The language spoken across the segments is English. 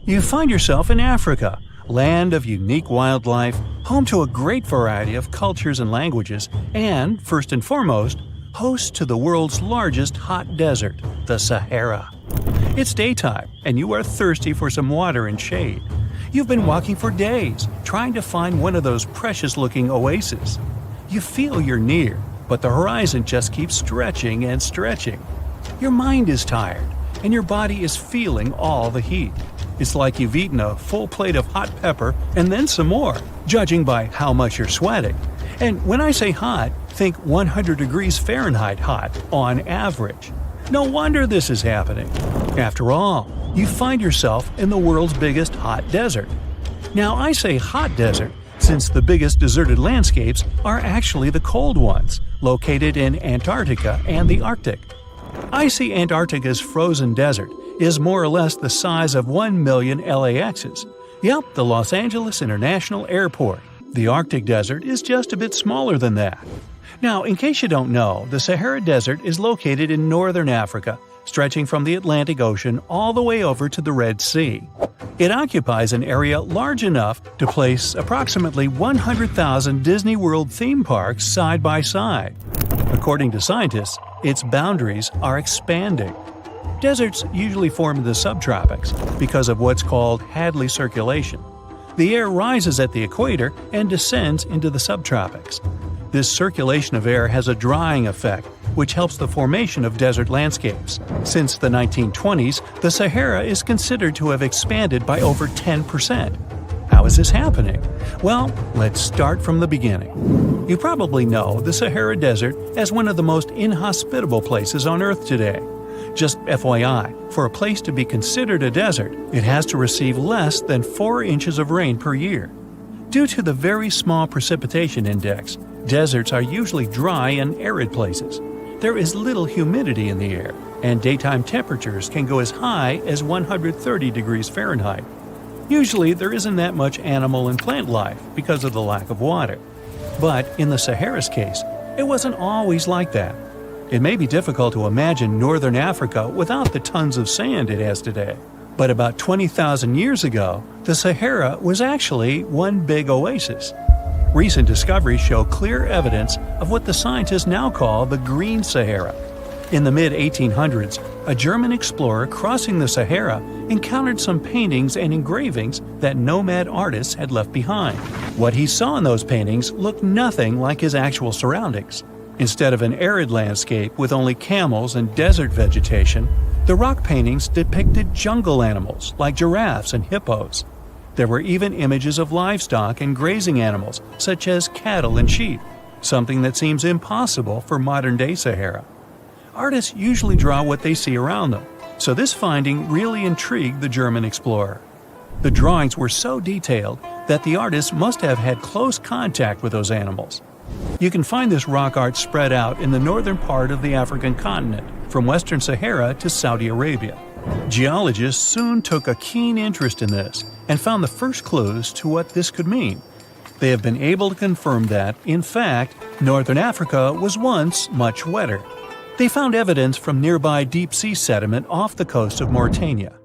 You find yourself in Africa, land of unique wildlife, home to a great variety of cultures and languages, and, first and foremost, host to the world's largest hot desert, the Sahara. It's daytime, and you are thirsty for some water and shade. You've been walking for days, trying to find one of those precious-looking oases. You feel you're near, but the horizon just keeps stretching and stretching. Your mind is tired, and your body is feeling all the heat. It's like you've eaten a full plate of hot pepper and then some more, judging by how much you're sweating. And when I say hot, think 100 degrees Fahrenheit hot, on average. No wonder this is happening. After all, you find yourself in the world's biggest hot desert. Now I say hot desert since the biggest deserted landscapes are actually the cold ones, located in Antarctica and the Arctic. I see Antarctica's frozen desert is more or less the size of 1 million LAXs. Yep, the Los Angeles International Airport. The Arctic Desert is just a bit smaller than that. Now, in case you don't know, the Sahara Desert is located in northern Africa, stretching from the Atlantic Ocean all the way over to the Red Sea. It occupies an area large enough to place approximately 100,000 Disney World theme parks side by side. According to scientists, its boundaries are expanding. Deserts usually form in the subtropics because of what's called Hadley circulation. The air rises at the equator and descends into the subtropics. This circulation of air has a drying effect, which helps the formation of desert landscapes. Since the 1920s, the Sahara is considered to have expanded by over 10%. How is this happening? Well, let's start from the beginning. You probably know the Sahara Desert as one of the most inhospitable places on Earth today. Just FYI, for a place to be considered a desert, it has to receive less than 4 inches of rain per year. Due to the very small precipitation index, deserts are usually dry and arid places. There is little humidity in the air, and daytime temperatures can go as high as 130 degrees Fahrenheit. Usually, there isn't that much animal and plant life because of the lack of water. But in the Sahara's case, it wasn't always like that. It may be difficult to imagine northern Africa without the tons of sand it has today. But about 20,000 years ago, the Sahara was actually one big oasis. Recent discoveries show clear evidence of what the scientists now call the Green Sahara. In the mid-1800s, a German explorer crossing the Sahara encountered some paintings and engravings that nomad artists had left behind. What he saw in those paintings looked nothing like his actual surroundings. Instead of an arid landscape with only camels and desert vegetation, the rock paintings depicted jungle animals like giraffes and hippos. There were even images of livestock and grazing animals such as cattle and sheep, something that seems impossible for modern-day Sahara. Artists usually draw what they see around them, so this finding really intrigued the German explorer. The drawings were so detailed that the artists must have had close contact with those animals. You can find this rock art spread out in the northern part of the African continent, from western Sahara to Saudi Arabia. Geologists soon took a keen interest in this and found the first clues to what this could mean. They have been able to confirm that, in fact, northern Africa was once much wetter. They found evidence from nearby deep-sea sediment off the coast of Mauritania.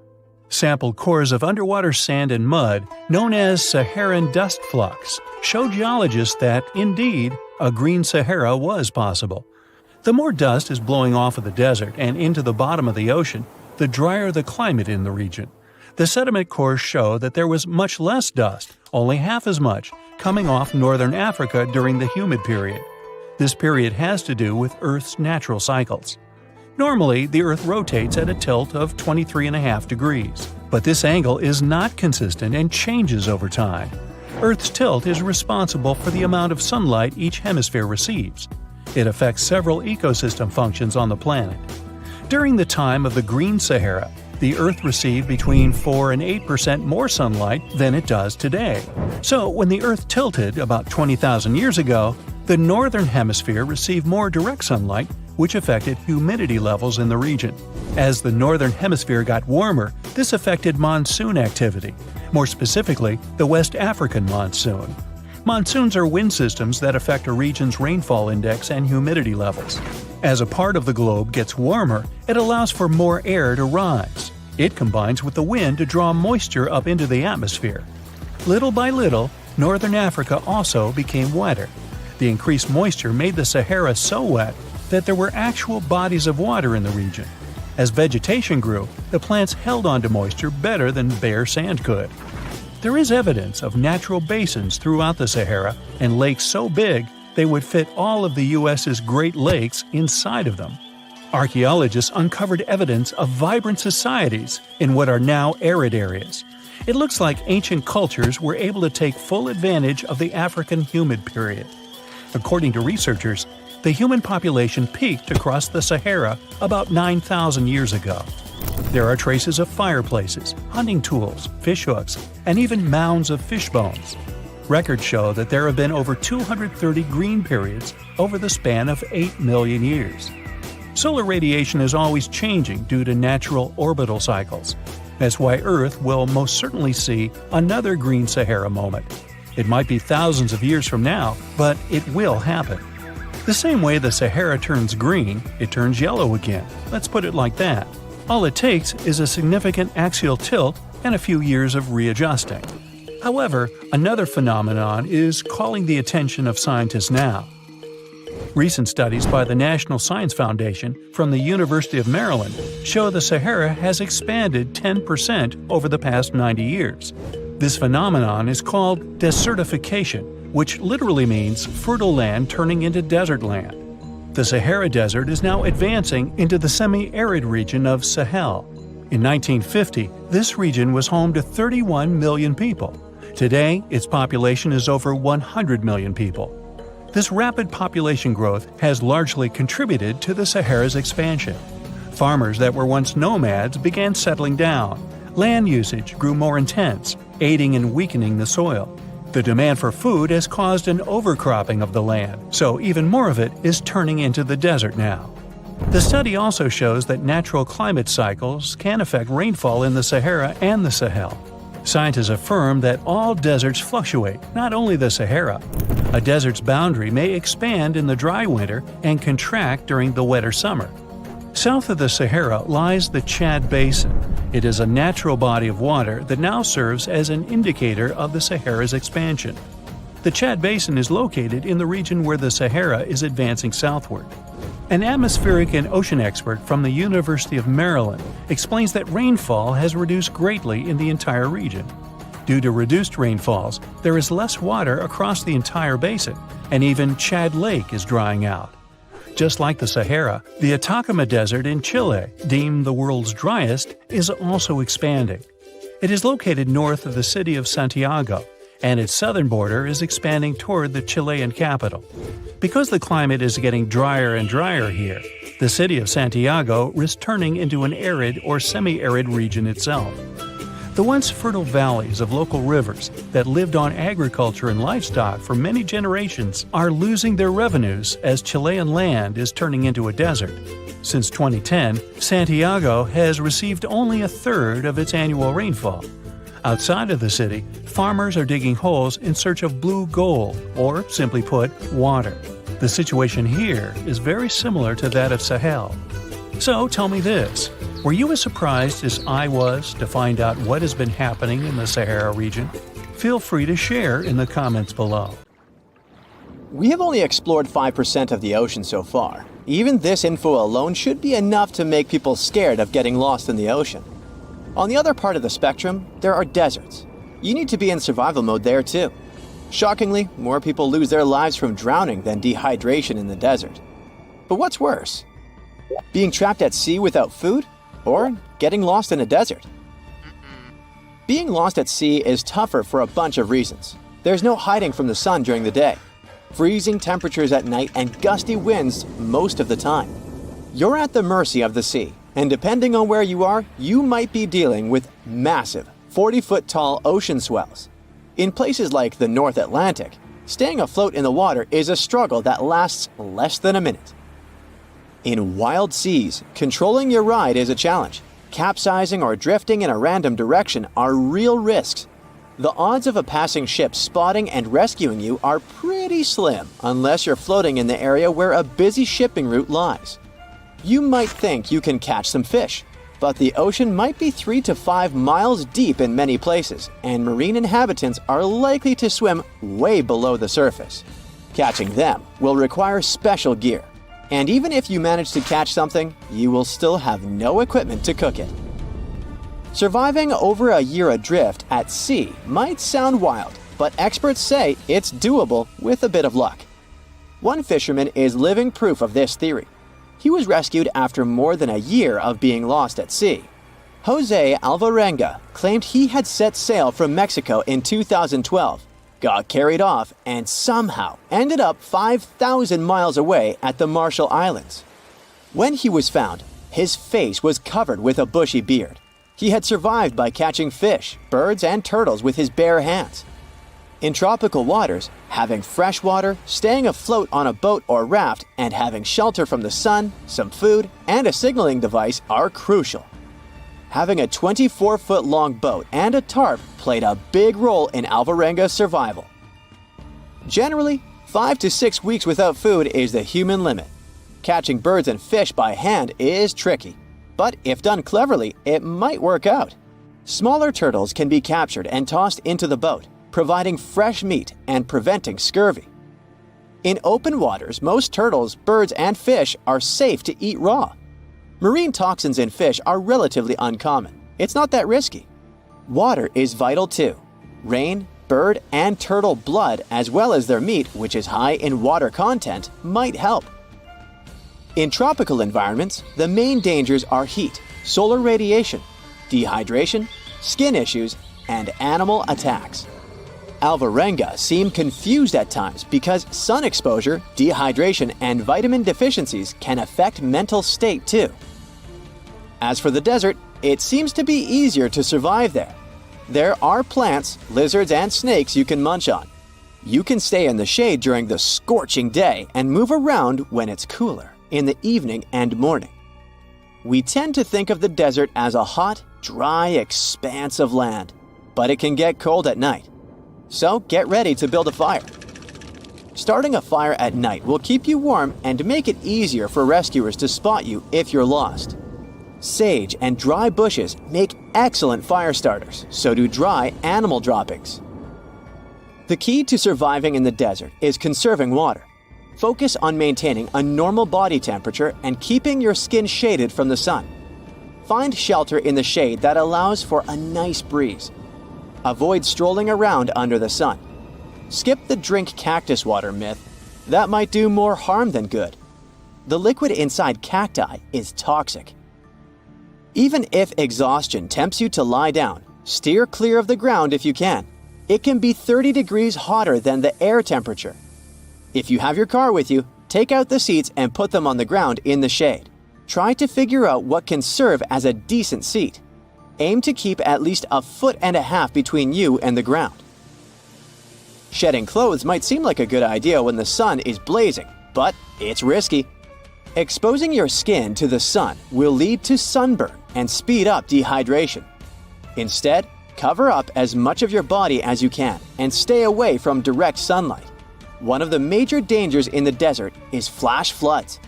Sampled cores of underwater sand and mud, known as Saharan dust flux, show geologists that, indeed, a Green Sahara was possible. The more dust is blowing off of the desert and into the bottom of the ocean, the drier the climate in the region. The sediment cores show that there was much less dust, only half as much, coming off northern Africa during the humid period. This period has to do with Earth's natural cycles. Normally, the Earth rotates at a tilt of 23.5 degrees, but this angle is not consistent and changes over time. Earth's tilt is responsible for the amount of sunlight each hemisphere receives. It affects several ecosystem functions on the planet. During the time of the Green Sahara, the Earth received between 4 and 8% more sunlight than it does today. So when the Earth tilted about 20,000 years ago, the northern hemisphere received more direct sunlight, which affected humidity levels in the region. As the northern hemisphere got warmer, this affected monsoon activity, more specifically the West African monsoon. Monsoons are wind systems that affect a region's rainfall index and humidity levels. As a part of the globe gets warmer, it allows for more air to rise. It combines with the wind to draw moisture up into the atmosphere. Little by little, northern Africa also became wetter. The increased moisture made the Sahara so wet that there were actual bodies of water in the region. As vegetation grew, the plants held onto moisture better than bare sand could. There is evidence of natural basins throughout the Sahara and lakes so big they would fit all of the U.S.'s Great Lakes inside of them. Archaeologists uncovered evidence of vibrant societies in what are now arid areas. It looks like ancient cultures were able to take full advantage of the African humid period. According to researchers, the human population peaked across the Sahara about 9,000 years ago. There are traces of fireplaces, hunting tools, fishhooks, and even mounds of fish bones. Records show that there have been over 230 green periods over the span of 8 million years. Solar radiation is always changing due to natural orbital cycles. That's why Earth will most certainly see another Green Sahara moment. It might be thousands of years from now, but it will happen. The same way the Sahara turns green, it turns yellow again. Let's put it like that. All it takes is a significant axial tilt and a few years of readjusting. However, another phenomenon is calling the attention of scientists now. Recent studies by the National Science Foundation from the University of Maryland show the Sahara has expanded 10% over the past 90 years. This phenomenon is called desertification, which literally means fertile land turning into desert land. The Sahara Desert is now advancing into the semi-arid region of Sahel. In 1950, this region was home to 31 million people. Today, its population is over 100 million people. This rapid population growth has largely contributed to the Sahara's expansion. Farmers that were once nomads began settling down. Land usage grew more intense, aiding in weakening the soil. The demand for food has caused an overcropping of the land, so even more of it is turning into the desert now. The study also shows that natural climate cycles can affect rainfall in the Sahara and the Sahel. Scientists affirm that all deserts fluctuate, not only the Sahara. A desert's boundary may expand in the dry winter and contract during the wetter summer. South of the Sahara lies the Chad Basin. It is a natural body of water that now serves as an indicator of the Sahara's expansion. The Chad Basin is located in the region where the Sahara is advancing southward. An atmospheric and ocean expert from the University of Maryland explains that rainfall has reduced greatly in the entire region. Due to reduced rainfalls, there is less water across the entire basin, and even Chad Lake is drying out. Just like the Sahara, the Atacama Desert in Chile, deemed the world's driest, is also expanding. It is located north of the city of Santiago, and its southern border is expanding toward the Chilean capital. Because the climate is getting drier and drier here, the city of Santiago risks turning into an arid or semi-arid region itself. The once fertile valleys of local rivers that lived on agriculture and livestock for many generations are losing their revenues as Chilean land is turning into a desert. Since 2010, Santiago has received only a third of its annual rainfall. Outside of the city, farmers are digging holes in search of blue gold, or simply put, water. The situation here is very similar to that of Sahel. So tell me this. Were you as surprised as I was to find out what has been happening in the Sahara region? Feel free to share in the comments below. We have only explored 5% of the ocean so far. Even this info alone should be enough to make people scared of getting lost in the ocean. On the other part of the spectrum, there are deserts. You need to be in survival mode there too. Shockingly, more people lose their lives from drowning than dehydration in the desert. But what's worse? Being trapped at sea without food? Or getting lost in a desert? Being lost at sea is tougher for a bunch of reasons. There's no hiding from the sun during the day, freezing temperatures at night, and gusty winds most of the time. You're at the mercy of the sea, and depending on where you are, you might be dealing with massive, 40-foot-tall ocean swells. In places like the North Atlantic, staying afloat in the water is a struggle that lasts less than a minute. In wild seas, controlling your ride is a challenge. Capsizing or drifting in a random direction are real risks. The odds of a passing ship spotting and rescuing you are pretty slim unless you're floating in the area where a busy shipping route lies. You might think you can catch some fish, but the ocean might be 3 to 5 miles deep in many places, and marine inhabitants are likely to swim way below the surface. Catching them will require special gear, and even if you manage to catch something, you will still have no equipment to cook it. Surviving over a year adrift at sea might sound wild, but experts say it's doable with a bit of luck. One fisherman is living proof of this theory. He was rescued after more than a year of being lost at sea. Jose Alvarenga claimed he had set sail from Mexico in 2012, got carried off, and somehow ended up 5,000 miles away at the Marshall Islands. When he was found, his face was covered with a bushy beard. He had survived by catching fish, birds, and turtles with his bare hands. In tropical waters, having fresh water, staying afloat on a boat or raft, and having shelter from the sun, some food, and a signaling device are crucial. Having a 24-foot-long boat and a tarp played a big role in Alvarenga's survival. Generally, 5 to 6 weeks without food is the human limit. Catching birds and fish by hand is tricky, but if done cleverly, it might work out. Smaller turtles can be captured and tossed into the boat, providing fresh meat and preventing scurvy. In open waters, most turtles, birds, and fish are safe to eat raw. Marine toxins in fish are relatively uncommon. It's not that risky. Water is vital too. Rain, bird, and turtle blood, as well as their meat, which is high in water content, might help. In tropical environments, the main dangers are heat, solar radiation, dehydration, skin issues, and animal attacks. Alvarenga seemed confused at times because sun exposure, dehydration, and vitamin deficiencies can affect mental state too. As for the desert, it seems to be easier to survive there. There are plants, lizards, and snakes you can munch on. You can stay in the shade during the scorching day and move around when it's cooler in the evening and morning. We tend to think of the desert as a hot, dry expanse of land, but it can get cold at night. So get ready to build a fire. Starting a fire at night will keep you warm and make it easier for rescuers to spot you if you're lost. Sage and dry bushes make excellent fire starters, so do dry animal droppings. The key to surviving in the desert is conserving water. Focus on maintaining a normal body temperature and keeping your skin shaded from the sun. Find shelter in the shade that allows for a nice breeze. Avoid strolling around under the sun. Skip the drink cactus water myth. That might do more harm than good. The liquid inside cacti is toxic. Even if exhaustion tempts you to lie down, steer clear of the ground if you can. It can be 30 degrees hotter than the air temperature. If you have your car with you, take out the seats and put them on the ground in the shade. Try to figure out what can serve as a decent seat. Aim to keep at least 1.5 feet between you and the ground. Shedding clothes might seem like a good idea when the sun is blazing, but it's risky. Exposing your skin to the sun will lead to sunburn and speed up dehydration. Instead, cover up as much of your body as you can and stay away from direct sunlight. One of the major dangers in the desert is flash floods.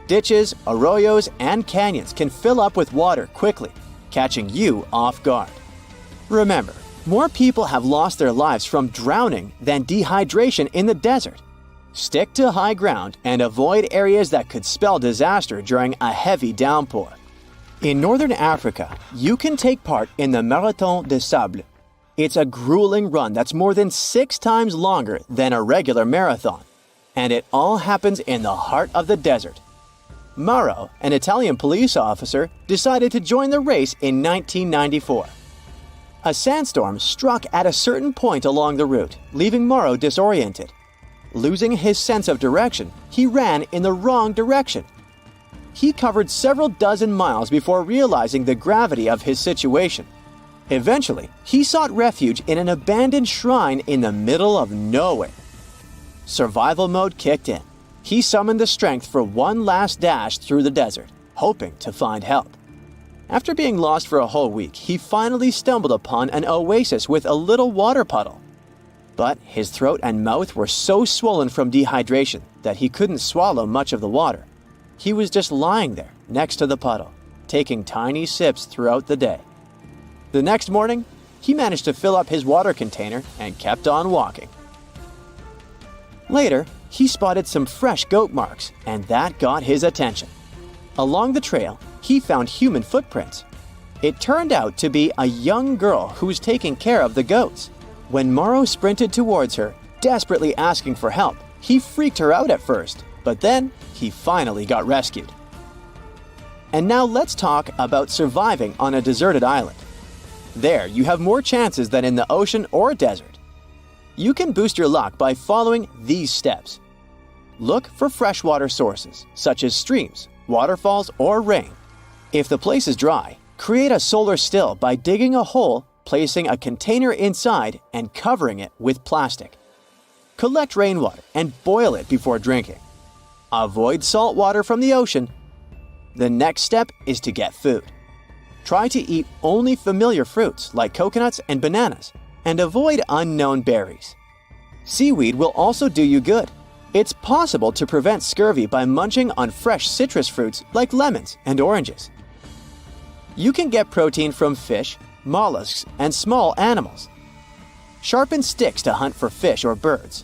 Ditches, arroyos, and canyons can fill up with water quickly, catching you off guard. Remember, more people have lost their lives from drowning than dehydration in the desert. Stick to high ground and avoid areas that could spell disaster during a heavy downpour. In northern Africa, you can take part in the Marathon des Sables. It's a grueling run that's more than 6 times longer than a regular marathon, and it all happens in the heart of the desert. Mauro, an Italian police officer, decided to join the race in 1994. A sandstorm struck at a certain point along the route, leaving Mauro disoriented. Losing his sense of direction, he ran in the wrong direction. He covered several dozen miles before realizing the gravity of his situation. Eventually, he sought refuge in an abandoned shrine in the middle of nowhere. Survival mode kicked in. He summoned the strength for one last dash through the desert, hoping to find help. After being lost for a whole week, he finally stumbled upon an oasis with a little water puddle. But his throat and mouth were so swollen from dehydration that he couldn't swallow much of the water. He was just lying there, next to the puddle. taking tiny sips throughout the day. The next morning, he managed to fill up his water container and kept on walking. Later, he spotted some fresh goat marks, and that got his attention. Along the trail, he found human footprints. It turned out to be a young girl who was taking care of the goats. When Morrow sprinted towards her, desperately asking for help, he freaked her out at first, but then he finally got rescued. And now let's talk about surviving on a deserted island. There, you have more chances than in the ocean or desert. You can boost your luck by following these steps. Look for freshwater sources, such as streams, waterfalls, or rain. If the place is dry, create a solar still by digging a hole, placing a container inside, and covering it with plastic. Collect rainwater and boil it before drinking. Avoid salt water from the ocean. The next step is to get food. Try to eat only familiar fruits like coconuts and bananas, and avoid unknown berries. Seaweed will also do you good. It's possible to prevent scurvy by munching on fresh citrus fruits like lemons and oranges. You can get protein from fish, mollusks, and small animals. Sharpen sticks to hunt for fish or birds.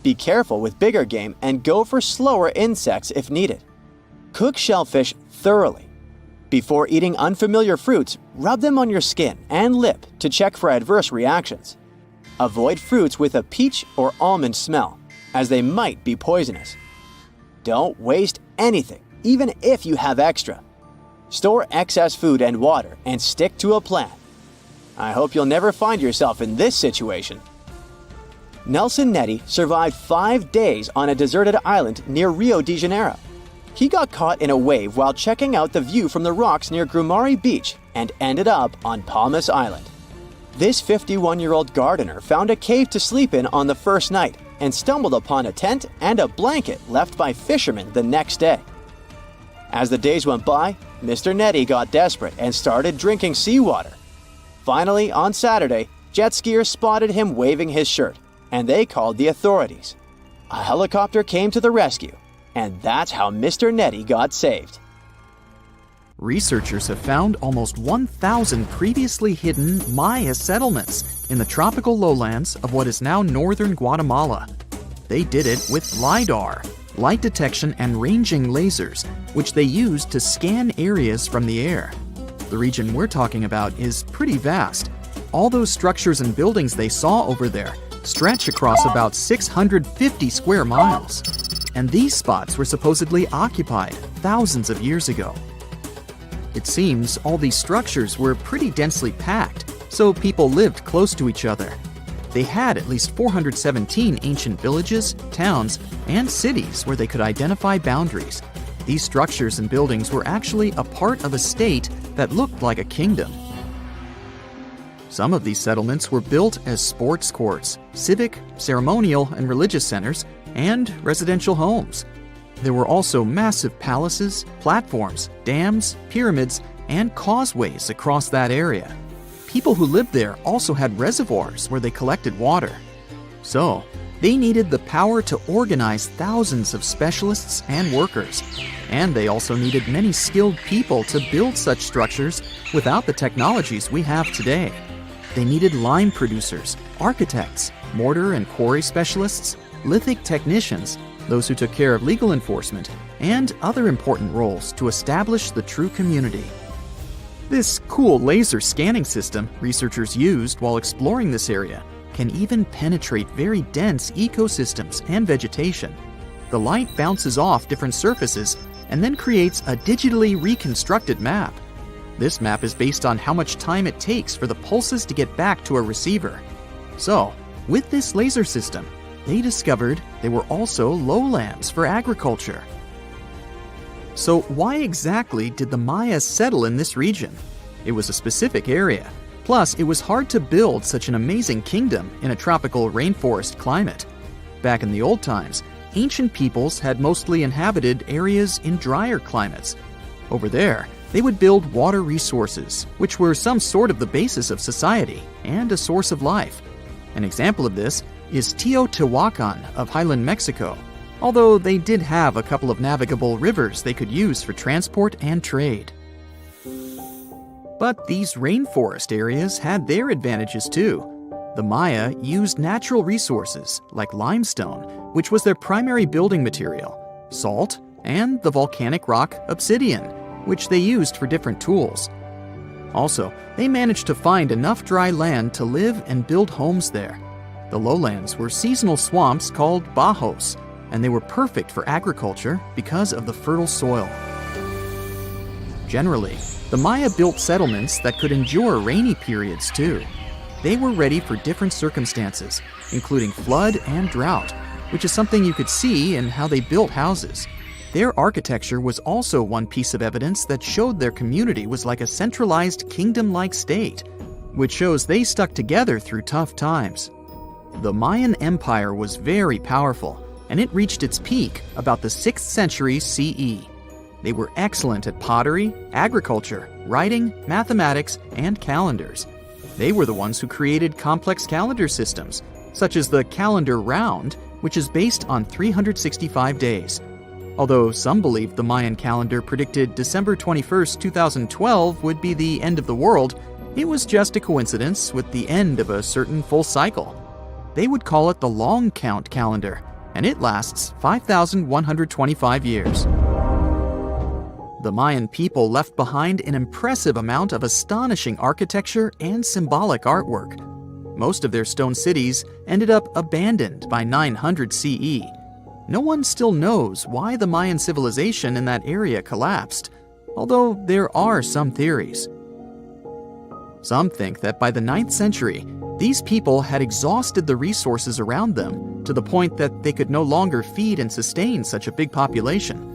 Be careful with bigger game and go for slower insects if needed. Cook shellfish thoroughly. Before eating unfamiliar fruits, rub them on your skin and lip to check for adverse reactions. Avoid fruits with a peach or almond smell, as they might be poisonous. Don't waste anything, even if you have extra. Store excess food and water and stick to a plan. I hope you'll never find yourself in this situation. Nelson Neddy survived 5 days on a deserted island near Rio de Janeiro. He got caught in a wave while checking out the view from the rocks near Grumari Beach and ended up on Palmas Island. This 51-year-old gardener found a cave to sleep in on the first night and stumbled upon a tent and a blanket left by fishermen the next day. As the days went by, Mr. Neddy got desperate and started drinking seawater. Finally, on Saturday, jet skiers spotted him waving his shirt, and they called the authorities. A helicopter came to the rescue, and that's how Mr. Neddy got saved. Researchers have found almost 1,000 previously hidden Maya settlements in the tropical lowlands of what is now northern Guatemala. They did it with LiDAR, light detection and ranging lasers, which they used to scan areas from the air. The region we're talking about is pretty vast. All those structures and buildings they saw over there stretch across about 650 square miles. And these spots were supposedly occupied thousands of years ago. It seems all these structures were pretty densely packed, so people lived close to each other. They had at least 417 ancient villages, towns, and cities where they could identify boundaries. These structures and buildings were actually a part of a state that looked like a kingdom. Some of these settlements were built as sports courts, civic, ceremonial, and religious centers, and residential homes. There were also massive palaces, platforms, dams, pyramids, and causeways across that area. People who lived there also had reservoirs where they collected water. So, they needed the power to organize thousands of specialists and workers. And they also needed many skilled people to build such structures without the technologies we have today. They needed lime producers, architects, mortar and quarry specialists, lithic technicians, those who took care of legal enforcement, and other important roles to establish the true community. This cool laser scanning system researchers used while exploring this area can even penetrate very dense ecosystems and vegetation. The light bounces off different surfaces and then creates a digitally reconstructed map. This map is based on how much time it takes for the pulses to get back to a receiver. So, with this laser system, they discovered there were also lowlands for agriculture. So why exactly did the Mayas settle in this region? It was a specific area. Plus, it was hard to build such an amazing kingdom in a tropical rainforest climate. Back in the old times, ancient peoples had mostly inhabited areas in drier climates. Over there, they would build water resources, which were some sort of the basis of society and a source of life. An example of this is Teotihuacan of Highland Mexico, although they did have a couple of navigable rivers they could use for transport and trade. But these rainforest areas had their advantages too. The Maya used natural resources like limestone, which was their primary building material, salt, and the volcanic rock obsidian, which they used for different tools. Also, they managed to find enough dry land to live and build homes there. The lowlands were seasonal swamps called bajos, and they were perfect for agriculture because of the fertile soil. Generally, the Maya built settlements that could endure rainy periods too. They were ready for different circumstances, including flood and drought, which is something you could see in how they built houses. Their architecture was also one piece of evidence that showed their community was like a centralized kingdom-like state, which shows they stuck together through tough times. The Mayan Empire was very powerful, and it reached its peak about the 6th century CE. They were excellent at pottery, agriculture, writing, mathematics, and calendars. They were the ones who created complex calendar systems, such as the calendar round, which is based on 365 days. Although some believed the Mayan calendar predicted December 21st, 2012 would be the end of the world, it was just a coincidence with the end of a certain full cycle. They would call it the long count calendar, and it lasts 5,125 years. The Mayan people left behind an impressive amount of astonishing architecture and symbolic artwork. Most of their stone cities ended up abandoned by 900 CE. No one still knows why the Mayan civilization in that area collapsed, although there are some theories. Some think that by the 9th century, these people had exhausted the resources around them to the point that they could no longer feed and sustain such a big population.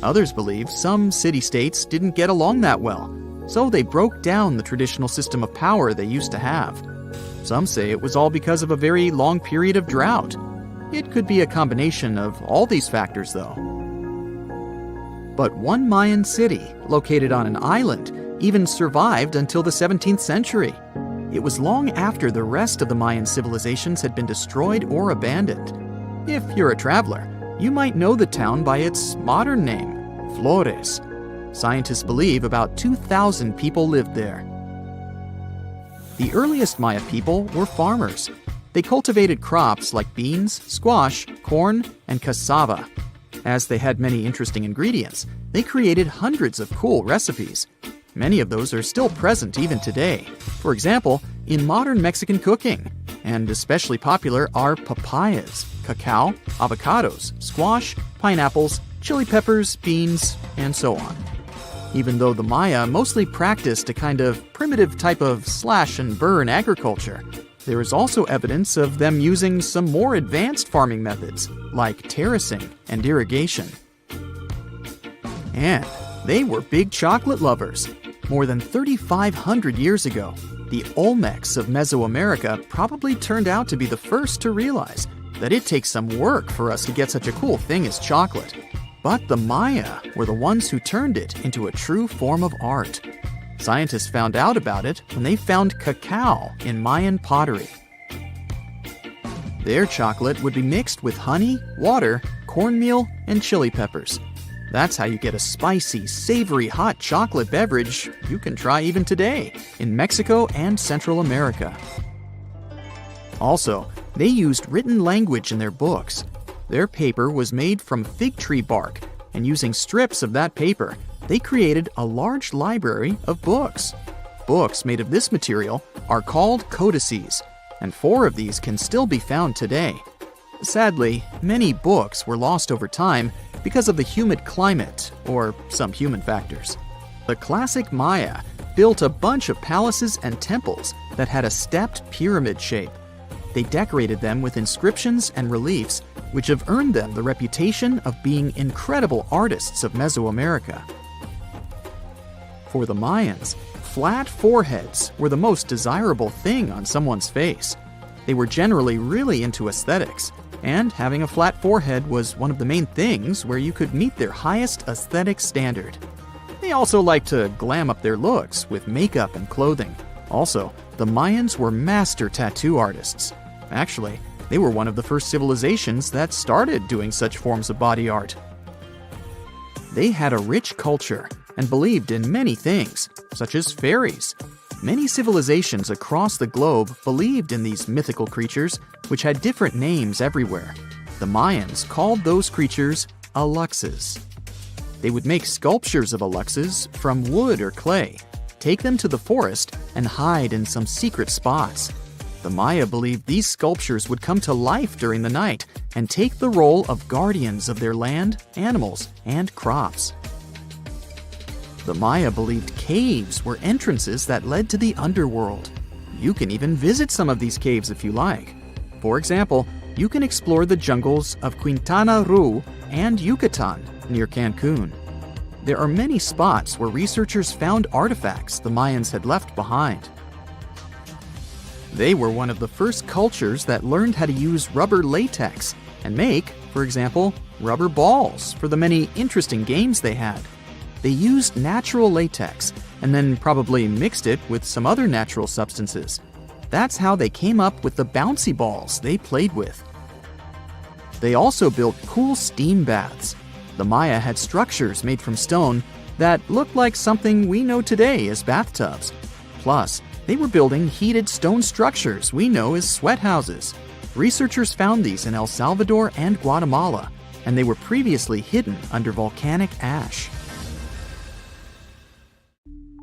Others believe some city-states didn't get along that well, so they broke down the traditional system of power they used to have. Some say it was all because of a very long period of drought. It could be a combination of all these factors, though. But one Mayan city, located on an island, even survived until the 17th century. It was long after the rest of the Mayan civilizations had been destroyed or abandoned. If you're a traveler, you might know the town by its modern name, Flores. Scientists believe about 2,000 people lived there. The earliest Maya people were farmers. They cultivated crops like beans, squash, corn, and cassava. As they had many interesting ingredients, they created hundreds of cool recipes. Many of those are still present even today. For example, in modern Mexican cooking. And especially popular are papayas, cacao, avocados, squash, pineapples, chili peppers, beans, and so on. Even though the Maya mostly practiced a kind of primitive type of slash-and-burn agriculture, there is also evidence of them using some more advanced farming methods, like terracing and irrigation. And they were big chocolate lovers. More than 3,500 years ago, the Olmecs of Mesoamerica probably turned out to be the first to realize that it takes some work for us to get such a cool thing as chocolate. But the Maya were the ones who turned it into a true form of art. Scientists found out about it when they found cacao in Mayan pottery. Their chocolate would be mixed with honey, water, cornmeal, and chili peppers. That's how you get a spicy, savory, hot chocolate beverage you can try even today in Mexico and Central America. Also, they used written language in their books. Their paper was made from fig tree bark, and using strips of that paper, they created a large library of books. Books made of this material are called codices, and 4 of these can still be found today. Sadly, many books were lost over time because of the humid climate or some human factors. The classic Maya built a bunch of palaces and temples that had a stepped pyramid shape. They decorated them with inscriptions and reliefs, which have earned them the reputation of being incredible artists of Mesoamerica. For the Mayans, flat foreheads were the most desirable thing on someone's face. They were generally really into aesthetics, and having a flat forehead was one of the main things where you could meet their highest aesthetic standard. They also liked to glam up their looks with makeup and clothing. Also, the Mayans were master tattoo artists. Actually, they were one of the first civilizations that started doing such forms of body art. They had a rich culture, and believed in many things, such as fairies. Many civilizations across the globe believed in these mythical creatures, which had different names everywhere. The Mayans called those creatures aluxes. They would make sculptures of aluxes from wood or clay, take them to the forest, and hide in some secret spots. The Maya believed these sculptures would come to life during the night and take the role of guardians of their land, animals, and crops. The Maya believed caves were entrances that led to the underworld. You can even visit some of these caves if you like. For example, you can explore the jungles of Quintana Roo and Yucatan near Cancun. There are many spots where researchers found artifacts the Mayans had left behind. They were one of the first cultures that learned how to use rubber latex and make, for example, rubber balls for the many interesting games they had. They used natural latex and then probably mixed it with some other natural substances. That's how they came up with the bouncy balls they played with. They also built cool steam baths. The Maya had structures made from stone that looked like something we know today as bathtubs. Plus, they were building heated stone structures we know as sweat houses. Researchers found these in El Salvador and Guatemala, and they were previously hidden under volcanic ash.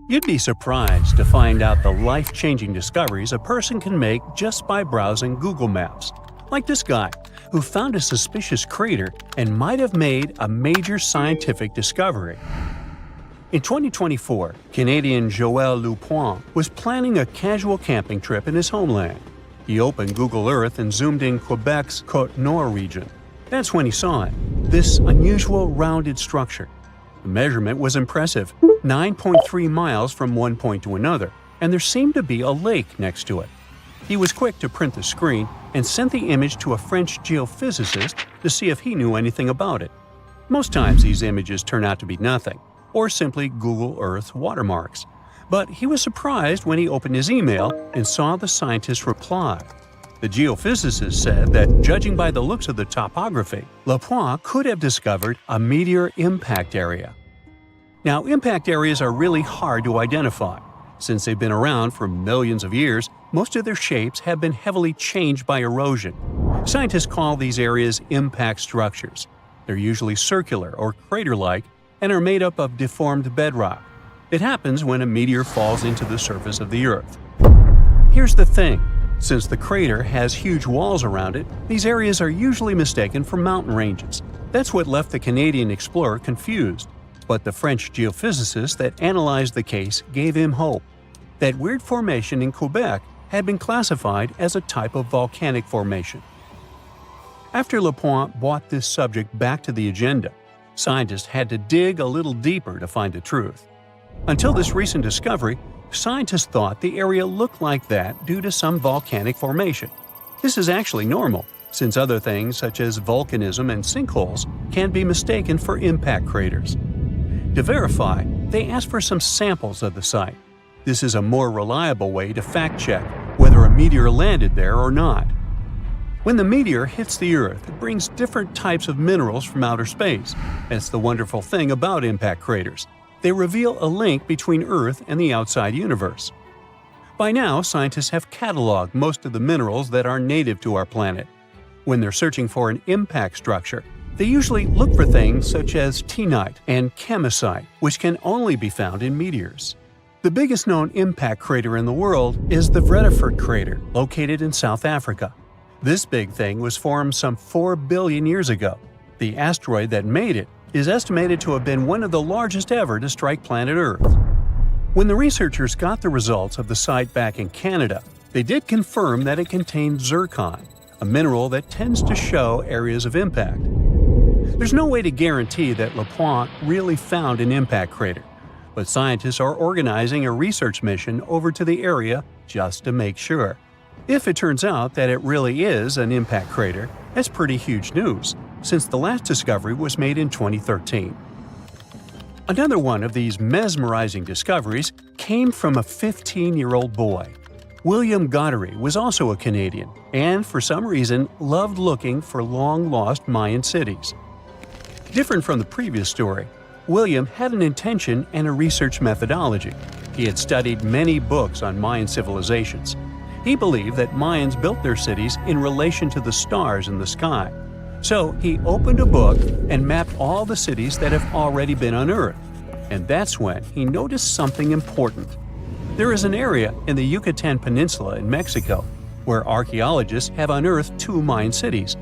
You'd be surprised to find out the life-changing discoveries a person can make just by browsing Google Maps. Like this guy, who found a suspicious crater and might have made a major scientific discovery. In 2024, Canadian Joel Lupoint was planning a casual camping trip in his homeland. He opened Google Earth and zoomed in Quebec's Côte Nord region. That's when he saw it, this unusual rounded structure. The measurement was impressive, 9.3 miles from one point to another, and there seemed to be a lake next to it. He was quick to print the screen and sent the image to a French geophysicist to see if he knew anything about it. Most times these images turn out to be nothing, or simply Google Earth watermarks. But he was surprised when he opened his email and saw the scientist's reply. The geophysicist said that, judging by the looks of the topography, Lapointe could have discovered a meteor impact area. Now, impact areas are really hard to identify. Since they've been around for millions of years, most of their shapes have been heavily changed by erosion. Scientists call these areas impact structures. They're usually circular or crater-like and are made up of deformed bedrock. It happens when a meteor falls into the surface of the Earth. Here's the thing. Since the crater has huge walls around it, these areas are usually mistaken for mountain ranges. That's what left the Canadian explorer confused. But the French geophysicist that analyzed the case gave him hope. That weird formation in Quebec had been classified as a type of volcanic formation. After Lapointe brought this subject back to the agenda, scientists had to dig a little deeper to find the truth. Until this recent discovery, scientists thought the area looked like that due to some volcanic formation. This is actually normal, since other things such as volcanism and sinkholes can be mistaken for impact craters. To verify, they asked for some samples of the site. This is a more reliable way to fact-check whether a meteor landed there or not. When the meteor hits the Earth, it brings different types of minerals from outer space. That's the wonderful thing about impact craters. They reveal a link between Earth and the outside universe. By now, scientists have cataloged most of the minerals that are native to our planet. When they're searching for an impact structure, they usually look for things such as tinnite and chemisite, which can only be found in meteors. The biggest known impact crater in the world is the Vredefort crater, located in South Africa. This big thing was formed some 4 billion years ago. The asteroid that made it is estimated to have been one of the largest ever to strike planet Earth. When the researchers got the results of the site back in Canada, they did confirm that it contained zircon, a mineral that tends to show areas of impact. There's no way to guarantee that Lapointe really found an impact crater, but scientists are organizing a research mission over to the area just to make sure. If it turns out that it really is an impact crater, that's pretty huge news, since the last discovery was made in 2013. Another one of these mesmerizing discoveries came from a 15-year-old boy. William Goddery was also a Canadian, and for some reason loved looking for long-lost Mayan cities. Different from the previous story, William had an intention and a research methodology. He had studied many books on Mayan civilizations. He believed that Mayans built their cities in relation to the stars in the sky. So he opened a book and mapped all the cities that have already been unearthed. And that's when he noticed something important. There is an area in the Yucatan Peninsula in Mexico where archaeologists have unearthed 2 Mayan cities.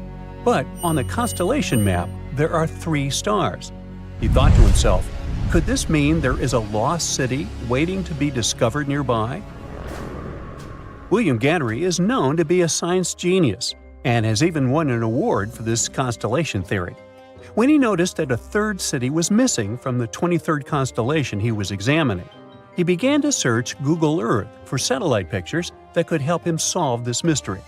But on the constellation map, there are 3 stars. He thought to himself, could this mean there is a lost city waiting to be discovered nearby? William Gattery is known to be a science genius and has even won an award for this constellation theory. When he noticed that a 3rd city was missing from the 23rd constellation he was examining, he began to search Google Earth for satellite pictures that could help him solve this mystery.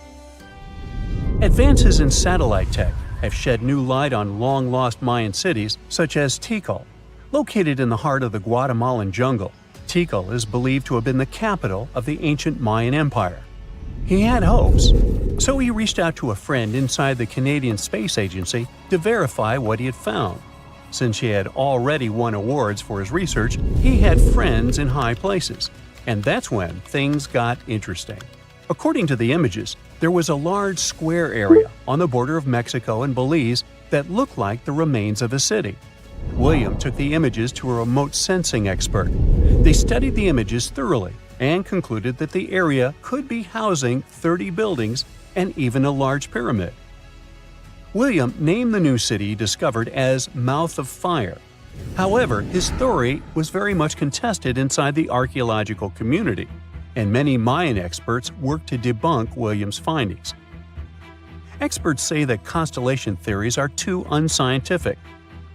Advances in satellite tech have shed new light on long-lost Mayan cities such as Tikal. Located in the heart of the Guatemalan jungle, Tikal is believed to have been the capital of the ancient Mayan Empire. He had hopes, so he reached out to a friend inside the Canadian Space Agency to verify what he had found. Since he had already won awards for his research, he had friends in high places, and that's when things got interesting. According to the images, there was a large square area on the border of Mexico and Belize that looked like the remains of a city. William took the images to a remote sensing expert. They studied the images thoroughly and concluded that the area could be housing 30 buildings and even a large pyramid. William named the new city he discovered as Mouth of Fire. However, his theory was very much contested inside the archaeological community, and many Mayan experts worked to debunk William's findings. Experts say that constellation theories are too unscientific.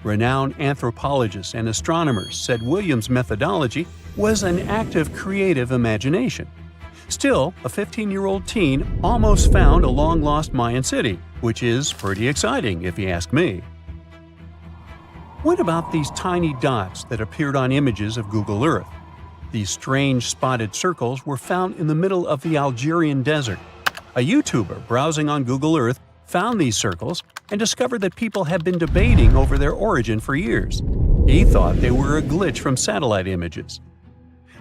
Renowned anthropologists and astronomers said William's methodology was an act of creative imagination. Still, a 15-year-old teen almost found a long-lost Mayan city, which is pretty exciting if you ask me. What about these tiny dots that appeared on images of Google Earth? These strange spotted circles were found in the middle of the Algerian desert. A YouTuber browsing on Google Earth found these circles and discovered that people had been debating over their origin for years. He thought they were a glitch from satellite images.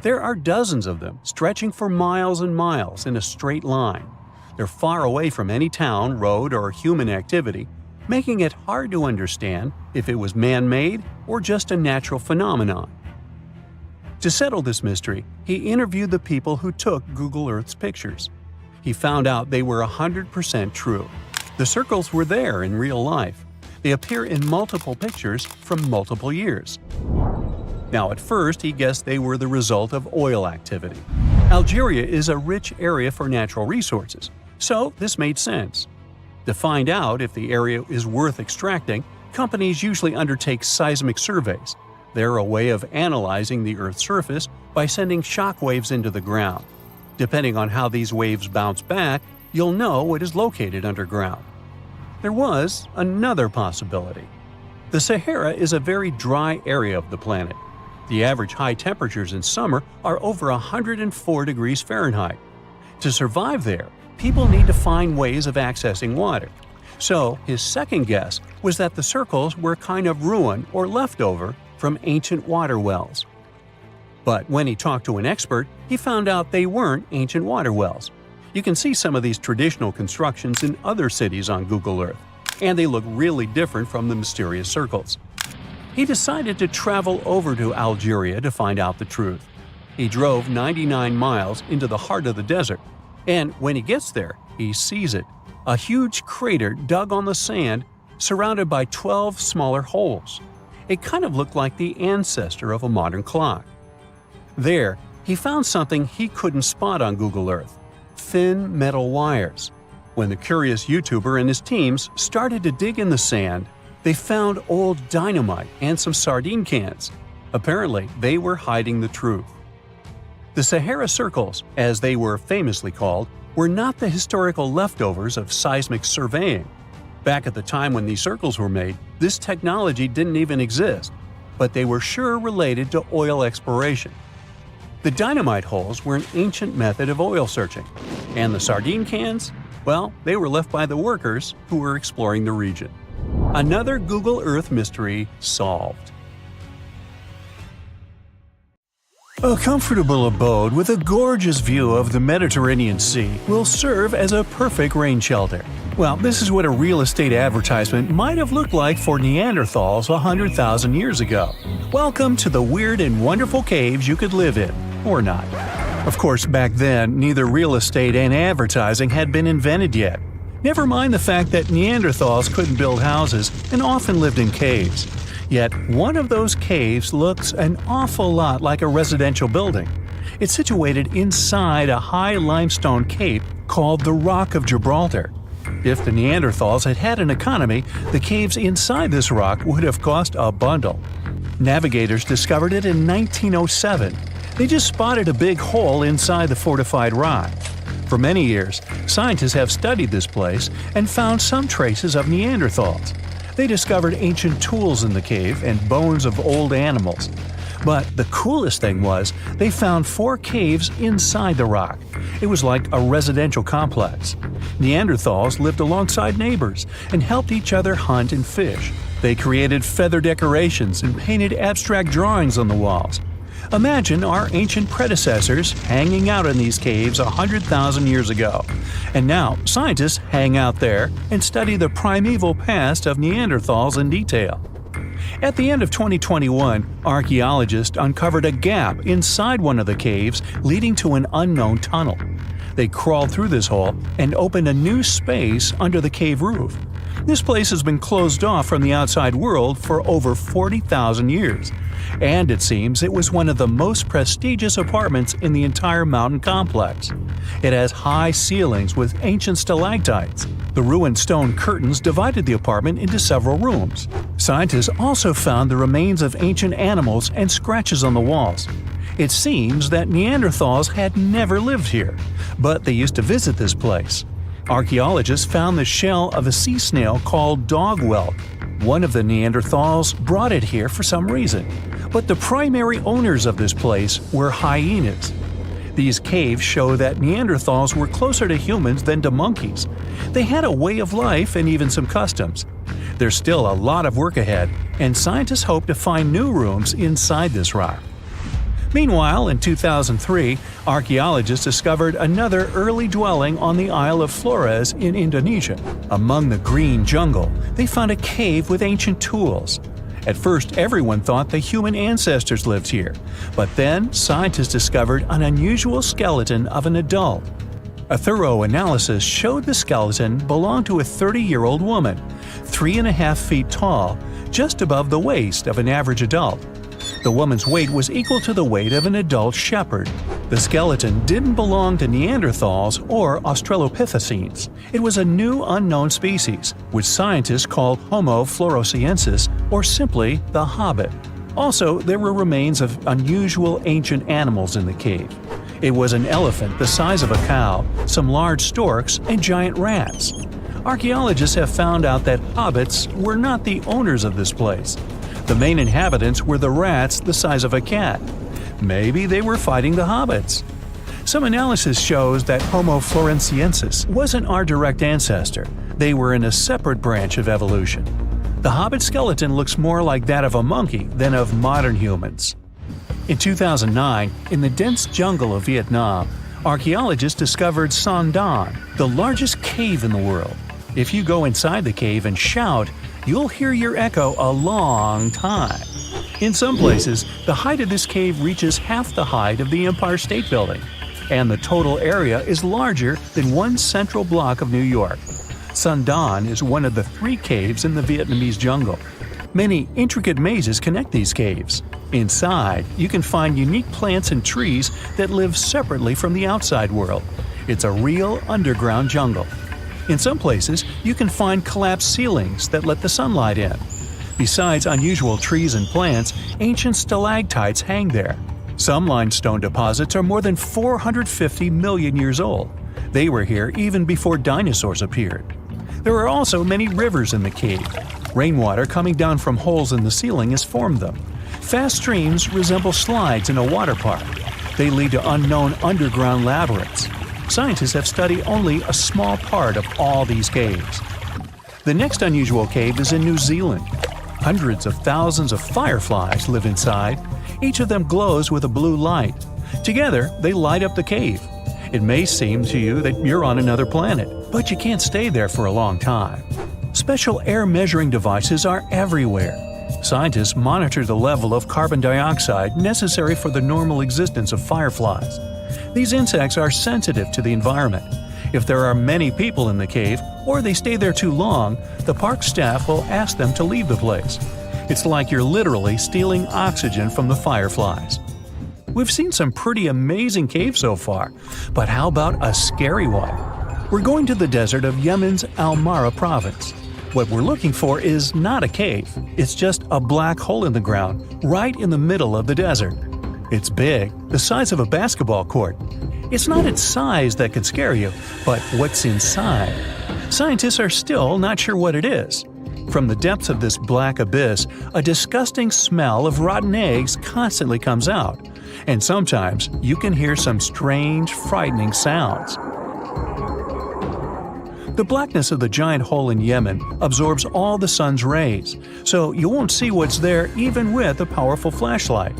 There are dozens of them, stretching for miles and miles in a straight line. They're far away from any town, road, or human activity, making it hard to understand if it was man-made or just a natural phenomenon. To settle this mystery, he interviewed the people who took Google Earth's pictures. He found out they were 100% true. The circles were there in real life. They appear in multiple pictures from multiple years. Now, at first, he guessed they were the result of oil activity. Algeria is a rich area for natural resources, so this made sense. To find out if the area is worth extracting, companies usually undertake seismic surveys. They're a way of analyzing the Earth's surface by sending shock waves into the ground. Depending on how these waves bounce back, you'll know what is located underground. There was another possibility. The Sahara is a very dry area of the planet. The average high temperatures in summer are over 104 degrees Fahrenheit. To survive there, people need to find ways of accessing water. So his second guess was that the circles were kind of ruin or leftover from ancient water wells. But when he talked to an expert, he found out they weren't ancient water wells. You can see some of these traditional constructions in other cities on Google Earth, and they look really different from the mysterious circles. He decided to travel over to Algeria to find out the truth. He drove 99 miles into the heart of the desert, and when he gets there, he sees it, a huge crater dug on the sand surrounded by 12 smaller holes. It kind of looked like the ancestor of a modern clock. There, he found something he couldn't spot on Google Earth: thin metal wires. When the curious YouTuber and his teams started to dig in the sand, they found old dynamite and some sardine cans. Apparently, they were hiding the truth. The Sahara Circles, as they were famously called, were not the historical leftovers of seismic surveying. Back at the time when these circles were made, this technology didn't even exist, but they were sure related to oil exploration. The dynamite holes were an ancient method of oil searching, and the sardine cans, well, they were left by the workers who were exploring the region. Another Google Earth mystery solved. A comfortable abode with a gorgeous view of the Mediterranean Sea will serve as a perfect rain shelter. Well, this is what a real estate advertisement might have looked like for Neanderthals 100,000 years ago. Welcome to the weird and wonderful caves you could live in, or not. Of course, back then, neither real estate and advertising had been invented yet. Never mind the fact that Neanderthals couldn't build houses and often lived in caves. Yet, one of those caves looks an awful lot like a residential building. It's situated inside a high limestone cape called the Rock of Gibraltar. If the Neanderthals had had an economy, the caves inside this rock would have cost a bundle. Navigators discovered it in 1907. They just spotted a big hole inside the fortified rock. For many years, scientists have studied this place and found some traces of Neanderthals. They discovered ancient tools in the cave and bones of old animals. But the coolest thing was, they found 4 caves inside the rock. It was like a residential complex. Neanderthals lived alongside neighbors and helped each other hunt and fish. They created feather decorations and painted abstract drawings on the walls. Imagine our ancient predecessors hanging out in these caves 100,000 years ago. And now, scientists hang out there and study the primeval past of Neanderthals in detail. At the end of 2021, archaeologists uncovered a gap inside one of the caves leading to an unknown tunnel. They crawled through this hole and opened a new space under the cave roof. This place has been closed off from the outside world for over 40,000 years. And it seems it was one of the most prestigious apartments in the entire mountain complex. It has high ceilings with ancient stalactites. The ruined stone curtains divided the apartment into several rooms. Scientists also found the remains of ancient animals and scratches on the walls. It seems that Neanderthals had never lived here, but they used to visit this place. Archaeologists found the shell of a sea snail called dog whelk. One of the Neanderthals brought it here for some reason, but the primary owners of this place were hyenas. These caves show that Neanderthals were closer to humans than to monkeys. They had a way of life and even some customs. There's still a lot of work ahead, and scientists hope to find new rooms inside this rock. Meanwhile, in 2003, archaeologists discovered another early dwelling on the Isle of Flores in Indonesia. Among the green jungle, they found a cave with ancient tools. At first, everyone thought the human ancestors lived here, but then scientists discovered an unusual skeleton of an adult. A thorough analysis showed the skeleton belonged to a 30-year-old woman, 3.5 feet tall, just above the waist of an average adult. The woman's weight was equal to the weight of an adult shepherd. The skeleton didn't belong to Neanderthals or Australopithecines. It was a new unknown species, which scientists called Homo floresiensis, or simply the Hobbit. Also, there were remains of unusual ancient animals in the cave. It was an elephant the size of a cow, some large storks, and giant rats. Archaeologists have found out that hobbits were not the owners of this place. The main inhabitants were the rats the size of a cat. Maybe they were fighting the hobbits. Some analysis shows that Homo floresiensis wasn't our direct ancestor. They were in a separate branch of evolution. The hobbit skeleton looks more like that of a monkey than of modern humans. In 2009, in the dense jungle of Vietnam, archaeologists discovered Son Don, the largest cave in the world. If you go inside the cave and shout, you'll hear your echo a long time. In some places, the height of this cave reaches half the height of the Empire State Building, and the total area is larger than one central block of New York. Son Don is one of the 3 caves in the Vietnamese jungle. Many intricate mazes connect these caves. Inside, you can find unique plants and trees that live separately from the outside world. It's a real underground jungle. In some places, you can find collapsed ceilings that let the sunlight in. Besides unusual trees and plants, ancient stalactites hang there. Some limestone deposits are more than 450 million years old. They were here even before dinosaurs appeared. There are also many rivers in the cave. Rainwater coming down from holes in the ceiling has formed them. Fast streams resemble slides in a water park. They lead to unknown underground labyrinths. Scientists have studied only a small part of all these caves. The next unusual cave is in New Zealand. Hundreds of thousands of fireflies live inside. Each of them glows with a blue light. Together, they light up the cave. It may seem to you that you're on another planet, but you can't stay there for a long time. Special air measuring devices are everywhere. Scientists monitor the level of carbon dioxide necessary for the normal existence of fireflies. These insects are sensitive to the environment. If there are many people in the cave, or they stay there too long, the park staff will ask them to leave the place. It's like you're literally stealing oxygen from the fireflies. We've seen some pretty amazing caves so far, but how about a scary one? We're going to the desert of Yemen's Al-Mara province. What we're looking for is not a cave, it's just a black hole in the ground, right in the middle of the desert. It's big, the size of a basketball court. It's not its size that could scare you, but what's inside. Scientists are still not sure what it is. From the depths of this black abyss, a disgusting smell of rotten eggs constantly comes out, and sometimes you can hear some strange, frightening sounds. The blackness of the giant hole in Yemen absorbs all the sun's rays, so you won't see what's there even with a powerful flashlight.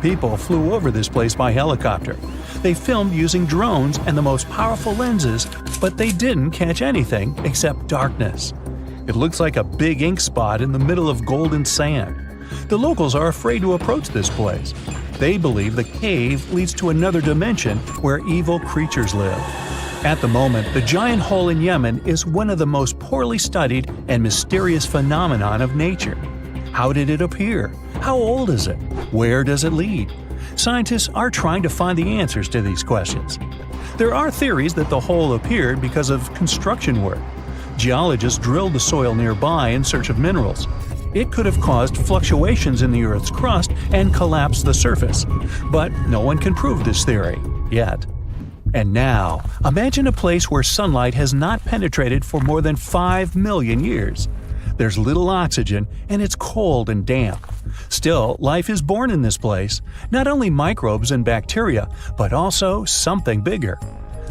People flew over this place by helicopter. They filmed using drones and the most powerful lenses, but they didn't catch anything except darkness. It looks like a big ink spot in the middle of golden sand. The locals are afraid to approach this place. They believe the cave leads to another dimension where evil creatures live. At the moment, the giant hole in Yemen is one of the most poorly studied and mysterious phenomenon of nature. How did it appear? How old is it? Where does it lead? Scientists are trying to find the answers to these questions. There are theories that the hole appeared because of construction work. Geologists drilled the soil nearby in search of minerals. It could have caused fluctuations in the Earth's crust and collapsed the surface. But no one can prove this theory, yet. And now, imagine a place where sunlight has not penetrated for more than 5 million years. There's little oxygen, and it's cold and damp. Still, life is born in this place, not only microbes and bacteria, but also something bigger.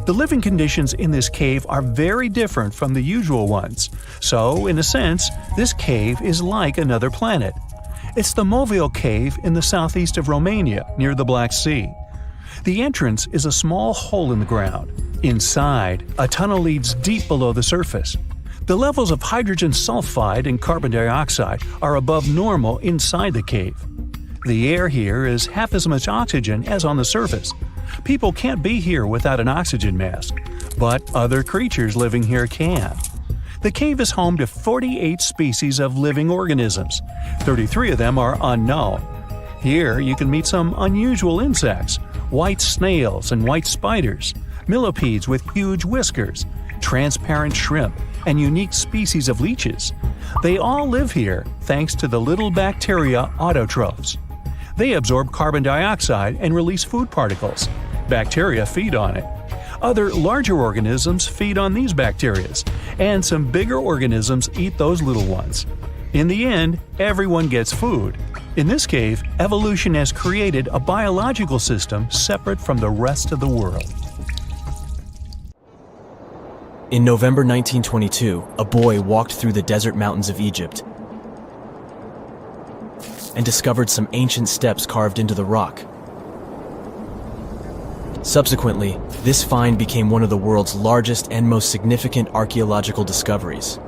The living conditions in this cave are very different from the usual ones, so, in a sense, this cave is like another planet. It's the Movil Cave in the southeast of Romania, near the Black Sea. The entrance is a small hole in the ground. Inside, a tunnel leads deep below the surface. The levels of hydrogen sulfide and carbon dioxide are above normal inside the cave. The air here is half as much oxygen as on the surface. People can't be here without an oxygen mask, but other creatures living here can. The cave is home to 48 species of living organisms. 33 of them are unknown. Here you can meet some unusual insects, white snails and white spiders, millipedes with huge whiskers, transparent shrimp, and unique species of leeches. They all live here thanks to the little bacteria autotrophs. They absorb carbon dioxide and release food particles. Bacteria feed on it. Other larger organisms feed on these bacteria, and some bigger organisms eat those little ones. In the end, everyone gets food. In this cave, evolution has created a biological system separate from the rest of the world. In November 1922, a boy walked through the desert mountains of Egypt and discovered some ancient steps carved into the rock. Subsequently, this find became one of the world's largest and most significant archaeological discoveries.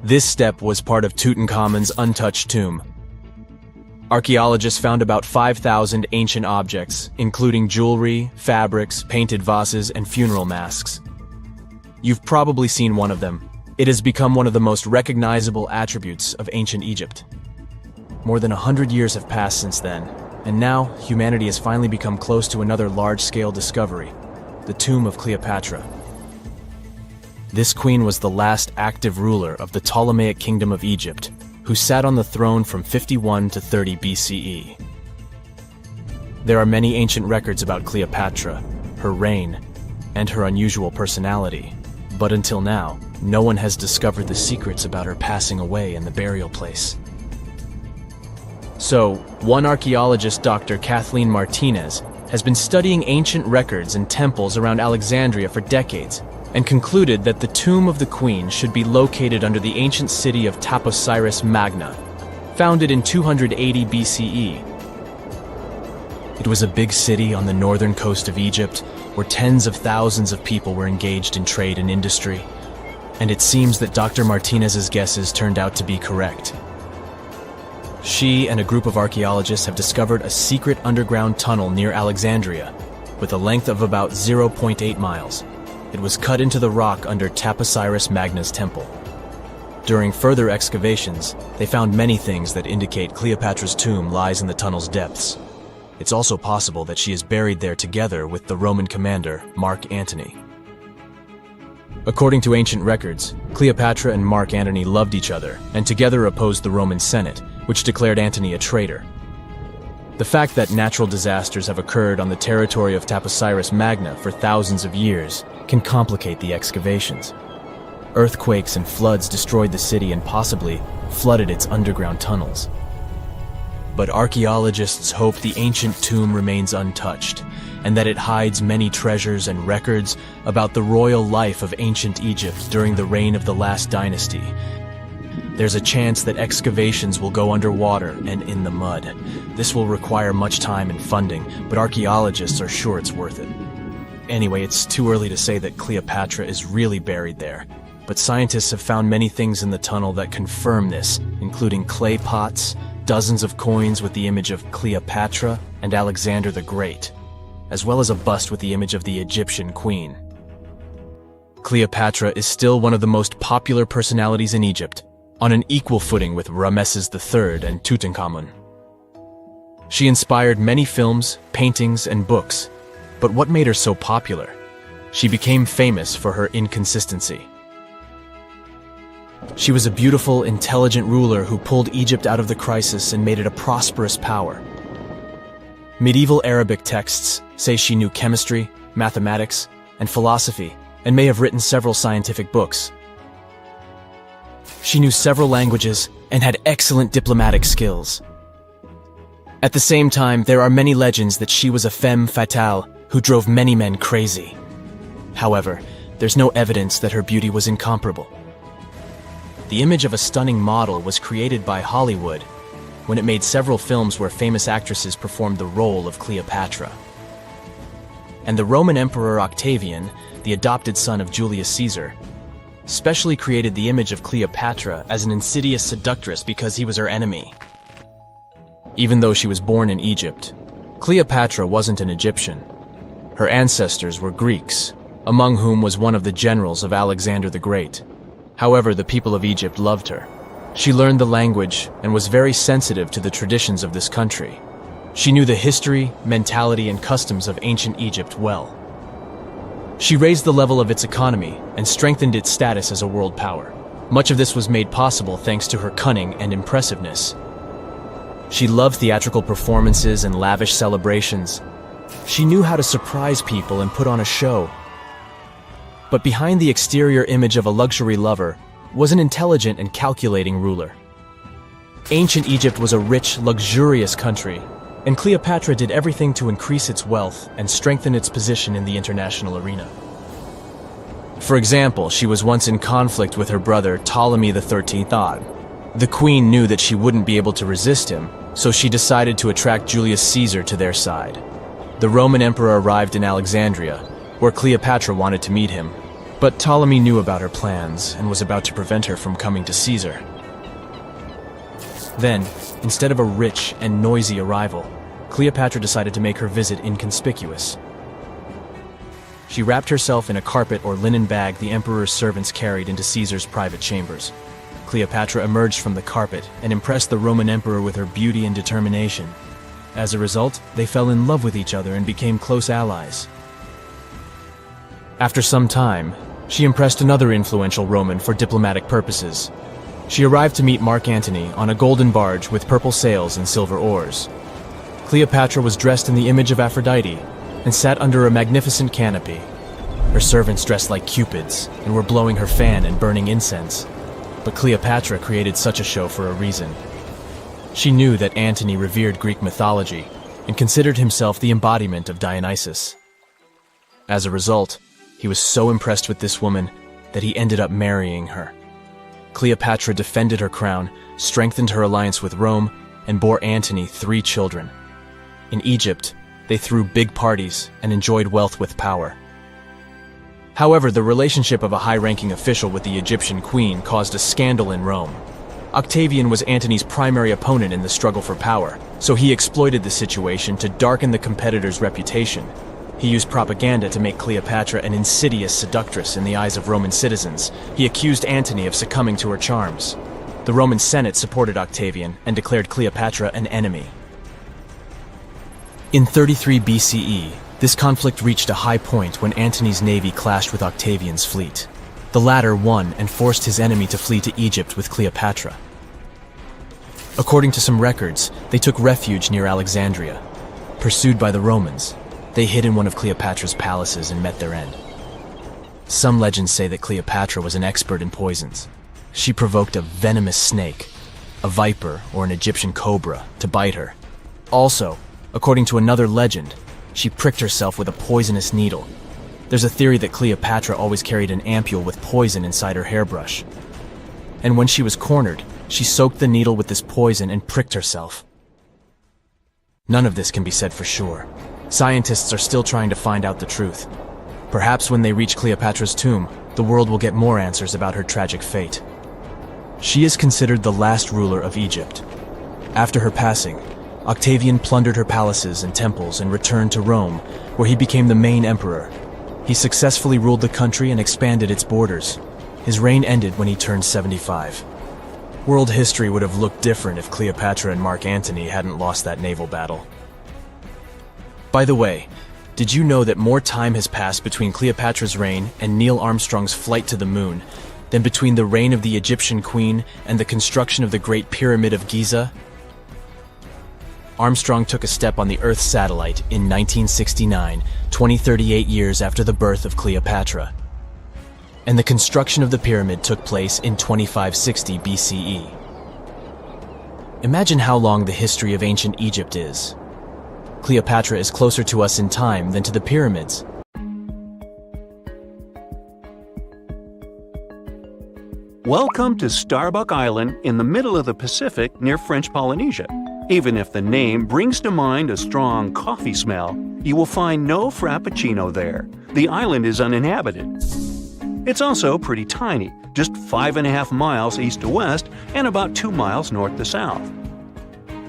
This step was part of Tutankhamun's untouched tomb. Archaeologists found about 5,000 ancient objects, including jewelry, fabrics, painted vases, and funeral masks. You've probably seen one of them. It has become one of the most recognizable attributes of ancient Egypt. More than 100 years have passed since then, and now humanity has finally become close to another large-scale discovery, the tomb of Cleopatra. This queen was the last active ruler of the Ptolemaic Kingdom of Egypt, who sat on the throne from 51 to 30 BCE. There are many ancient records about Cleopatra, her reign, and her unusual personality, but until now, no one has discovered the secrets about her passing away in the burial place. So, one archaeologist, Dr. Kathleen Martinez, has been studying ancient records and temples around Alexandria for decades, and concluded that the tomb of the queen should be located under the ancient city of Taposiris Magna. founded in 280 BCE. It was a big city on the northern coast of Egypt where tens of thousands of people were engaged in trade and industry. And it seems that Dr. Martinez's guesses turned out to be correct. She and a group of archaeologists have discovered a secret underground tunnel near Alexandria with a length of about 0.8 miles. It was cut into the rock under Taposiris Magna's temple. During further excavations, they found many things that indicate Cleopatra's tomb lies in the tunnel's depths. It's also possible that she is buried there together with the Roman commander, Mark Antony. According to ancient records, Cleopatra and Mark Antony loved each other and together opposed the Roman Senate, which declared Antony a traitor. The fact that natural disasters have occurred on the territory of Taposiris Magna for thousands of years can complicate the excavations. Earthquakes and floods destroyed the city and possibly flooded its underground tunnels. But archaeologists hope the ancient tomb remains untouched, and that it hides many treasures and records about the royal life of ancient Egypt during the reign of the last dynasty. There's a chance that excavations will go underwater and in the mud. This will require much time and funding, but archaeologists are sure it's worth it. Anyway, it's too early to say that Cleopatra is really buried there, but scientists have found many things in the tunnel that confirm this, including clay pots, dozens of coins with the image of Cleopatra and Alexander the Great, as well as a bust with the image of the Egyptian queen. Cleopatra is still one of the most popular personalities in Egypt, on an equal footing with Ramesses III and Tutankhamun. She inspired many films, paintings, and books, but what made her so popular? She became famous for her inconsistency. She was a beautiful, intelligent ruler who pulled Egypt out of the crisis and made it a prosperous power. Medieval Arabic texts say she knew chemistry, mathematics, and philosophy, and may have written several scientific books. She knew several languages and had excellent diplomatic skills. At the same time, there are many legends that she was a femme fatale who drove many men crazy. However, there's no evidence that her beauty was incomparable. The image of a stunning model was created by Hollywood when it made several films where famous actresses performed the role of Cleopatra. And the Roman Emperor Octavian, the adopted son of Julius Caesar, specially created the image of Cleopatra as an insidious seductress because he was her enemy. Even though she was born in Egypt, Cleopatra wasn't an Egyptian. Her ancestors were Greeks, among whom was one of the generals of Alexander the Great. However, the people of Egypt loved her. She learned the language and was very sensitive to the traditions of this country. She knew the history, mentality, and customs of ancient Egypt well. She raised the level of its economy and strengthened its status as a world power. Much of this was made possible thanks to her cunning and impressiveness. She loved theatrical performances and lavish celebrations. She knew how to surprise people and put on a show. But behind the exterior image of a luxury lover was an intelligent and calculating ruler. Ancient Egypt was a rich, luxurious country, and Cleopatra did everything to increase its wealth and strengthen its position in the international arena. For example, she was once in conflict with her brother Ptolemy XIII Odd. The queen knew that she wouldn't be able to resist him, so she decided to attract Julius Caesar to their side. The Roman emperor arrived in Alexandria, where Cleopatra wanted to meet him, but Ptolemy knew about her plans and was about to prevent her from coming to Caesar. Then, instead of a rich and noisy arrival, Cleopatra decided to make her visit inconspicuous. She wrapped herself in a carpet or linen bag the emperor's servants carried into Caesar's private chambers. Cleopatra emerged from the carpet and impressed the Roman emperor with her beauty and determination. As a result, they fell in love with each other and became close allies. After some time, she impressed another influential Roman for diplomatic purposes. She arrived to meet Mark Antony on a golden barge with purple sails and silver oars. Cleopatra was dressed in the image of Aphrodite and sat under a magnificent canopy. Her servants dressed like cupids and were blowing her fan and burning incense. But Cleopatra created such a show for a reason. She knew that Antony revered Greek mythology and considered himself the embodiment of Dionysus. As a result, he was so impressed with this woman that he ended up marrying her. Cleopatra defended her crown, strengthened her alliance with Rome, and bore Antony 3 children. In Egypt, they threw big parties and enjoyed wealth with power. However, the relationship of a high-ranking official with the Egyptian queen caused a scandal in Rome. Octavian was Antony's primary opponent in the struggle for power, so he exploited the situation to darken the competitor's reputation. He used propaganda to make Cleopatra an insidious seductress in the eyes of Roman citizens. He accused Antony of succumbing to her charms. The Roman Senate supported Octavian and declared Cleopatra an enemy. In 33 BCE, this conflict reached a high point when Antony's navy clashed with Octavian's fleet. The latter won and forced his enemy to flee to Egypt with Cleopatra. According to some records, they took refuge near Alexandria. Pursued by the Romans, they hid in one of Cleopatra's palaces and met their end. Some legends say that Cleopatra was an expert in poisons. She provoked a venomous snake, a viper or an Egyptian cobra, to bite her. Also, according to another legend, she pricked herself with a poisonous needle. There's a theory that Cleopatra always carried an ampule with poison inside her hairbrush. And when she was cornered, she soaked the needle with this poison and pricked herself. None of this can be said for sure. Scientists are still trying to find out the truth. Perhaps when they reach Cleopatra's tomb, the world will get more answers about her tragic fate. She is considered the last ruler of Egypt. After her passing, Octavian plundered her palaces and temples and returned to Rome, where he became the main emperor. He successfully ruled the country and expanded its borders. His reign ended when he turned 75. World history would have looked different if Cleopatra and Mark Antony hadn't lost that naval battle. By the way, did you know that more time has passed between Cleopatra's reign and Neil Armstrong's flight to the moon than between the reign of the Egyptian queen and the construction of the Great Pyramid of Giza? Armstrong took a step on the Earth satellite in 1969, 38 years after the birth of Cleopatra. And the construction of the pyramid took place in 2560 BCE. Imagine how long the history of ancient Egypt is. Cleopatra is closer to us in time than to the pyramids. Welcome to Starbuck Island in the middle of the Pacific near French Polynesia. Even if the name brings to mind a strong coffee smell, you will find no frappuccino there. The island is uninhabited. It's also pretty tiny, just 5.5 miles east to west and about 2 miles north to south.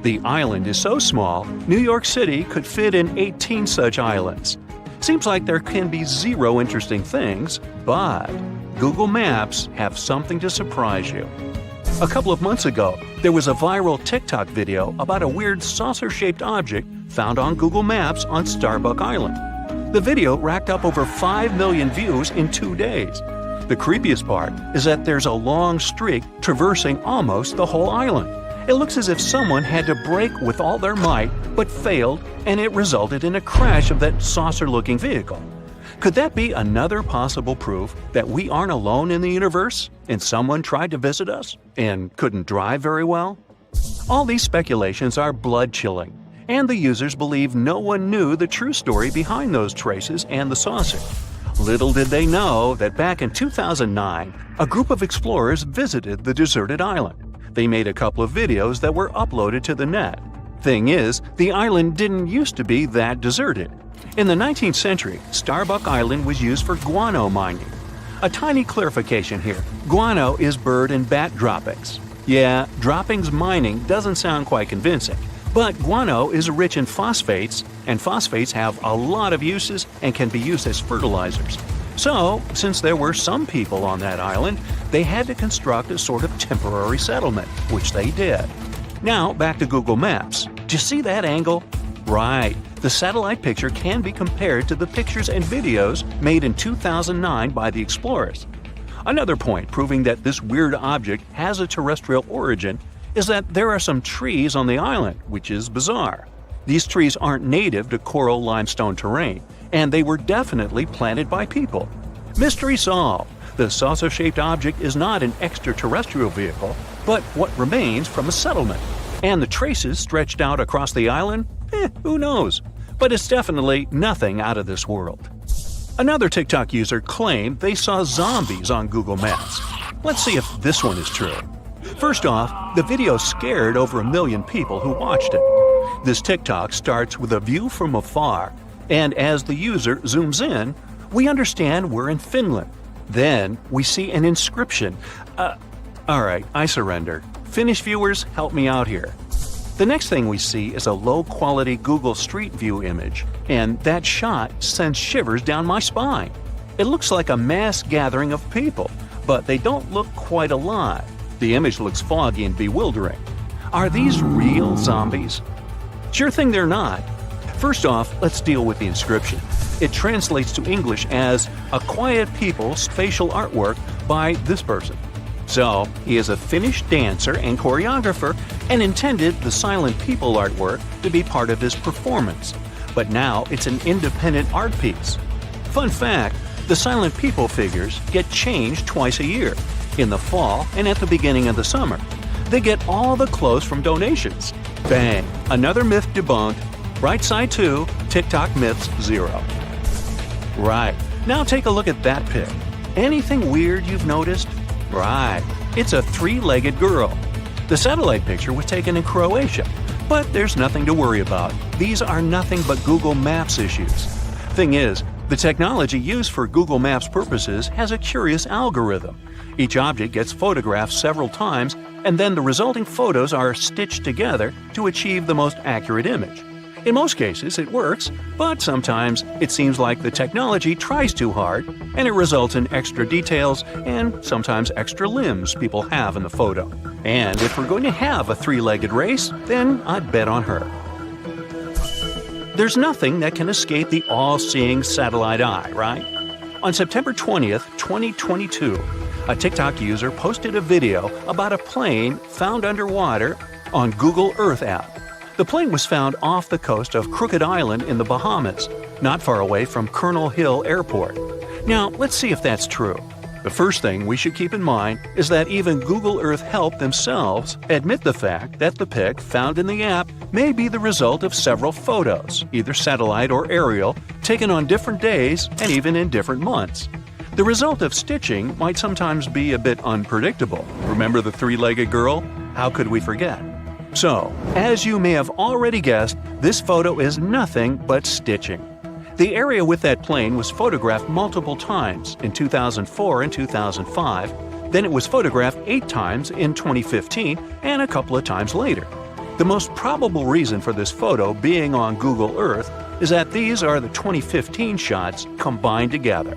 The island is so small, New York City could fit in 18 such islands. Seems like there can be zero interesting things, but Google Maps have something to surprise you. A couple of months ago, there was a viral TikTok video about a weird saucer-shaped object found on Google Maps on Starbuck Island. The video racked up over 5 million views in 2 days. The creepiest part is that there's a long streak traversing almost the whole island. It looks as if someone had to brake with all their might, but failed, and it resulted in a crash of that saucer-looking vehicle. Could that be another possible proof that we aren't alone in the universe, and someone tried to visit us and couldn't drive very well? All these speculations are blood-chilling, and the users believe no one knew the true story behind those traces and the saucer. Little did they know that back in 2009, a group of explorers visited the deserted island. They made a couple of videos that were uploaded to the net. Thing is, the island didn't used to be that deserted. In the 19th century, Starbuck Island was used for guano mining. A tiny clarification here. Guano is bird and bat droppings. Yeah, droppings mining doesn't sound quite convincing, but guano is rich in phosphates, and phosphates have a lot of uses and can be used as fertilizers. So, since there were some people on that island, they had to construct a sort of temporary settlement, which they did. Now, back to Google Maps. Do you see that angle? Right. The satellite picture can be compared to the pictures and videos made in 2009 by the explorers. Another point proving that this weird object has a terrestrial origin is that there are some trees on the island, which is bizarre. These trees aren't native to coral limestone terrain, and they were definitely planted by people. Mystery solved. The saucer-shaped object is not an extraterrestrial vehicle, but what remains from a settlement. And the traces stretched out across the island? Who knows? But it's definitely nothing out of this world. Another TikTok user claimed they saw zombies on Google Maps. Let's see if this one is true. First off, the video scared over 1 million people who watched it. This TikTok starts with a view from afar, and as the user zooms in, we understand we're in Finland. Then we see an inscription. Alright, I surrender. Finnish viewers, help me out here. The next thing we see is a low-quality Google Street View image, and that shot sends shivers down my spine. It looks like a mass gathering of people, but they don't look quite alive. The image looks foggy and bewildering. Are these real zombies? Sure thing they're not. First off, let's deal with the inscription. It translates to English as "a quiet people's facial artwork by this person." So, he is a Finnish dancer and choreographer and intended the silent people artwork to be part of his performance. But now it's an independent art piece. Fun fact, the silent people figures get changed twice a year, in the fall and at the beginning of the summer. They get all the clothes from donations. Bang! Another myth debunked. Right side 2, TikTok myths 0. Right, now take a look at that pic. Anything weird you've noticed? Right, it's a 3-legged girl. The satellite picture was taken in Croatia, but there's nothing to worry about. These are nothing but Google Maps issues. Thing is, the technology used for Google Maps purposes has a curious algorithm. Each object gets photographed several times, and then the resulting photos are stitched together to achieve the most accurate image. In most cases, it works, but sometimes it seems like the technology tries too hard, and it results in extra details and sometimes extra limbs people have in the photo. And if we're going to have a 3-legged race, then I'd bet on her. There's nothing that can escape the all-seeing satellite eye, right? On September 20th, 2022, a TikTok user posted a video about a plane found underwater on Google Earth app. The plane was found off the coast of Crooked Island in the Bahamas, not far away from Colonel Hill Airport. Now, let's see if that's true. The first thing we should keep in mind is that even Google Earth Help themselves admit the fact that the pic found in the app may be the result of several photos, either satellite or aerial, taken on different days and even in different months. The result of stitching might sometimes be a bit unpredictable. Remember the 3-legged girl? How could we forget? So, as you may have already guessed, this photo is nothing but stitching. The area with that plane was photographed multiple times in 2004 and 2005, then it was photographed 8 times in 2015 and a couple of times later. The most probable reason for this photo being on Google Earth is that these are the 2015 shots combined together.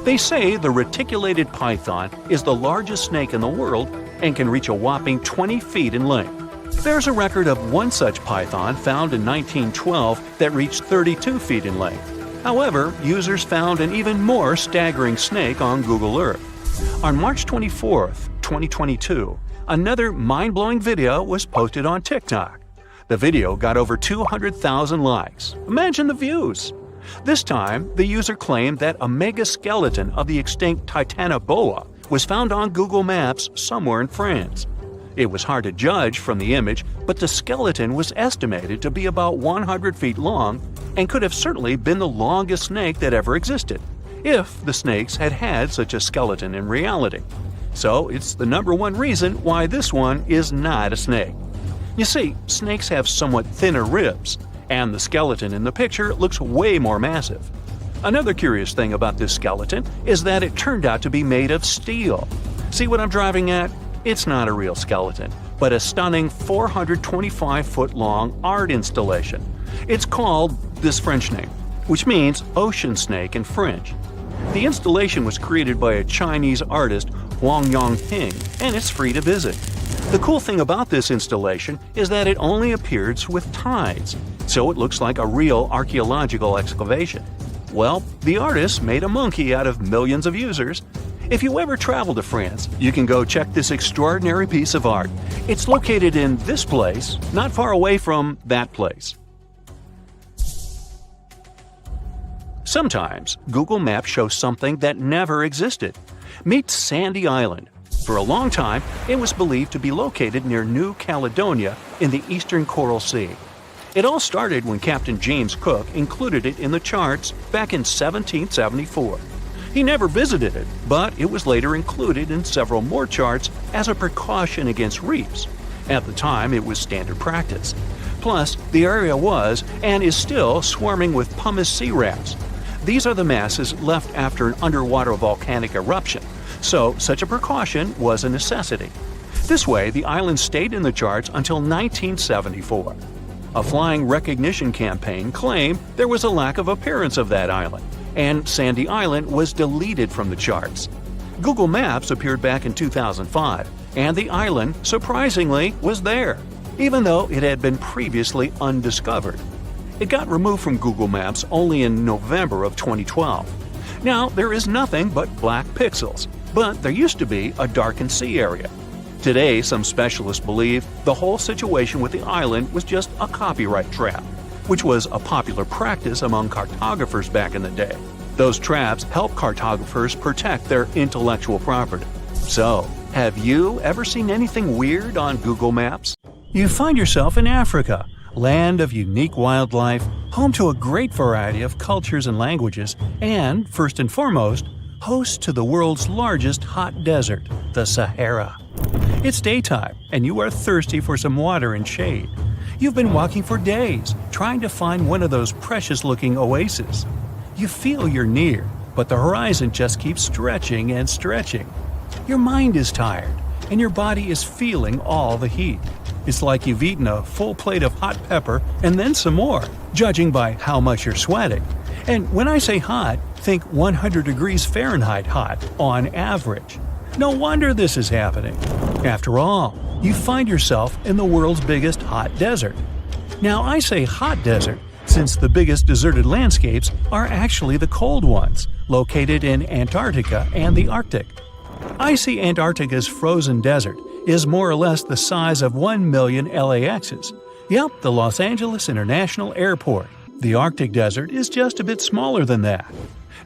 They say the reticulated python is the largest snake in the world and can reach a whopping 20 feet in length. There's a record of one such python found in 1912 that reached 32 feet in length. However, users found an even more staggering snake on Google Earth. On March 24, 2022, another mind-blowing video was posted on TikTok. The video got over 200,000 likes. Imagine the views! This time, the user claimed that a mega-skeleton of the extinct Titanoboa was found on Google Maps somewhere in France. It was hard to judge from the image, but the skeleton was estimated to be about 100 feet long and could have certainly been the longest snake that ever existed, if the snakes had had such a skeleton in reality. So it's the number one reason why this one is not a snake. You see, snakes have somewhat thinner ribs, and the skeleton in the picture looks way more massive. Another curious thing about this skeleton is that it turned out to be made of steel. See what I'm driving at? It's not a real skeleton, but a stunning 425-foot-long art installation. It's called this French name, which means ocean snake in French. The installation was created by a Chinese artist, Wang Yongping, and it's free to visit. The cool thing about this installation is that it only appears with tides, so it looks like a real archaeological excavation. Well, the artist made a monkey out of millions of users. If you ever travel to France, you can go check this extraordinary piece of art. It's located in this place, not far away from that place. Sometimes, Google Maps shows something that never existed. Meet Sandy Island. For a long time, it was believed to be located near New Caledonia in the eastern Coral Sea. It all started when Captain James Cook included it in the charts back in 1774. He never visited it, but it was later included in several more charts as a precaution against reefs. At the time, it was standard practice. Plus, the area was, and is still, swarming with pumice sea rafts. These are the masses left after an underwater volcanic eruption, so such a precaution was a necessity. This way, the island stayed in the charts until 1974. A flying recognition campaign claimed there was a lack of appearance of that island, and Sandy Island was deleted from the charts. Google Maps appeared back in 2005, and the island, surprisingly, was there, even though it had been previously undiscovered. It got removed from Google Maps only in November of 2012. Now, there is nothing but black pixels, but there used to be a darkened sea area. Today, some specialists believe the whole situation with the island was just a copyright trap, which was a popular practice among cartographers back in the day. Those traps help cartographers protect their intellectual property. So, have you ever seen anything weird on Google Maps? You find yourself in Africa, land of unique wildlife, home to a great variety of cultures and languages, and, first and foremost, host to the world's largest hot desert, the Sahara. It's daytime, and you are thirsty for some water and shade. You've been walking for days, trying to find one of those precious-looking oases. You feel you're near, but the horizon just keeps stretching and stretching. Your mind is tired, and your body is feeling all the heat. It's like you've eaten a full plate of hot pepper and then some more, judging by how much you're sweating. And when I say hot, think 100 degrees Fahrenheit hot, on average. No wonder this is happening. After all, you find yourself in the world's biggest hot desert. Now, I say hot desert since the biggest deserted landscapes are actually the cold ones, located in Antarctica and the Arctic. I see Antarctica's frozen desert is more or less the size of 1 million LAXs. Yep, the Los Angeles International Airport. The Arctic desert is just a bit smaller than that.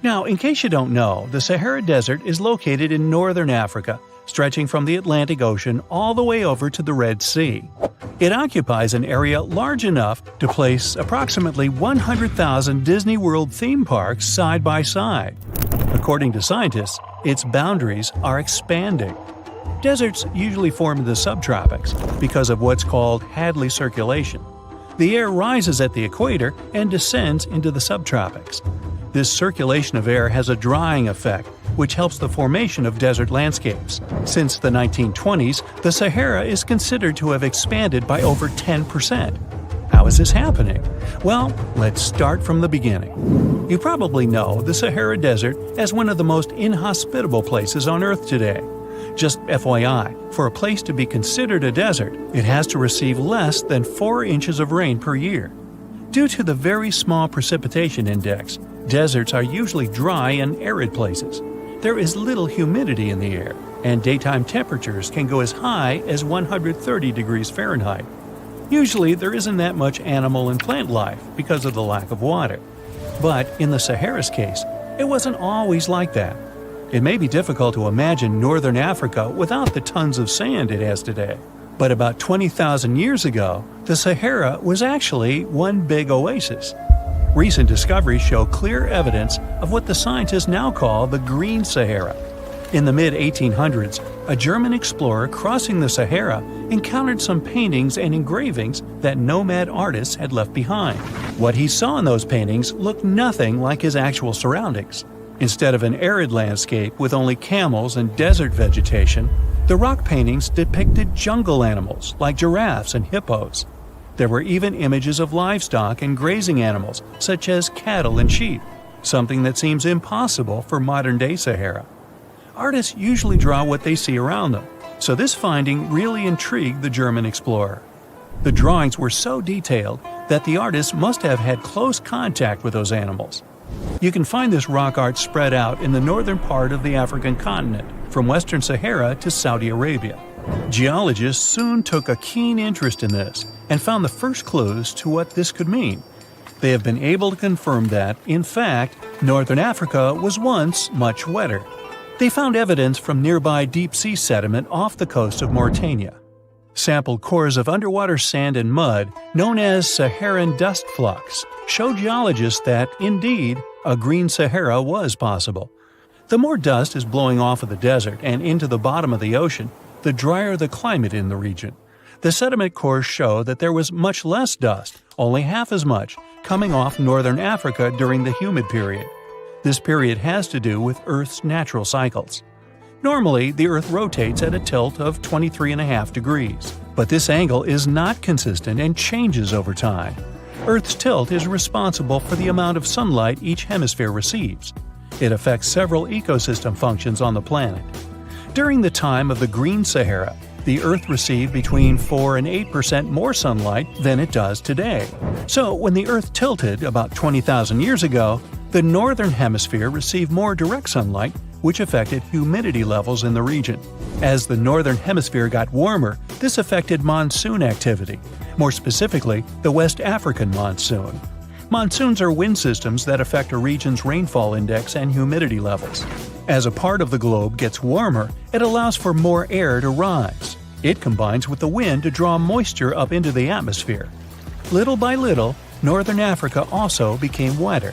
Now, in case you don't know, the Sahara Desert is located in northern Africa, stretching from the Atlantic Ocean all the way over to the Red Sea. It occupies an area large enough to place approximately 100,000 Disney World theme parks side by side. According to scientists, its boundaries are expanding. Deserts usually form in the subtropics because of what's called Hadley circulation. The air rises at the equator and descends into the subtropics. This circulation of air has a drying effect, which helps the formation of desert landscapes. Since the 1920s, the Sahara is considered to have expanded by over 10%. How is this happening? Well, let's start from the beginning. You probably know the Sahara Desert as one of the most inhospitable places on Earth today. Just FYI, for a place to be considered a desert, it has to receive less than 4 inches of rain per year. Due to the very small precipitation index, deserts are usually dry and arid places. There is little humidity in the air, and daytime temperatures can go as high as 130 degrees Fahrenheit. Usually, there isn't that much animal and plant life because of the lack of water. But in the Sahara's case, it wasn't always like that. It may be difficult to imagine northern Africa without the tons of sand it has today. But about 20,000 years ago, the Sahara was actually one big oasis. Recent discoveries show clear evidence of what the scientists now call the Green Sahara. In the mid-1800s, a German explorer crossing the Sahara encountered some paintings and engravings that nomad artists had left behind. What he saw in those paintings looked nothing like his actual surroundings. Instead of an arid landscape with only camels and desert vegetation, the rock paintings depicted jungle animals like giraffes and hippos. There were even images of livestock and grazing animals such as cattle and sheep, something that seems impossible for modern-day Sahara. Artists usually draw what they see around them, so this finding really intrigued the German explorer. The drawings were so detailed that the artists must have had close contact with those animals. You can find this rock art spread out in the northern part of the African continent, from western Sahara to Saudi Arabia. Geologists soon took a keen interest in this and found the first clues to what this could mean. They have been able to confirm that, in fact, northern Africa was once much wetter. They found evidence from nearby deep-sea sediment off the coast of Mauritania. Sampled cores of underwater sand and mud, known as Saharan dust flux, show geologists that, indeed, a green Sahara was possible. The more dust is blowing off of the desert and into the bottom of the ocean, the drier the climate in the region. The sediment cores show that there was much less dust, only half as much, coming off northern Africa during the humid period. This period has to do with Earth's natural cycles. Normally, the Earth rotates at a tilt of 23.5 degrees, but this angle is not consistent and changes over time. Earth's tilt is responsible for the amount of sunlight each hemisphere receives. It affects several ecosystem functions on the planet. During the time of the Green Sahara, the Earth received between 4 and 8% more sunlight than it does today. So, when the Earth tilted about 20,000 years ago, the northern hemisphere received more direct sunlight, which affected humidity levels in the region. As the northern hemisphere got warmer, this affected monsoon activity, more specifically, the West African monsoon. Monsoons are wind systems that affect a region's rainfall index and humidity levels. As a part of the globe gets warmer, it allows for more air to rise. It combines with the wind to draw moisture up into the atmosphere. Little by little, northern Africa also became wetter.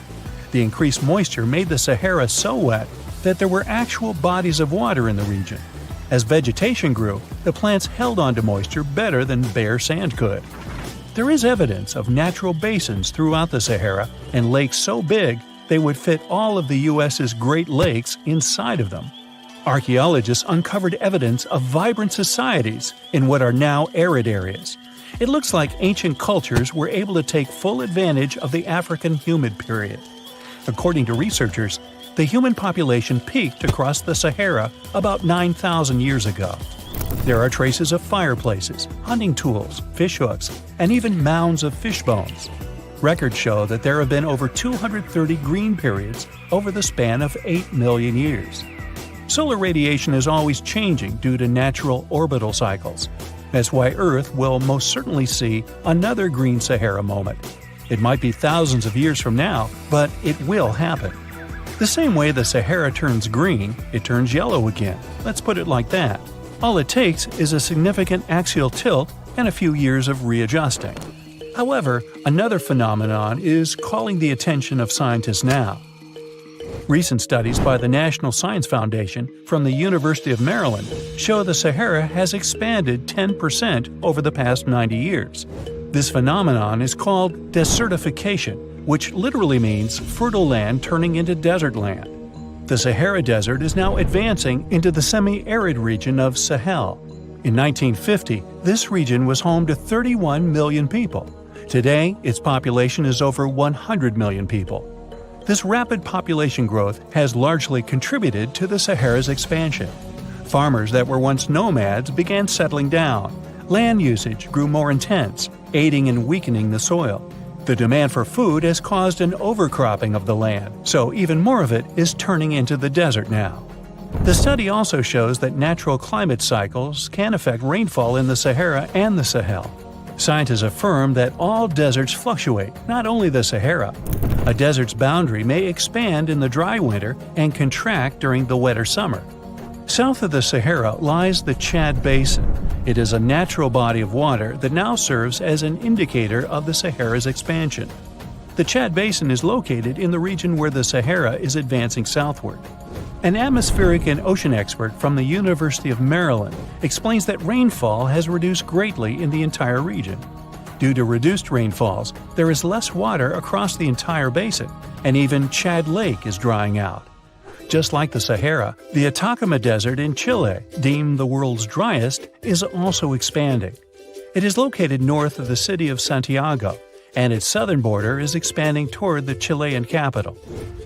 The increased moisture made the Sahara so wet that there were actual bodies of water in the region. As vegetation grew, the plants held onto moisture better than bare sand could. There is evidence of natural basins throughout the Sahara and lakes so big they would fit all of the U.S.'s Great Lakes inside of them. Archaeologists uncovered evidence of vibrant societies in what are now arid areas. It looks like ancient cultures were able to take full advantage of the African humid period. According to researchers, the human population peaked across the Sahara about 9,000 years ago. There are traces of fireplaces, hunting tools, fishhooks, and even mounds of fish bones. Records show that there have been over 230 green periods over the span of 8 million years. Solar radiation is always changing due to natural orbital cycles. That's why Earth will most certainly see another Green Sahara moment. It might be thousands of years from now, but it will happen. The same way the Sahara turns green, it turns yellow again. Let's put it like that. All it takes is a significant axial tilt and a few years of readjusting. However, another phenomenon is calling the attention of scientists now. Recent studies by the National Science Foundation from the University of Maryland show the Sahara has expanded 10% over the past 90 years. This phenomenon is called desertification, which literally means fertile land turning into desert land. The Sahara Desert is now advancing into the semi-arid region of Sahel. In 1950, this region was home to 31 million people. Today, its population is over 100 million people. This rapid population growth has largely contributed to the Sahara's expansion. Farmers that were once nomads began settling down. Land usage grew more intense, aiding in weakening the soil. The demand for food has caused an overcropping of the land, so even more of it is turning into the desert now. The study also shows that natural climate cycles can affect rainfall in the Sahara and the Sahel. Scientists affirm that all deserts fluctuate, not only the Sahara. A desert's boundary may expand in the dry winter and contract during the wetter summer. South of the Sahara lies the Chad Basin. It is a natural body of water that now serves as an indicator of the Sahara's expansion. The Chad Basin is located in the region where the Sahara is advancing southward. An atmospheric and ocean expert from the University of Maryland explains that rainfall has reduced greatly in the entire region. Due to reduced rainfalls, there is less water across the entire basin, and even Chad Lake is drying out. Just like the Sahara, the Atacama Desert in Chile, deemed the world's driest, is also expanding. It is located north of the city of Santiago, and its southern border is expanding toward the Chilean capital.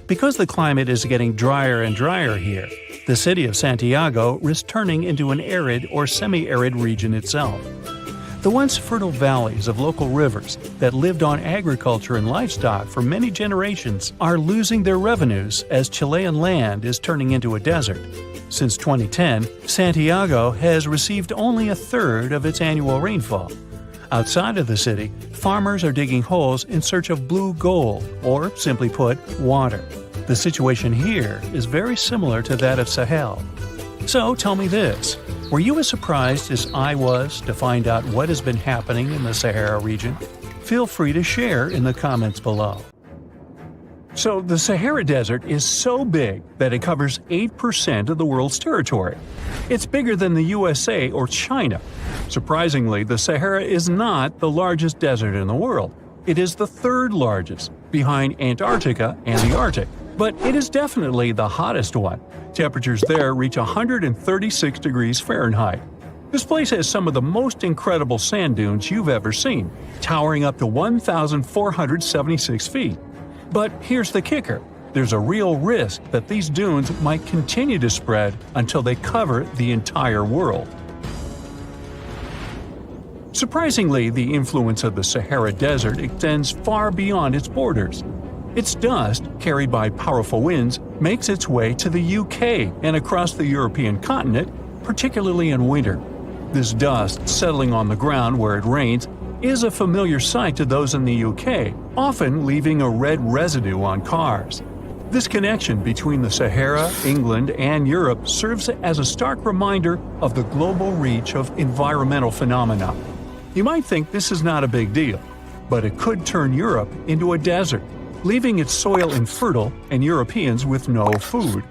Because the climate is getting drier and drier here, the city of Santiago risks turning into an arid or semi-arid region itself. The once fertile valleys of local rivers that lived on agriculture and livestock for many generations are losing their revenues as Chilean land is turning into a desert. Since 2010, Santiago has received only a third of its annual rainfall. Outside of the city, farmers are digging holes in search of blue gold, or simply put, water. The situation here is very similar to that of Sahel. So tell me this. Were you as surprised as I was to find out what has been happening in the Sahara region? Feel free to share in the comments below. So the Sahara Desert is so big that it covers 8% of the world's territory. It's bigger than the USA or China. Surprisingly, the Sahara is not the largest desert in the world. It is the third largest, behind Antarctica and the Arctic. But it is definitely the hottest one. Temperatures there reach 136 degrees Fahrenheit. This place has some of the most incredible sand dunes you've ever seen, towering up to 1,476 feet. But here's the kicker. There's a real risk that these dunes might continue to spread until they cover the entire world. Surprisingly, the influence of the Sahara Desert extends far beyond its borders. Its dust, carried by powerful winds, makes its way to the UK and across the European continent, particularly in winter. This dust settling on the ground where it rains is a familiar sight to those in the UK, often leaving a red residue on cars. This connection between the Sahara, England, and Europe serves as a stark reminder of the global reach of environmental phenomena. You might think this is not a big deal, but it could turn Europe into a desert, leaving its soil infertile and Europeans with no food.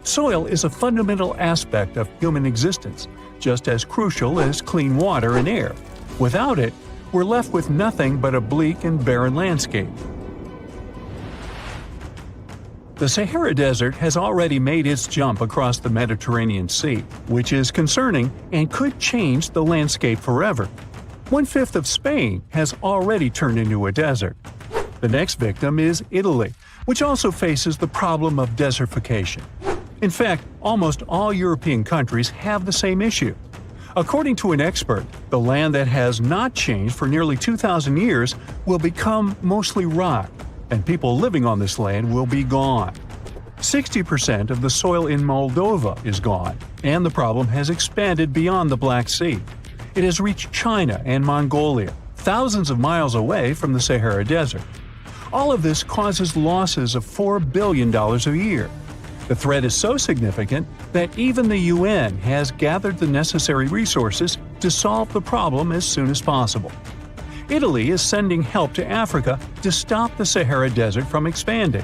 Soil is a fundamental aspect of human existence, just as crucial as clean water and air. Without it, we're left with nothing but a bleak and barren landscape. The Sahara Desert has already made its jump across the Mediterranean Sea, which is concerning and could change the landscape forever. 1/5 of Spain has already turned into a desert. The next victim is Italy, which also faces the problem of desertification. In fact, almost all European countries have the same issue. According to an expert, the land that has not changed for nearly 2,000 years will become mostly rock, and people living on this land will be gone. 60% of the soil in Moldova is gone, and the problem has expanded beyond the Black Sea. It has reached China and Mongolia, thousands of miles away from the Sahara Desert. All of this causes losses of $4 billion a year. The threat is so significant that even the UN has gathered the necessary resources to solve the problem as soon as possible. Italy is sending help to Africa to stop the Sahara Desert from expanding.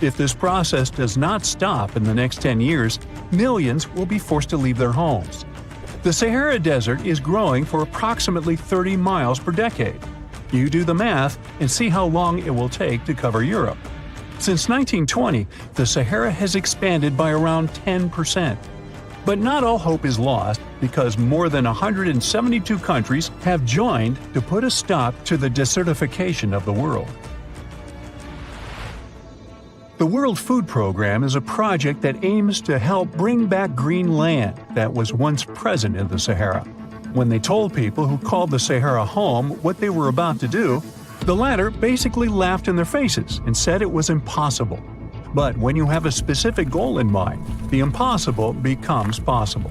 If this process does not stop in the next 10 years, millions will be forced to leave their homes. The Sahara Desert is growing for approximately 30 miles per decade. You do the math and see how long it will take to cover Europe. Since 1920, the Sahara has expanded by around 10%. But not all hope is lost because more than 172 countries have joined to put a stop to the desertification of the world. The World Food Program is a project that aims to help bring back green land that was once present in the Sahara. When they told people who called the Sahara home what they were about to do, the latter basically laughed in their faces and said it was impossible. But when you have a specific goal in mind, the impossible becomes possible.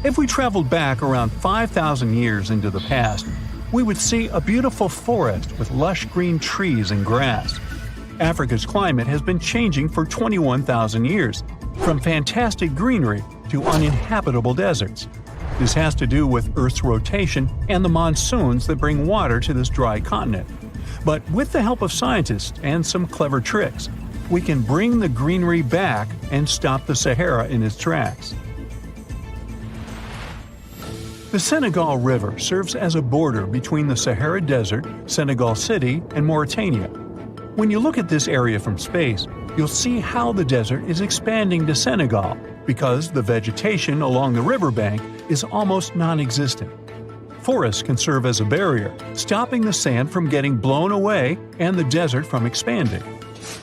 If we traveled back around 5,000 years into the past, we would see a beautiful forest with lush green trees and grass. Africa's climate has been changing for 21,000 years, from fantastic greenery to uninhabitable deserts. This has to do with Earth's rotation and the monsoons that bring water to this dry continent. But with the help of scientists and some clever tricks, we can bring the greenery back and stop the Sahara in its tracks. The Senegal River serves as a border between the Sahara Desert, Senegal City, and Mauritania. When you look at this area from space, you'll see how the desert is expanding to Senegal because the vegetation along the riverbank is almost non-existent. Forests can serve as a barrier, stopping the sand from getting blown away and the desert from expanding.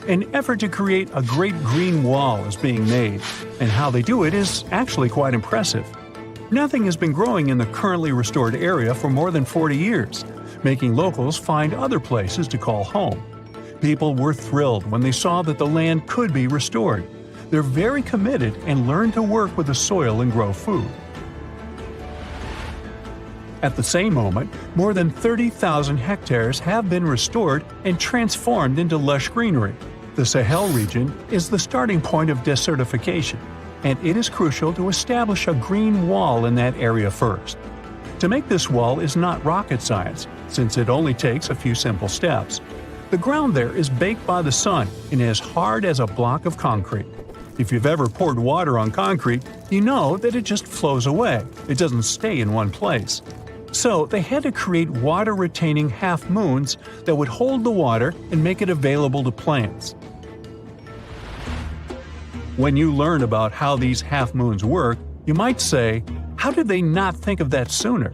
An effort to create a great green wall is being made, and how they do it is actually quite impressive. Nothing has been growing in the currently restored area for more than 40 years, making locals find other places to call home. People were thrilled when they saw that the land could be restored. They're very committed and learn to work with the soil and grow food. At the same moment, more than 30,000 hectares have been restored and transformed into lush greenery. The Sahel region is the starting point of desertification, and it is crucial to establish a green wall in that area first. To make this wall is not rocket science, since it only takes a few simple steps. The ground there is baked by the sun and as hard as a block of concrete. If you've ever poured water on concrete, you know that it just flows away. It doesn't stay in one place. So they had to create water-retaining half-moons that would hold the water and make it available to plants. When you learn about how these half-moons work, you might say, how did they not think of that sooner?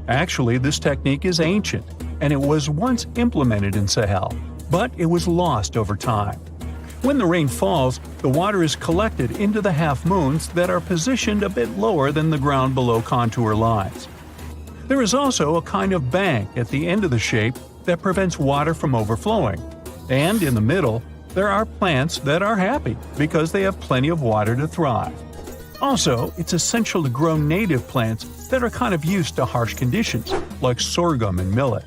Actually, this technique is ancient, and it was once implemented in Sahel, but it was lost over time. When the rain falls, the water is collected into the half-moons that are positioned a bit lower than the ground below contour lines. There is also a kind of bank at the end of the shape that prevents water from overflowing. And in the middle, there are plants that are happy because they have plenty of water to thrive. Also, it's essential to grow native plants that are kind of used to harsh conditions, like sorghum and millet.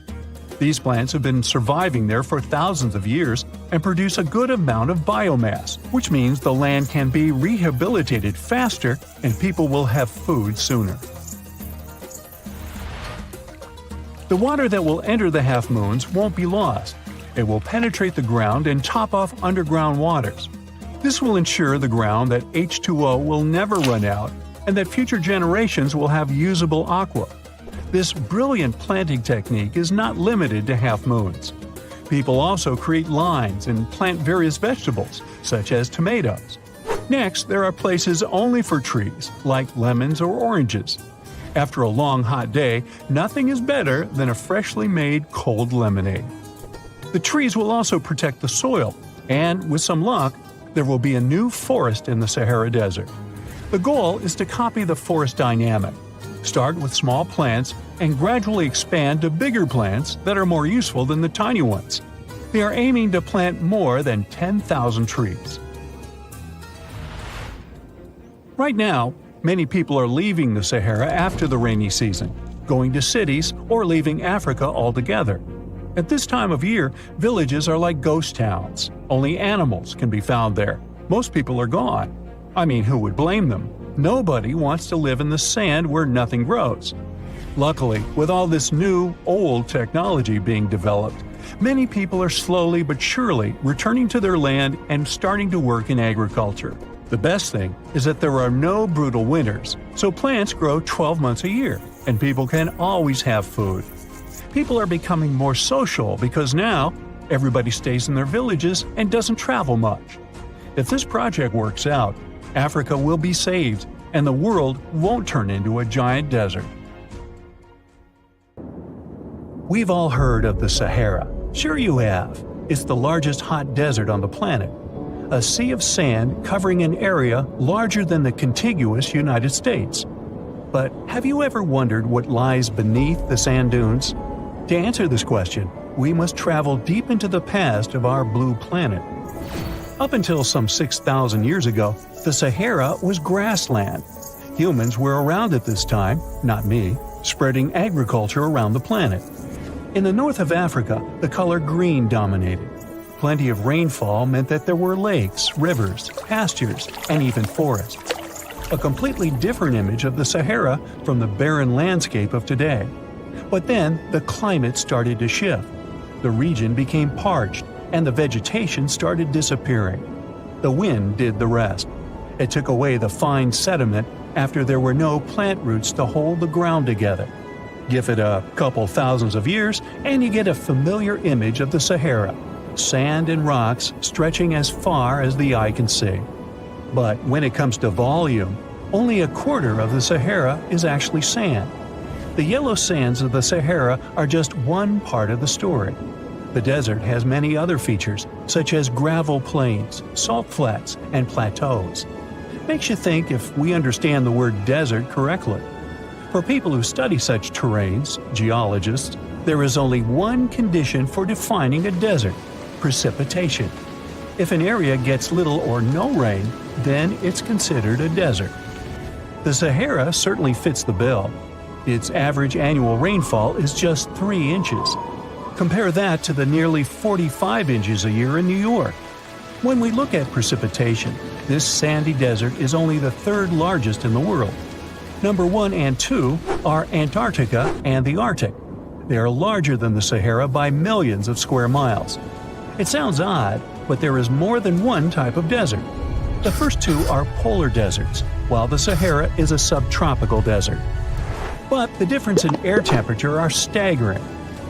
These plants have been surviving there for thousands of years and produce a good amount of biomass, which means the land can be rehabilitated faster and people will have food sooner. The water that will enter the half-moons won't be lost. It will penetrate the ground and top off underground waters. This will ensure the ground that H2O will never run out and that future generations will have usable aqua. This brilliant planting technique is not limited to half-moons. People also create lines and plant various vegetables, such as tomatoes. Next, there are places only for trees, like lemons or oranges. After a long hot day, nothing is better than a freshly made cold lemonade. The trees will also protect the soil, and with some luck, there will be a new forest in the Sahara Desert. The goal is to copy the forest dynamic. Start with small plants and gradually expand to bigger plants that are more useful than the tiny ones. They are aiming to plant more than 10,000 trees. Right now, many people are leaving the Sahara after the rainy season, going to cities or leaving Africa altogether. At this time of year, villages are like ghost towns. Only animals can be found there. Most people are gone. I mean, who would blame them? Nobody wants to live in the sand where nothing grows. Luckily, with all this new, old technology being developed, many people are slowly but surely returning to their land and starting to work in agriculture. The best thing is that there are no brutal winters, so plants grow 12 months a year, and people can always have food. People are becoming more social because now everybody stays in their villages and doesn't travel much. If this project works out, Africa will be saved, and the world won't turn into a giant desert. We've all heard of the Sahara. Sure you have. It's the largest hot desert on the planet. A sea of sand covering an area larger than the contiguous United States. But have you ever wondered what lies beneath the sand dunes? To answer this question, we must travel deep into the past of our blue planet. Up until some 6,000 years ago, the Sahara was grassland. Humans were around at this time, not me, spreading agriculture around the planet. In the north of Africa, the color green dominated. Plenty of rainfall meant that there were lakes, rivers, pastures, and even forests. A completely different image of the Sahara from the barren landscape of today. But then the climate started to shift. The region became parched, and the vegetation started disappearing. The wind did the rest. It took away the fine sediment after there were no plant roots to hold the ground together. Give it a couple thousands of years, and you get a familiar image of the Sahara. Sand and rocks stretching as far as the eye can see. But when it comes to volume, only a quarter of the Sahara is actually sand. The yellow sands of the Sahara are just one part of the story. The desert has many other features, such as gravel plains, salt flats, and plateaus. Makes you think if we understand the word desert correctly. For people who study such terrains, geologists, there is only one condition for defining a desert: precipitation. If an area gets little or no rain, then it's considered a desert. The Sahara certainly fits the bill. Its average annual rainfall is just 3 inches. Compare that to the nearly 45 inches a year in New York. When we look at precipitation, this sandy desert is only the third largest in the world. Number 1 and 2 are Antarctica and the Arctic. They are larger than the Sahara by millions of square miles. It sounds odd, but there is more than one type of desert. The first two are polar deserts, while the Sahara is a subtropical desert. But the difference in air temperature are staggering.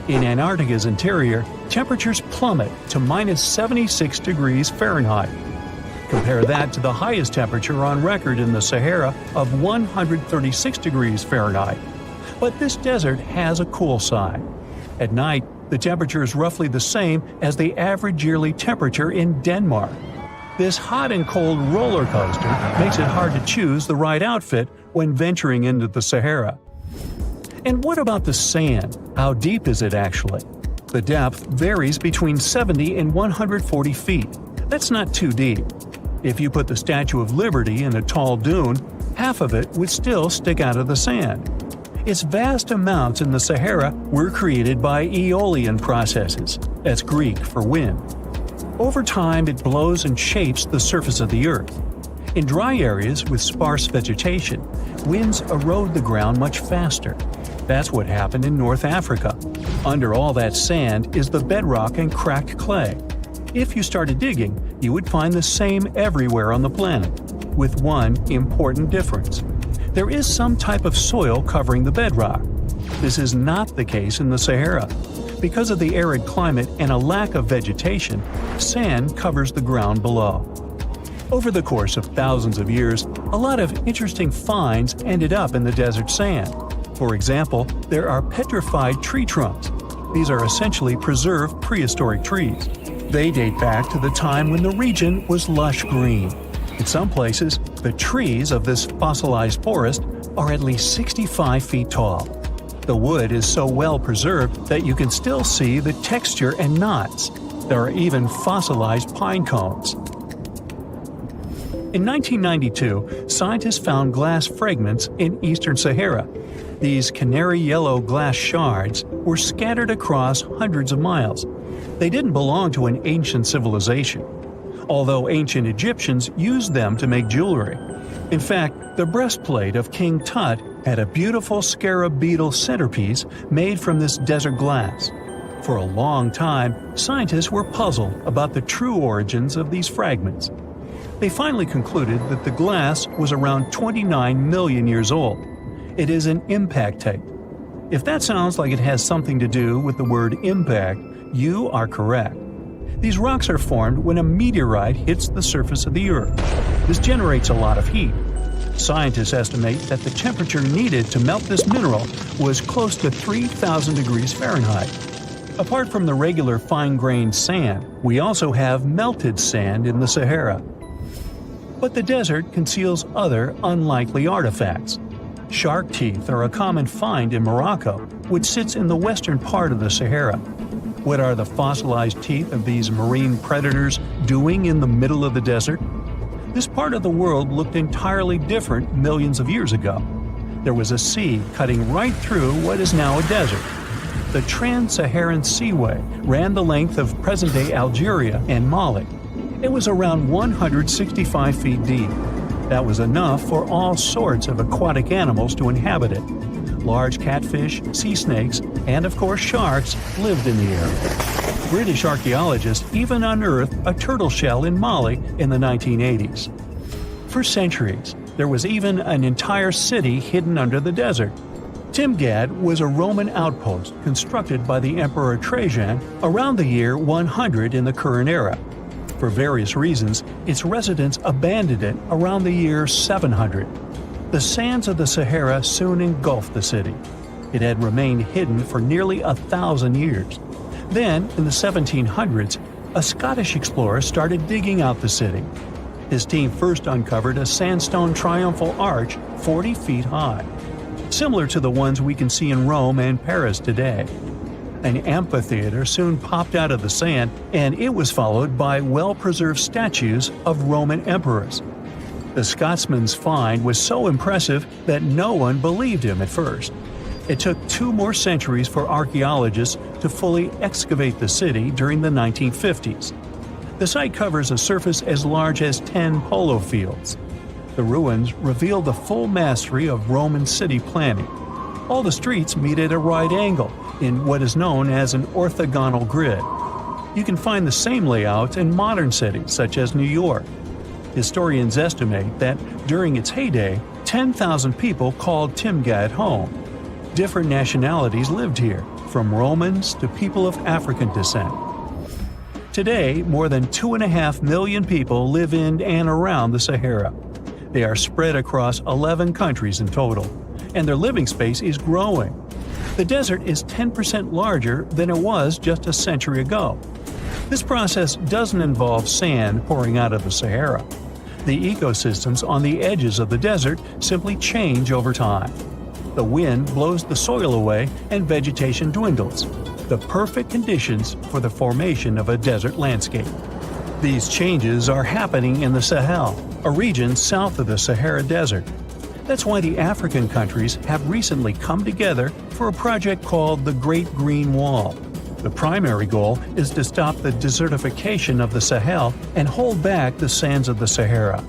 In Antarctica's interior, temperatures plummet to minus 76 degrees Fahrenheit. Compare that to the highest temperature on record in the Sahara of 136 degrees Fahrenheit. But this desert has a cool side. At night, the temperature is roughly the same as the average yearly temperature in Denmark. This hot and cold roller coaster makes it hard to choose the right outfit when venturing into the Sahara. And what about the sand? How deep is it actually? The depth varies between 70 and 140 feet. That's not too deep. If you put the Statue of Liberty in a tall dune, half of it would still stick out of the sand. Its vast amounts in the Sahara were created by aeolian processes. That's Greek for wind. Over time, it blows and shapes the surface of the Earth. In dry areas with sparse vegetation, winds erode the ground much faster. That's what happened in North Africa. Under all that sand is the bedrock and cracked clay. If you started digging, you would find the same everywhere on the planet, with one important difference. There is some type of soil covering the bedrock. This is not the case in the Sahara. Because of the arid climate and a lack of vegetation, sand covers the ground below. Over the course of thousands of years, a lot of interesting finds ended up in the desert sand. For example, there are petrified tree trunks. These are essentially preserved prehistoric trees. They date back to the time when the region was lush green. In some places, the trees of this fossilized forest are at least 65 feet tall. The wood is so well preserved that you can still see the texture and knots. There are even fossilized pine cones. In 1992, scientists found glass fragments in eastern Sahara. These canary yellow glass shards were scattered across hundreds of miles. They didn't belong to an ancient civilization, although ancient Egyptians used them to make jewelry. In fact, the breastplate of King Tut had a beautiful scarab beetle centerpiece made from this desert glass. For a long time, scientists were puzzled about the true origins of these fragments. They finally concluded that the glass was around 29 million years old. It is an impact tape. If that sounds like it has something to do with the word impact, you are correct. These rocks are formed when a meteorite hits the surface of the Earth. This generates a lot of heat. Scientists estimate that the temperature needed to melt this mineral was close to 3,000 degrees Fahrenheit. Apart from the regular fine-grained sand, we also have melted sand in the Sahara. But the desert conceals other unlikely artifacts. Shark teeth are a common find in Morocco, which sits in the western part of the Sahara. What are the fossilized teeth of these marine predators doing in the middle of the desert? This part of the world looked entirely different millions of years ago. There was a sea cutting right through what is now a desert. The Trans-Saharan Seaway ran the length of present-day Algeria and Mali. It was around 165 feet deep. That was enough for all sorts of aquatic animals to inhabit it. Large catfish, sea snakes, and of course sharks lived in the area. British archaeologists even unearthed a turtle shell in Mali in the 1980s. For centuries, there was even an entire city hidden under the desert. Timgad was a Roman outpost constructed by the Emperor Trajan around the year 100 in the current era. For various reasons, its residents abandoned it around the year 700. The sands of the Sahara soon engulfed the city. It had remained hidden for nearly 1,000 years. Then, in the 1700s, a Scottish explorer started digging out the city. His team first uncovered a sandstone triumphal arch 40 feet high, similar to the ones we can see in Rome and Paris today. An amphitheater soon popped out of the sand, and it was followed by well-preserved statues of Roman emperors. The Scotsman's find was so impressive that no one believed him at first. It took 2 more centuries for archaeologists to fully excavate the city during the 1950s. The site covers a surface as large as 10 polo fields. The ruins reveal the full mastery of Roman city planning. All the streets meet at a right angle in what is known as an orthogonal grid. You can find the same layouts in modern cities such as New York. Historians estimate that during its heyday, 10,000 people called Timgad home. Different nationalities lived here, from Romans to people of African descent. Today, more than 2.5 million people live in and around the Sahara. They are spread across 11 countries in total, and their living space is growing. The desert is 10% larger than it was just a century ago. This process doesn't involve sand pouring out of the Sahara. The ecosystems on the edges of the desert simply change over time. The wind blows the soil away and vegetation dwindles. The perfect conditions for the formation of a desert landscape. These changes are happening in the Sahel, a region south of the Sahara Desert. That's why the African countries have recently come together for a project called the Great Green Wall. The primary goal is to stop the desertification of the Sahel and hold back the sands of the Sahara.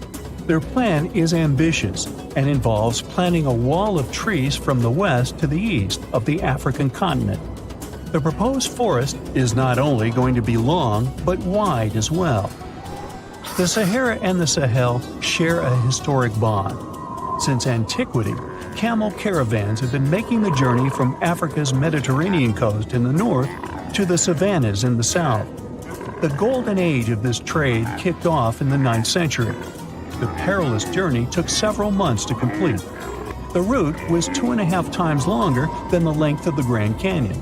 Their plan is ambitious and involves planting a wall of trees from the west to the east of the African continent. The proposed forest is not only going to be long, but wide as well. The Sahara and the Sahel share a historic bond. Since antiquity, camel caravans have been making the journey from Africa's Mediterranean coast in the north to the savannas in the south. The golden age of this trade kicked off in the 9th century. The perilous journey took several months to complete. The route was 2.5 times longer than the length of the Grand Canyon.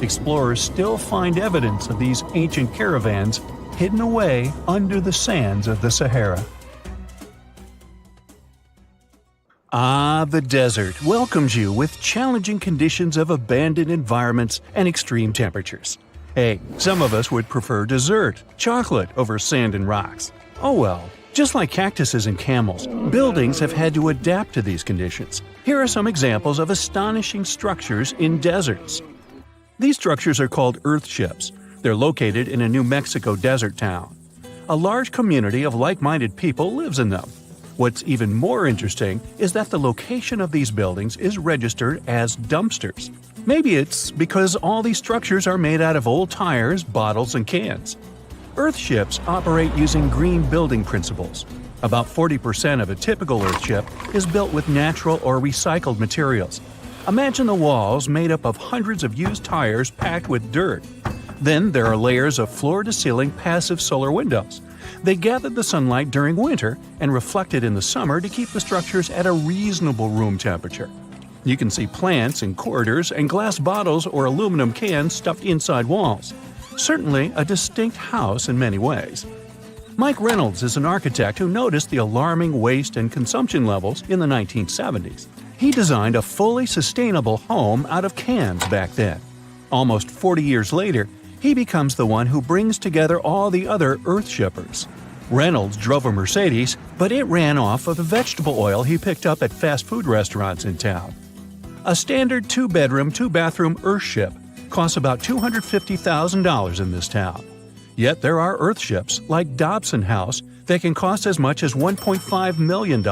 Explorers still find evidence of these ancient caravans hidden away under the sands of the Sahara. The desert welcomes you with challenging conditions of abandoned environments and extreme temperatures. Hey, some of us would prefer dessert, chocolate, over sand and rocks. Oh well. Just like cactuses and camels, buildings have had to adapt to these conditions. Here are some examples of astonishing structures in deserts. These structures are called earthships. They're located in a New Mexico desert town. A large community of like-minded people lives in them. What's even more interesting is that the location of these buildings is registered as dumpsters. Maybe it's because all these structures are made out of old tires, bottles, and cans. Earthships operate using green building principles. About 40% of a typical earthship is built with natural or recycled materials. Imagine the walls made up of hundreds of used tires packed with dirt. Then there are layers of floor-to-ceiling passive solar windows. They gather the sunlight during winter and reflect it in the summer to keep the structures at a reasonable room temperature. You can see plants in corridors and glass bottles or aluminum cans stuffed inside walls. Certainly a distinct house in many ways. Mike Reynolds is an architect who noticed the alarming waste and consumption levels in the 1970s. He designed a fully sustainable home out of cans back then. Almost 40 years later, he becomes the one who brings together all the other earthshippers. Reynolds drove a Mercedes, but it ran off of the vegetable oil he picked up at fast food restaurants in town. A standard 2-bedroom, 2-bathroom earthship costs about $250,000 in this town. Yet there are earthships like Dobson House that can cost as much as $1.5 million.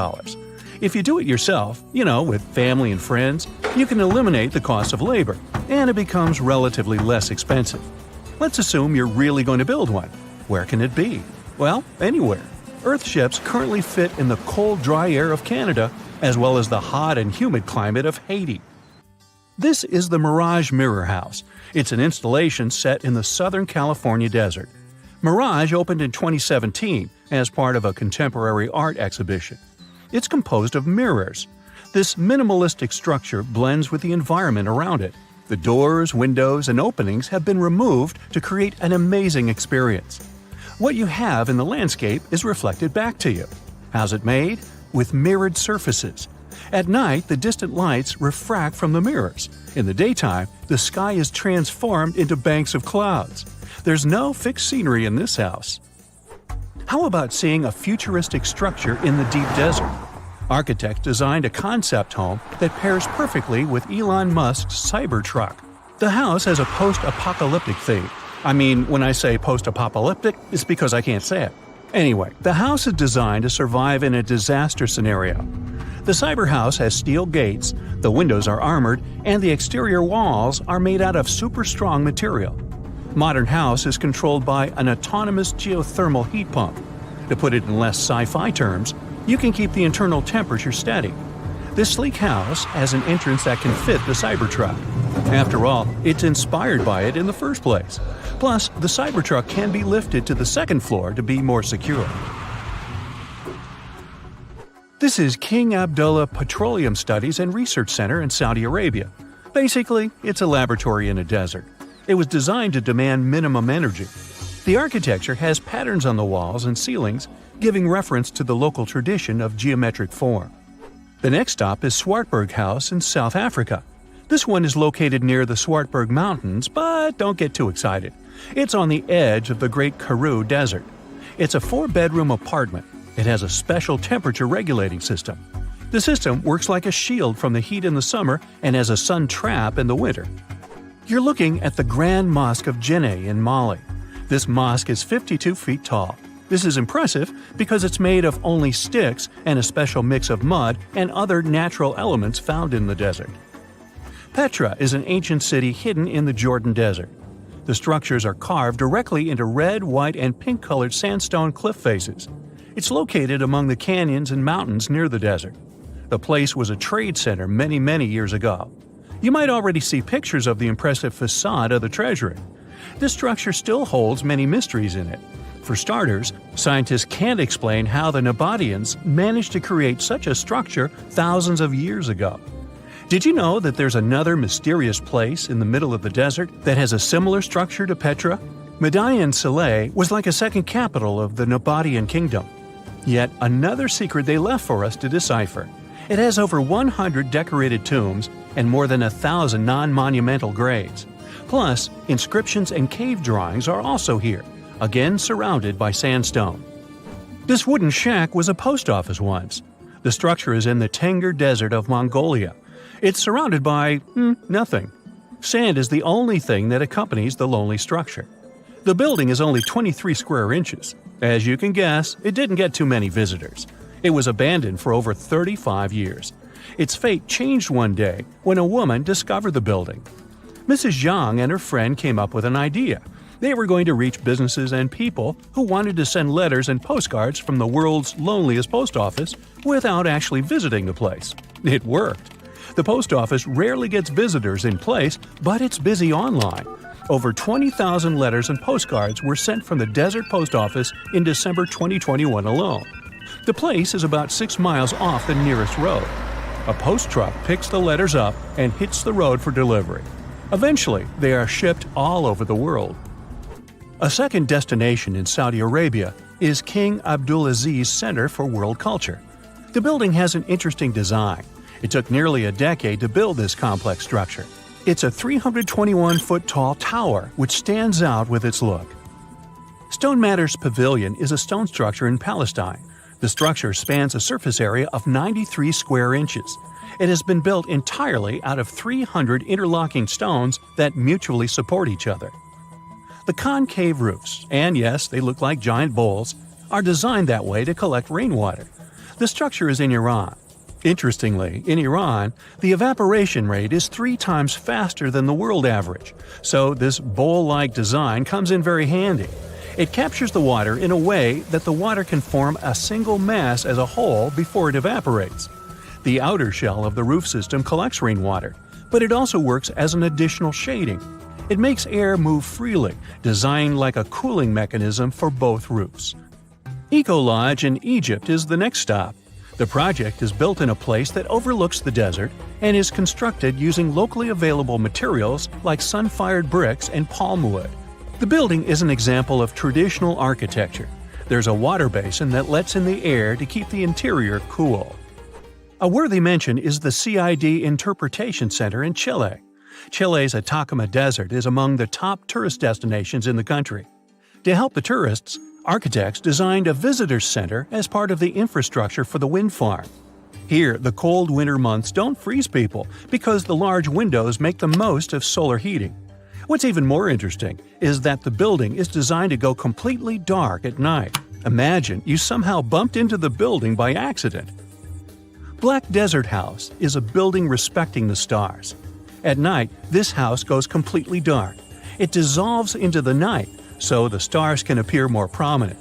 If you do it yourself, with family and friends, you can eliminate the cost of labor, and it becomes relatively less expensive. Let's assume you're really going to build one. Where can it be? Well, anywhere. Earthships currently fit in the cold, dry air of Canada, as well as the hot and humid climate of Haiti. This is the Mirage Mirror House. It's an installation set in the Southern California desert. Mirage opened in 2017 as part of a contemporary art exhibition. It's composed of mirrors. This minimalistic structure blends with the environment around it. The doors, windows, and openings have been removed to create an amazing experience. What you have in the landscape is reflected back to you. How's it made? With mirrored surfaces. At night, the distant lights refract from the mirrors. In the daytime, the sky is transformed into banks of clouds. There's no fixed scenery in this house. How about seeing a futuristic structure in the deep desert? Architects designed a concept home that pairs perfectly with Elon Musk's Cybertruck. The house has a post-apocalyptic theme. When I say post-apocalyptic, it's because I can't say it. Anyway, the house is designed to survive in a disaster scenario. The cyber house has steel gates, the windows are armored, and the exterior walls are made out of super strong material. Modern house is controlled by an autonomous geothermal heat pump. To put it in less sci-fi terms, you can keep the internal temperature steady. This sleek house has an entrance that can fit the Cybertruck. After all, it's inspired by it in the first place. Plus, the Cybertruck can be lifted to the second floor to be more secure. This is King Abdullah Petroleum Studies and Research Center in Saudi Arabia. Basically, it's a laboratory in a desert. It was designed to demand minimum energy. The architecture has patterns on the walls and ceilings, giving reference to the local tradition of geometric form. The next stop is Swartberg House in South Africa. This one is located near the Swartberg Mountains, but don't get too excited. It's on the edge of the Great Karoo Desert. It's a 4-bedroom apartment. It has a special temperature regulating system. The system works like a shield from the heat in the summer and as a sun trap in the winter. You're looking at the Grand Mosque of Djenné in Mali. This mosque is 52 feet tall. This is impressive because it's made of only sticks and a special mix of mud and other natural elements found in the desert. Petra is an ancient city hidden in the Jordan Desert. The structures are carved directly into red, white, and pink-colored sandstone cliff faces. It's located among the canyons and mountains near the desert. The place was a trade center many years ago. You might already see pictures of the impressive facade of the treasury. This structure still holds many mysteries in it. For starters, scientists can't explain how the Nabateans managed to create such a structure thousands of years ago. Did you know that there's another mysterious place in the middle of the desert that has a similar structure to Petra? Median Saleh was like a second capital of the Nabatean kingdom. Yet another secret they left for us to decipher. It has over 100 decorated tombs and more than 1,000 non-monumental graves. Plus, inscriptions and cave drawings are also here, again surrounded by sandstone. This wooden shack was a post office once. The structure is in the Tengger Desert of Mongolia. It's surrounded by nothing. Sand is the only thing that accompanies the lonely structure. The building is only 23 square inches. As you can guess, it didn't get too many visitors. It was abandoned for over 35 years. Its fate changed one day when a woman discovered the building. Mrs. Zhang and her friend came up with an idea. They were going to reach businesses and people who wanted to send letters and postcards from the world's loneliest post office without actually visiting the place. It worked. The post office rarely gets visitors in place, but it's busy online. Over 20,000 letters and postcards were sent from the Desert Post Office in December 2021 alone. The place is about 6 miles off the nearest road. A post truck picks the letters up and hits the road for delivery. Eventually, they are shipped all over the world. A second destination in Saudi Arabia is King Abdulaziz Center for World Culture. The building has an interesting design. It took nearly a decade to build this complex structure. It's a 321-foot-tall tower which stands out with its look. Stone Matters Pavilion is a stone structure in Palestine. The structure spans a surface area of 93 square inches. It has been built entirely out of 300 interlocking stones that mutually support each other. The concave roofs, and yes, they look like giant bowls, are designed that way to collect rainwater. The structure is in Iran. Interestingly, in Iran, the evaporation rate is 3 times faster than the world average, so this bowl-like design comes in very handy. It captures the water in a way that the water can form a single mass as a whole before it evaporates. The outer shell of the roof system collects rainwater, but it also works as an additional shading. It makes air move freely, designed like a cooling mechanism for both roofs. Eco Lodge in Egypt is the next stop. The project is built in a place that overlooks the desert and is constructed using locally available materials like sun-fired bricks and palm wood. The building is an example of traditional architecture. There's a water basin that lets in the air to keep the interior cool. A worthy mention is the CID Interpretation Center in Chile. Chile's Atacama Desert is among the top tourist destinations in the country. To help the tourists, architects designed a visitors center as part of the infrastructure for the wind farm. Here, the cold winter months don't freeze people because the large windows make the most of solar heating. What's even more interesting is that the building is designed to go completely dark at night. Imagine you somehow bumped into the building by accident. Black Desert House is a building respecting the stars. At night, this house goes completely dark. it dissolves into the night, so the stars can appear more prominent.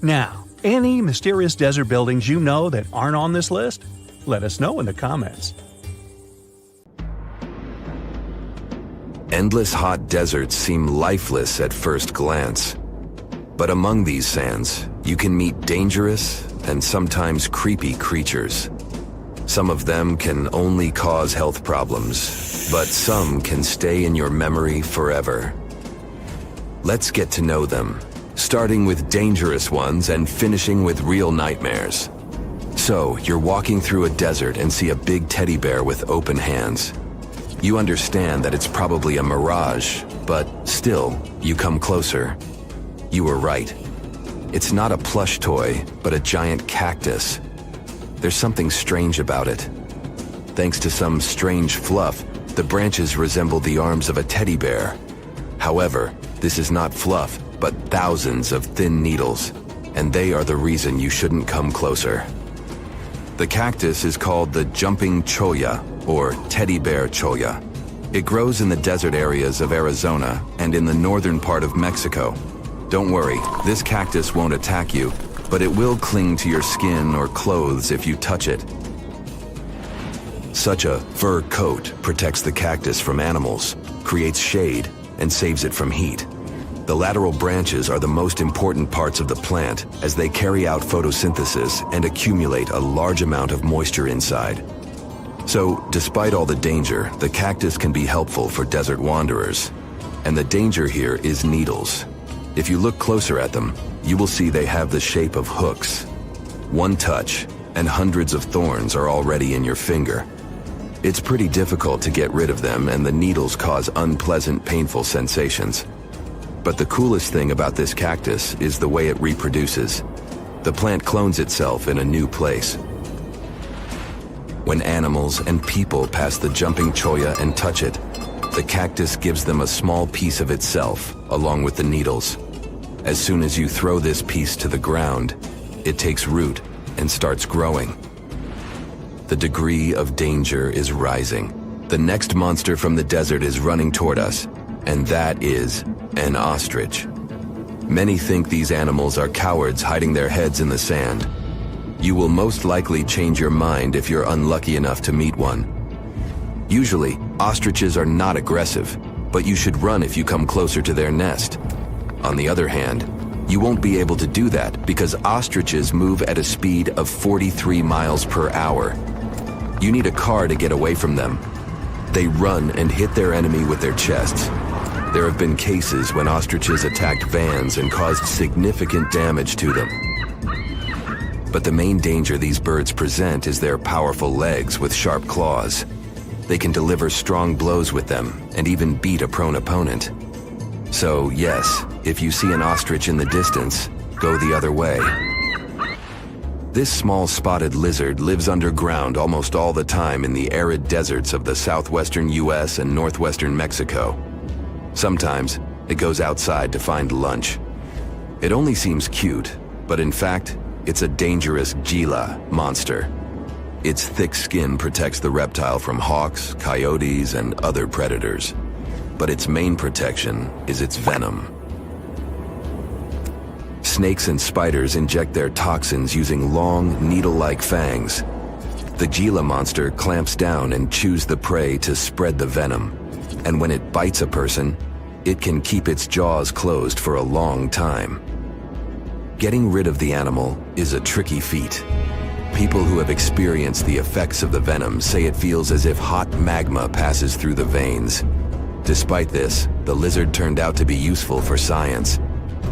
Now, any mysterious desert buildings you know that aren't on this list? Let us know in the comments. Endless hot deserts seem lifeless at first glance. But among these sands, you can meet dangerous and sometimes creepy creatures. Some of them can only cause health problems, but some can stay in your memory forever. Let's get to know them, starting with dangerous ones and finishing with real nightmares. So, you're walking through a desert and see a big teddy bear with open hands. You understand that it's probably a mirage, but still, you come closer. You were right. It's not a plush toy, but a giant cactus. There's something strange about it. Thanks to some strange fluff, the branches resemble the arms of a teddy bear. However, this is not fluff, but thousands of thin needles, and they are the reason you shouldn't come closer. The cactus is called the jumping cholla, or teddy bear cholla. It grows in the desert areas of Arizona and in the northern part of Mexico. Don't worry, this cactus won't attack you, but it will cling to your skin or clothes if you touch it. Such a fur coat protects the cactus from animals, creates shade, and saves it from heat. The lateral branches are the most important parts of the plant as they carry out photosynthesis and accumulate a large amount of moisture inside. So, despite all the danger, the cactus can be helpful for desert wanderers. And the danger here is needles. If you look closer at them, you will see they have the shape of hooks. One touch, and hundreds of thorns are already in your finger. It's pretty difficult to get rid of them, and the needles cause unpleasant, painful sensations. But the coolest thing about this cactus is the way it reproduces. The plant clones itself in a new place. When animals and people pass the jumping cholla and touch it, the cactus gives them a small piece of itself, along with the needles. As soon as you throw this piece to the ground, it takes root and starts growing. The degree of danger is rising. The next monster from the desert is running toward us, and that is an ostrich. Many think these animals are cowards hiding their heads in the sand. You will most likely change your mind if you're unlucky enough to meet one. Usually, ostriches are not aggressive, but you should run if you come closer to their nest. On the other hand, you won't be able to do that because ostriches move at a speed of 43 miles per hour. You need a car to get away from them. They run and hit their enemy with their chests. There have been cases when ostriches attacked vans and caused significant damage to them. But the main danger these birds present is their powerful legs with sharp claws. They can deliver strong blows with them and even beat a prone opponent. So yes, if you see an ostrich in the distance, go the other way. This small spotted lizard lives underground almost all the time in the arid deserts of the southwestern US and northwestern Mexico. Sometimes, it goes outside to find lunch. It only seems cute, but in fact, it's a dangerous Gila monster. Its thick skin protects the reptile from hawks, coyotes, and other predators. But its main protection is its venom. Snakes and spiders inject their toxins using long, needle-like fangs. The Gila monster clamps down and chews the prey to spread the venom. And when it bites a person, it can keep its jaws closed for a long time. Getting rid of the animal is a tricky feat. People who have experienced the effects of the venom say it feels as if hot magma passes through the veins. Despite this, the lizard turned out to be useful for science.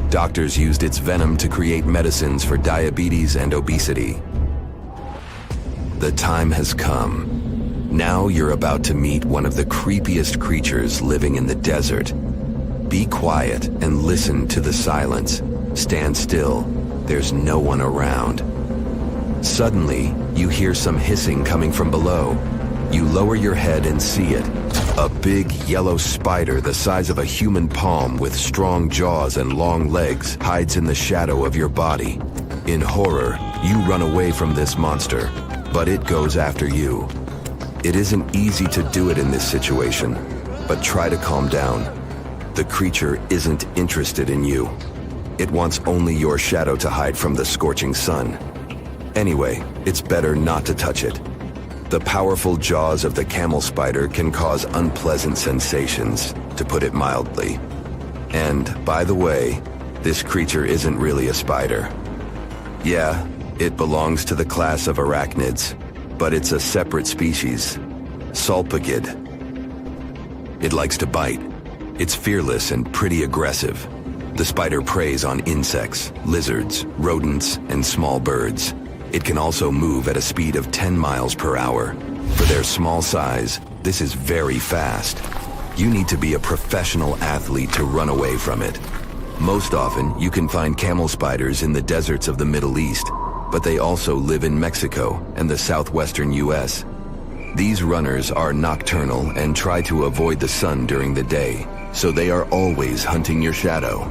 Doctors used its venom to create medicines for diabetes and obesity. The time has come. Now you're about to meet one of the creepiest creatures living in the desert. Be quiet and listen to the silence. Stand still. There's no one around. Suddenly, you hear some hissing coming from below. You lower your head and see it. A big yellow spider the size of a human palm with strong jaws and long legs hides in the shadow of your body. In horror, you run away from this monster, but it goes after you. It isn't easy to do it in this situation, but try to calm down. The creature isn't interested in you. It wants only your shadow to hide from the scorching sun. Anyway, it's better not to touch it. The powerful jaws of the camel spider can cause unpleasant sensations, to put it mildly. And, by the way, this creature isn't really a spider. Yeah, it belongs to the class of arachnids, but it's a separate species, Sulpagid. It likes to bite. It's fearless and pretty aggressive. The spider preys on insects, lizards, rodents, and small birds. It can also move at a speed of 10 miles per hour. For their small size, this is very fast. You need to be a professional athlete to run away from it. Most often, you can find camel spiders in the deserts of the Middle East, but they also live in Mexico and the southwestern US. These runners are nocturnal and try to avoid the sun during the day, so they are always hunting your shadow.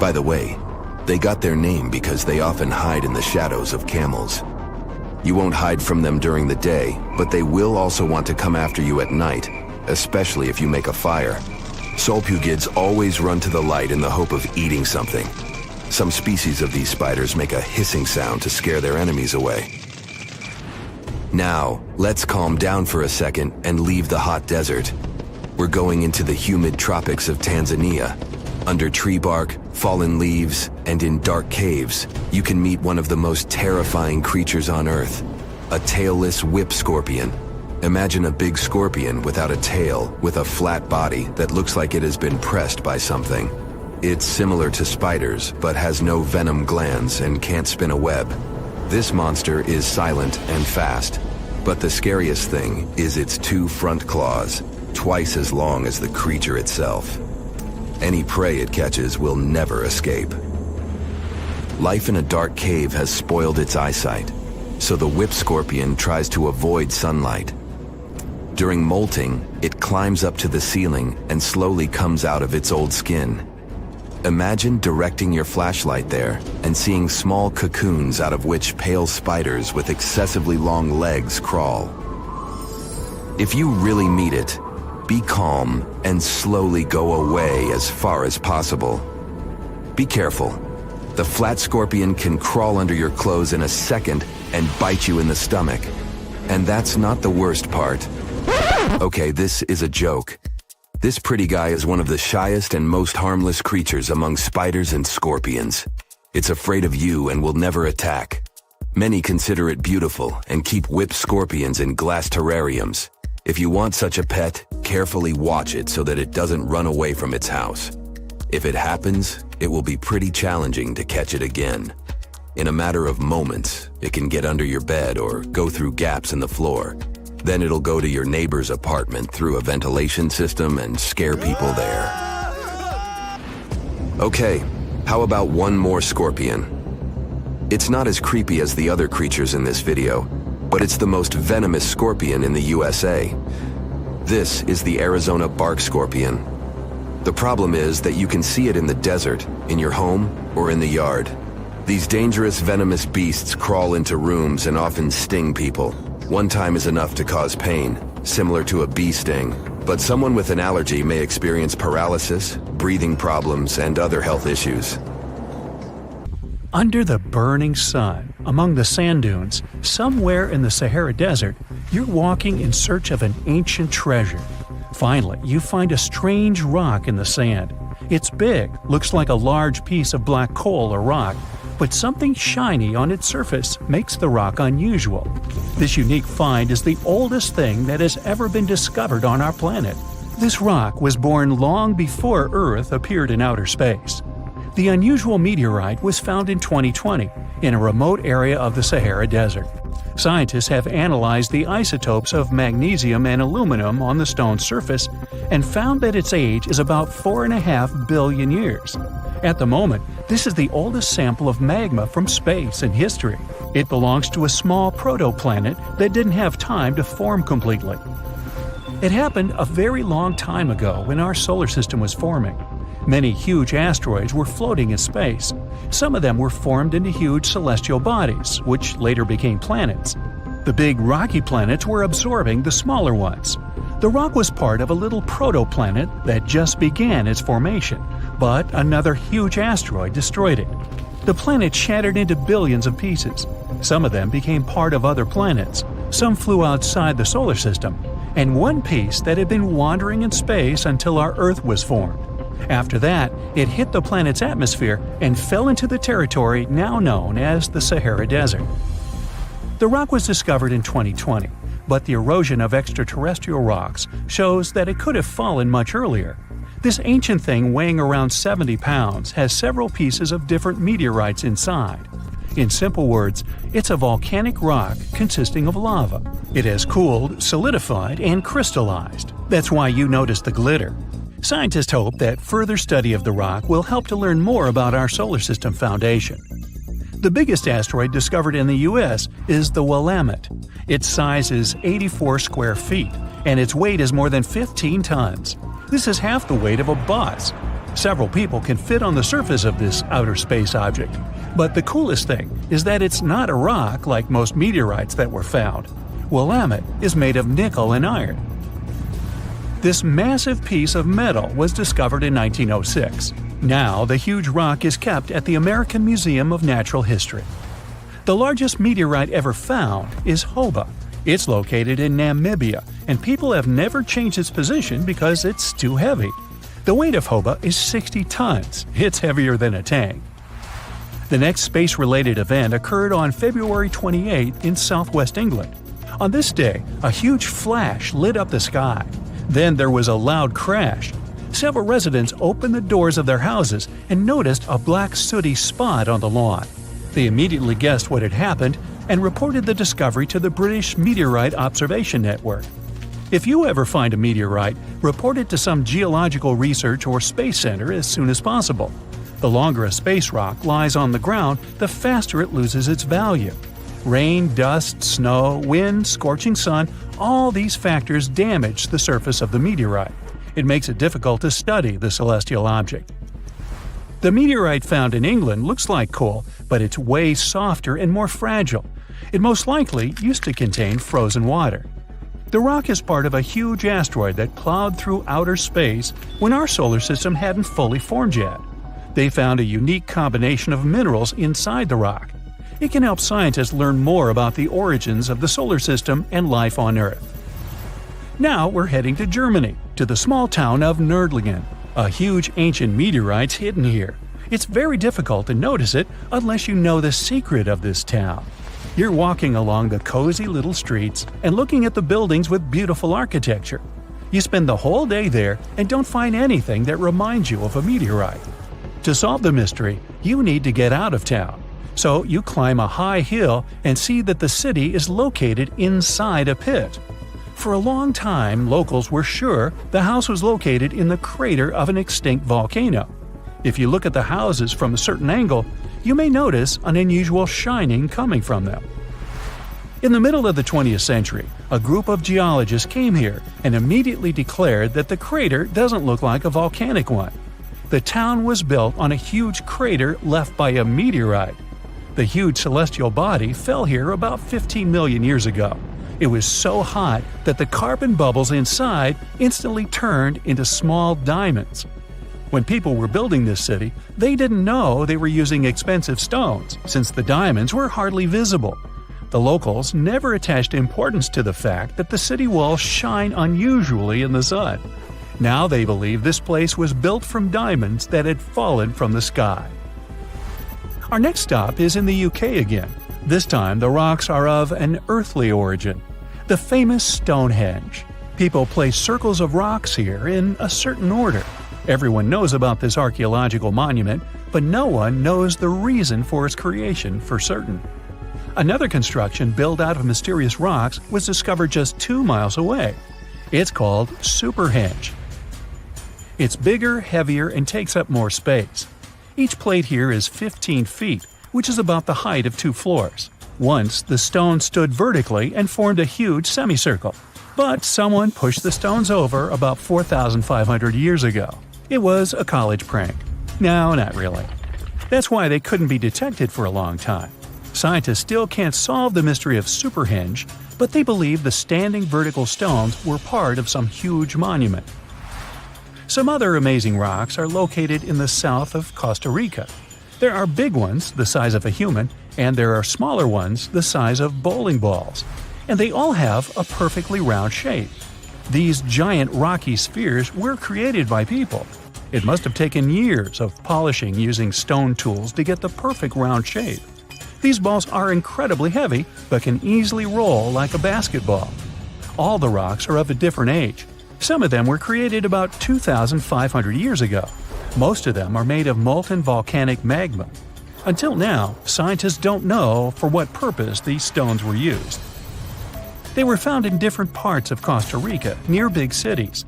By the way, they got their name because they often hide in the shadows of camels. You won't hide from them during the day, but they will also want to come after you at night, especially if you make a fire. Sulpugids always run to the light in the hope of eating something. Some species of these spiders make a hissing sound to scare their enemies away. Now, let's calm down for a second and leave the hot desert. We're going into the humid tropics of Tanzania. Under tree bark, fallen leaves, and in dark caves, you can meet one of the most terrifying creatures on Earth, a tailless whip scorpion. Imagine a big scorpion without a tail, with a flat body that looks like it has been pressed by something. It's similar to spiders, but has no venom glands and can't spin a web. This monster is silent and fast, but the scariest thing is its 2 front claws, twice as long as the creature itself. Any prey it catches will never escape. Life in a dark cave has spoiled its eyesight, so the whip scorpion tries to avoid sunlight. During molting, it climbs up to the ceiling and slowly comes out of its old skin. Imagine directing your flashlight there and seeing small cocoons out of which pale spiders with excessively long legs crawl. If you really meet it, be calm and slowly go away as far as possible. Be careful. The flat scorpion can crawl under your clothes in a second and bite you in the stomach. And that's not the worst part. Okay, this is a joke. This pretty guy is one of the shyest and most harmless creatures among spiders and scorpions. It's afraid of you and will never attack. Many consider it beautiful and keep whip scorpions in glass terrariums. If you want such a pet, carefully watch it so that it doesn't run away from its house. If it happens, it will be pretty challenging to catch it again. In a matter of moments, it can get under your bed or go through gaps in the floor. Then it'll go to your neighbor's apartment through a ventilation system and scare people there. Okay, how about one more scorpion? It's not as creepy as the other creatures in this video, but it's the most venomous scorpion in the USA. This is the Arizona bark scorpion. The problem is that you can see it in the desert, in your home, or in the yard. These dangerous venomous beasts crawl into rooms and often sting people. One time is enough to cause pain, similar to a bee sting, but someone with an allergy may experience paralysis, breathing problems, and other health issues. Under the burning sun, among the sand dunes, somewhere in the Sahara Desert, you're walking in search of an ancient treasure. Finally, you find a strange rock in the sand. It's big, looks like a large piece of black coal or rock, but something shiny on its surface makes the rock unusual. This unique find is the oldest thing that has ever been discovered on our planet. This rock was born long before Earth appeared in outer space. The unusual meteorite was found in 2020 in a remote area of the Sahara Desert. Scientists have analyzed the isotopes of magnesium and aluminum on the stone's surface and found that its age is about 4.5 billion years. At the moment, this is the oldest sample of magma from space in history. It belongs to a small protoplanet that didn't have time to form completely. It happened a very long time ago when our solar system was forming. Many huge asteroids were floating in space. Some of them were formed into huge celestial bodies, which later became planets. The big rocky planets were absorbing the smaller ones. The rock was part of a little protoplanet that just began its formation, but another huge asteroid destroyed it. The planet shattered into billions of pieces. Some of them became part of other planets, some flew outside the solar system, and one piece that had been wandering in space until our Earth was formed. After that, it hit the planet's atmosphere and fell into the territory now known as the Sahara Desert. The rock was discovered in 2020, but the erosion of extraterrestrial rocks shows that it could have fallen much earlier. This ancient thing weighing around 70 pounds has several pieces of different meteorites inside. In simple words, it's a volcanic rock consisting of lava. It has cooled, solidified, and crystallized. That's why you notice the glitter. Scientists hope that further study of the rock will help to learn more about our solar system foundation. The biggest asteroid discovered in the U.S. is the Willamette. Its size is 84 square feet, and its weight is more than 15 tons. This is half the weight of a bus. Several people can fit on the surface of this outer space object. But the coolest thing is that it's not a rock like most meteorites that were found. Willamette is made of nickel and iron. This massive piece of metal was discovered in 1906. Now, the huge rock is kept at the American Museum of Natural History. The largest meteorite ever found is Hoba. It's located in Namibia, and people have never changed its position because it's too heavy. The weight of Hoba is 60 tons. It's heavier than a tank. The next space-related event occurred on February 28 in southwest England. On this day, a huge flash lit up the sky. Then there was a loud crash. Several residents opened the doors of their houses and noticed a black sooty spot on the lawn. They immediately guessed what had happened and reported the discovery to the British Meteorite Observation Network. If you ever find a meteorite, report it to some geological research or space center as soon as possible. The longer a space rock lies on the ground, the faster it loses its value. Rain, dust, snow, wind, scorching sun, all these factors damage the surface of the meteorite. It makes it difficult to study the celestial object. The meteorite found in England looks like coal, but it's way softer and more fragile. It most likely used to contain frozen water. The rock is part of a huge asteroid that plowed through outer space when our solar system hadn't fully formed yet. They found a unique combination of minerals inside the rock. It can help scientists learn more about the origins of the solar system and life on Earth. Now we're heading to Germany, to the small town of Nördlingen. A huge ancient meteorite's hidden here. It's very difficult to notice it unless you know the secret of this town. You're walking along the cozy little streets and looking at the buildings with beautiful architecture. You spend the whole day there and don't find anything that reminds you of a meteorite. To solve the mystery, you need to get out of town. So you climb a high hill and see that the city is located inside a pit. For a long time, locals were sure the house was located in the crater of an extinct volcano. If you look at the houses from a certain angle, you may notice an unusual shining coming from them. In the middle of the 20th century, a group of geologists came here and immediately declared that the crater doesn't look like a volcanic one. The town was built on a huge crater left by a meteorite. The huge celestial body fell here about 15 million years ago. It was so hot that the carbon bubbles inside instantly turned into small diamonds. When people were building this city, they didn't know they were using expensive stones, since the diamonds were hardly visible. The locals never attached importance to the fact that the city walls shine unusually in the sun. Now they believe this place was built from diamonds that had fallen from the sky. Our next stop is in the UK again. This time the rocks are of an earthly origin. The famous Stonehenge. People place circles of rocks here in a certain order. Everyone knows about this archaeological monument, but no one knows the reason for its creation for certain. Another construction built out of mysterious rocks was discovered just 2 miles away. It's called Superhenge. It's bigger, heavier, and takes up more space. Each plate here is 15 feet, which is about the height of 2 floors. Once, the stone stood vertically and formed a huge semicircle. But someone pushed the stones over about 4,500 years ago. It was a college prank. No, not really. That's why they couldn't be detected for a long time. Scientists still can't solve the mystery of Superhenge, but they believe the standing vertical stones were part of some huge monument. Some other amazing rocks are located in the south of Costa Rica. There are big ones, the size of a human, and there are smaller ones, the size of bowling balls. And they all have a perfectly round shape. These giant rocky spheres were created by people. It must have taken years of polishing using stone tools to get the perfect round shape. These balls are incredibly heavy, but can easily roll like a basketball. All the rocks are of a different age. Some of them were created about 2,500 years ago. Most of them are made of molten volcanic magma. Until now, scientists don't know for what purpose these stones were used. They were found in different parts of Costa Rica, near big cities.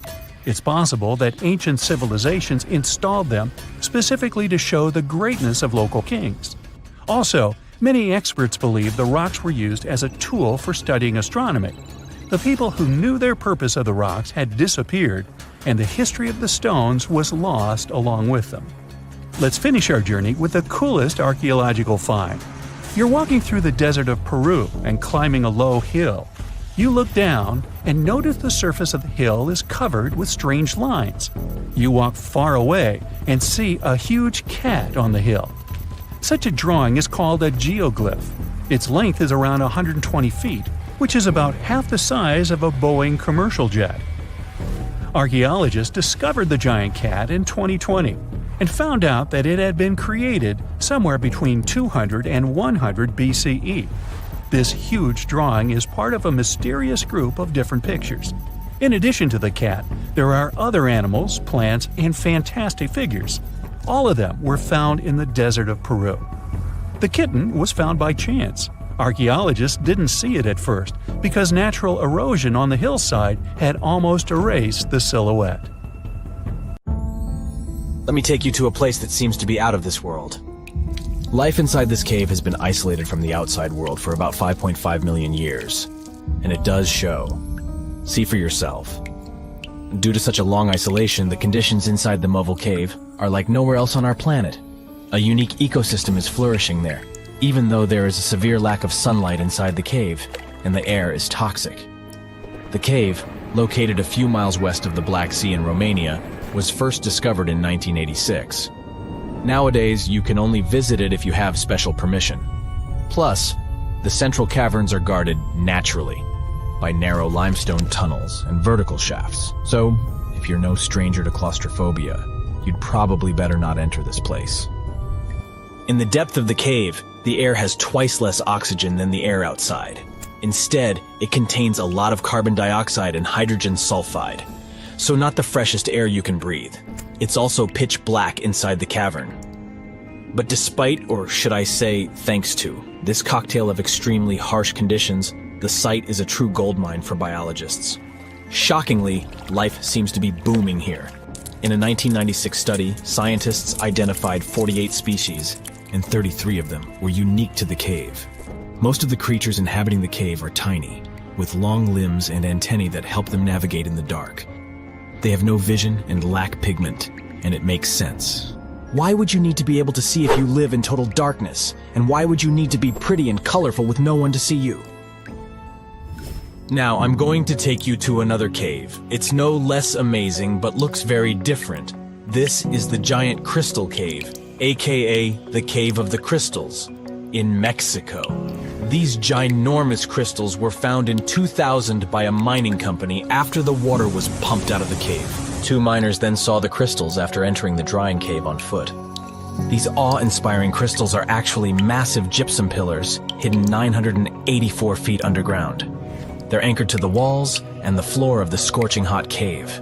It's possible that ancient civilizations installed them specifically to show the greatness of local kings. Also, many experts believe the rocks were used as a tool for studying astronomy. The people who knew their purpose of the rocks had disappeared, and the history of the stones was lost along with them. Let's finish our journey with the coolest archaeological find. You're walking through the desert of Peru and climbing a low hill. You look down and notice the surface of the hill is covered with strange lines. You walk far away and see a huge cat on the hill. Such a drawing is called a geoglyph. Its length is around 120 feet, which is about half the size of a Boeing commercial jet. Archaeologists discovered the giant cat in 2020 and found out that it had been created somewhere between 200 and 100 BCE. This huge drawing is part of a mysterious group of different pictures. In addition to the cat, there are other animals, plants, and fantastic figures. All of them were found in the desert of Peru. The kitten was found by chance. Archaeologists didn't see it at first because natural erosion on the hillside had almost erased the silhouette. Let me take you to a place that seems to be out of this world. Life inside this cave has been isolated from the outside world for about 5.5 million years, and it does show. See for yourself. Due to such a long isolation, the conditions inside the Moval Cave are like nowhere else on our planet. A unique ecosystem is flourishing there, even though there is a severe lack of sunlight inside the cave, and the air is toxic. The cave, located a few miles west of the Black Sea in Romania, was first discovered in 1986. Nowadays, you can only visit it if you have special permission. Plus, the central caverns are guarded naturally by narrow limestone tunnels and vertical shafts. So, if you're no stranger to claustrophobia, you'd probably better not enter this place. In the depth of the cave, the air has twice less oxygen than the air outside. Instead, it contains a lot of carbon dioxide and hydrogen sulfide, so not the freshest air you can breathe. It's also pitch black inside the cavern. But despite, or should I say thanks to, this cocktail of extremely harsh conditions, the site is a true goldmine for biologists. Shockingly, life seems to be booming here. In a 1996 study, scientists identified 48 species, and 33 of them were unique to the cave. Most of the creatures inhabiting the cave are tiny, with long limbs and antennae that help them navigate in the dark. They have no vision and lack pigment, and it makes sense. Why would you need to be able to see if you live in total darkness? And why would you need to be pretty and colorful with no one to see you? Now, I'm going to take you to another cave. It's no less amazing, but looks very different. This is the Giant Crystal Cave, aka the Cave of the Crystals, in Mexico. These ginormous crystals were found in 2000 by a mining company after the water was pumped out of the cave. Two miners then saw the crystals after entering the drying cave on foot. These awe-inspiring crystals are actually massive gypsum pillars hidden 984 feet underground. They're anchored to the walls and the floor of the scorching hot cave.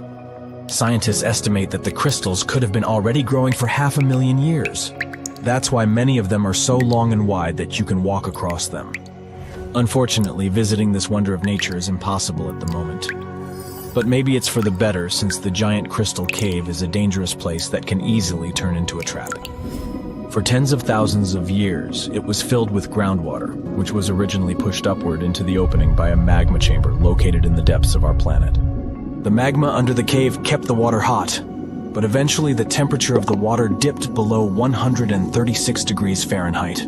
Scientists estimate that the crystals could have been already growing for 500,000 years. That's why many of them are so long and wide that you can walk across them. Unfortunately, visiting this wonder of nature is impossible at the moment. But maybe it's for the better, since the Giant Crystal Cave is a dangerous place that can easily turn into a trap. For tens of thousands of years, it was filled with groundwater, which was originally pushed upward into the opening by a magma chamber located in the depths of our planet. The magma under the cave kept the water hot, but eventually the temperature of the water dipped below 136 degrees Fahrenheit.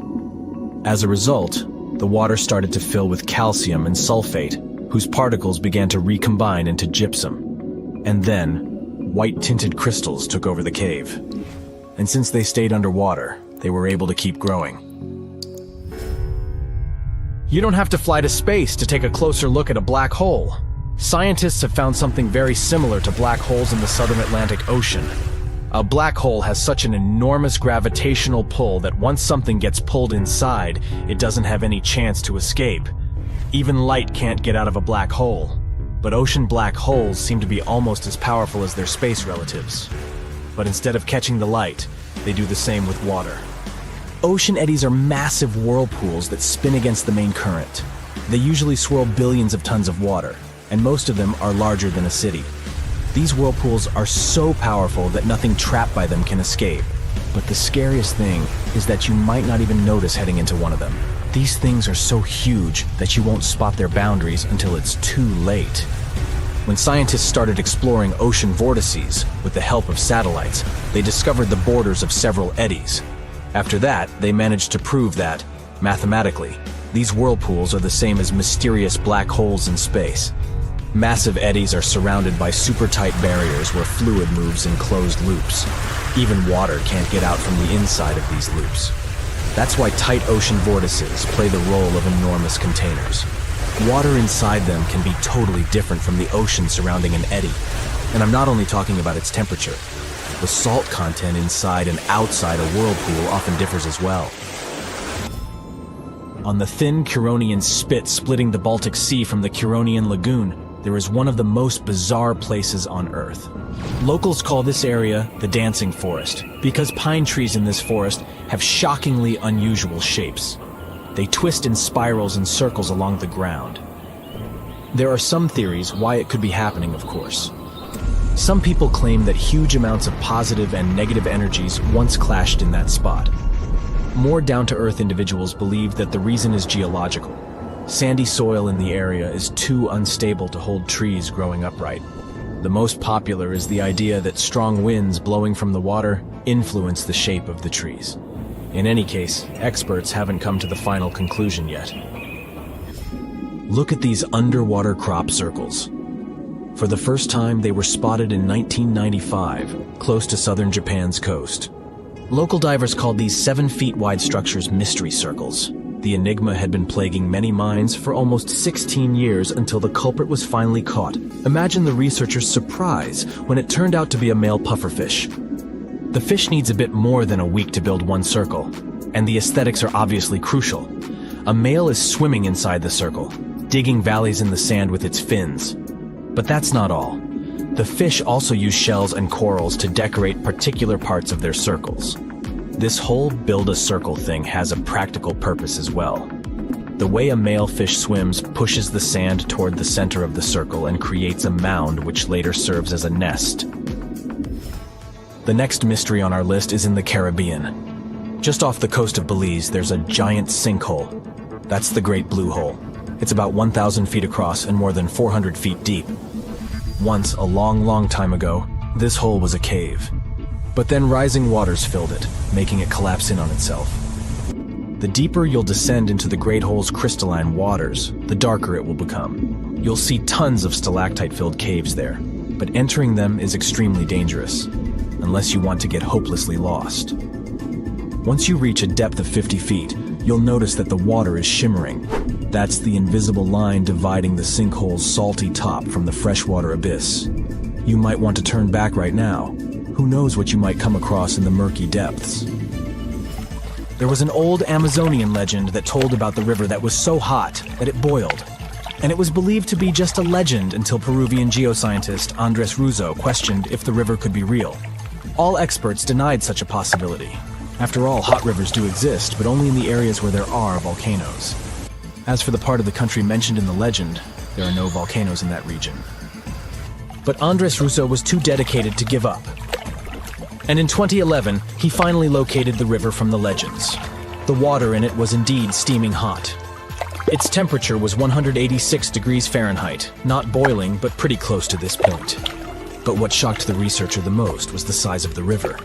As a result, the water started to fill with calcium and sulfate, whose particles began to recombine into gypsum. And then, white-tinted crystals took over the cave. And since they stayed underwater, they were able to keep growing. You don't have to fly to space to take a closer look at a black hole. Scientists have found something very similar to black holes in the southern Atlantic Ocean. A black hole has such an enormous gravitational pull that once something gets pulled inside, it doesn't have any chance to escape. Even light can't get out of a black hole. But ocean black holes seem to be almost as powerful as their space relatives. But instead of catching the light, they do the same with water. Ocean eddies are massive whirlpools that spin against the main current. They usually swirl billions of tons of water, and most of them are larger than a city. These whirlpools are so powerful that nothing trapped by them can escape. But the scariest thing is that you might not even notice heading into one of them. These things are so huge that you won't spot their boundaries until it's too late. When scientists started exploring ocean vortices with the help of satellites, they discovered the borders of several eddies. After that, they managed to prove that, mathematically, these whirlpools are the same as mysterious black holes in space. Massive eddies are surrounded by super-tight barriers where fluid moves in closed loops. Even water can't get out from the inside of these loops. That's why tight ocean vortices play the role of enormous containers. Water inside them can be totally different from the ocean surrounding an eddy. And I'm not only talking about its temperature. The salt content inside and outside a whirlpool often differs as well. On the thin Curonian spit splitting the Baltic Sea from the Curonian Lagoon, there is one of the most bizarre places on Earth. Locals call this area the Dancing Forest because pine trees in this forest have shockingly unusual shapes. They twist in spirals and circles along the ground. There are some theories why it could be happening, of course. Some people claim that huge amounts of positive and negative energies once clashed in that spot. More down-to-earth individuals believe that the reason is geological. Sandy soil in the area is too unstable to hold trees growing upright. The most popular is the idea that strong winds blowing from the water influence the shape of the trees. In any case, experts haven't come to the final conclusion yet. Look at these underwater crop circles. For the first time, they were spotted in 1995, close to southern Japan's coast. Local divers called these 7-feet-wide structures mystery circles. The enigma had been plaguing many minds for almost 16 years until the culprit was finally caught. Imagine the researchers' surprise when it turned out to be a male pufferfish. The fish needs a bit more than a week to build one circle, and the aesthetics are obviously crucial. A male is swimming inside the circle, digging valleys in the sand with its fins. But that's not all. The fish also use shells and corals to decorate particular parts of their circles. This whole build-a-circle thing has a practical purpose as well. The way a male fish swims pushes the sand toward the center of the circle and creates a mound which later serves as a nest. The next mystery on our list is in the Caribbean. Just off the coast of Belize, there's a giant sinkhole. That's the Great Blue Hole. It's about 1,000 feet across and more than 400 feet deep. Once, a long time ago, this hole was a cave. But then rising waters filled it, making it collapse in on itself. The deeper you'll descend into the Great Hole's crystalline waters, the darker it will become. You'll see tons of stalactite-filled caves there, but entering them is extremely dangerous, unless you want to get hopelessly lost. Once you reach a depth of 50 feet, you'll notice that the water is shimmering. That's the invisible line dividing the sinkhole's salty top from the freshwater abyss. You might want to turn back right now. Who knows what you might come across in the murky depths? There was an old Amazonian legend that told about the river that was so hot that it boiled. And it was believed to be just a legend until Peruvian geoscientist Andres Russo questioned if the river could be real. All experts denied such a possibility. After all, hot rivers do exist, but only in the areas where there are volcanoes. As for the part of the country mentioned in the legend, there are no volcanoes in that region. But Andres Russo was too dedicated to give up. And in 2011, he finally located the river from the legends. The water in it was indeed steaming hot. Its temperature was 186 degrees Fahrenheit, not boiling, but pretty close to this point. But what shocked the researcher the most was the size of the river.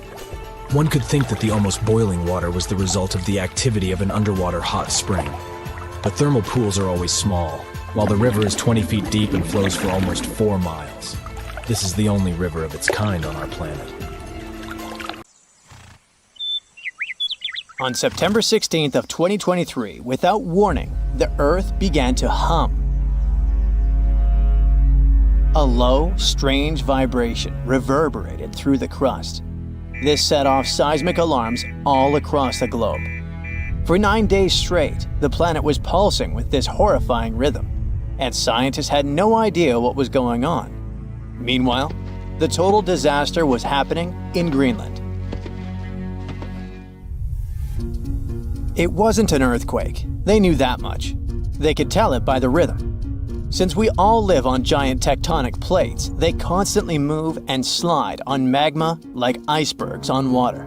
One could think that the almost boiling water was the result of the activity of an underwater hot spring. but thermal pools are always small, while the river is 20 feet deep and flows for almost 4 miles. This is the only river of its kind on our planet. On September 16th of 2023, without warning, the Earth began to hum. A low, strange vibration reverberated through the crust. This set off seismic alarms all across the globe. For 9 days straight, the planet was pulsing with this horrifying rhythm, and scientists had no idea what was going on. Meanwhile, the total disaster was happening in Greenland. It wasn't an earthquake. They knew that much. They could tell it by the rhythm. Since we all live on giant tectonic plates, they constantly move and slide on magma like icebergs on water.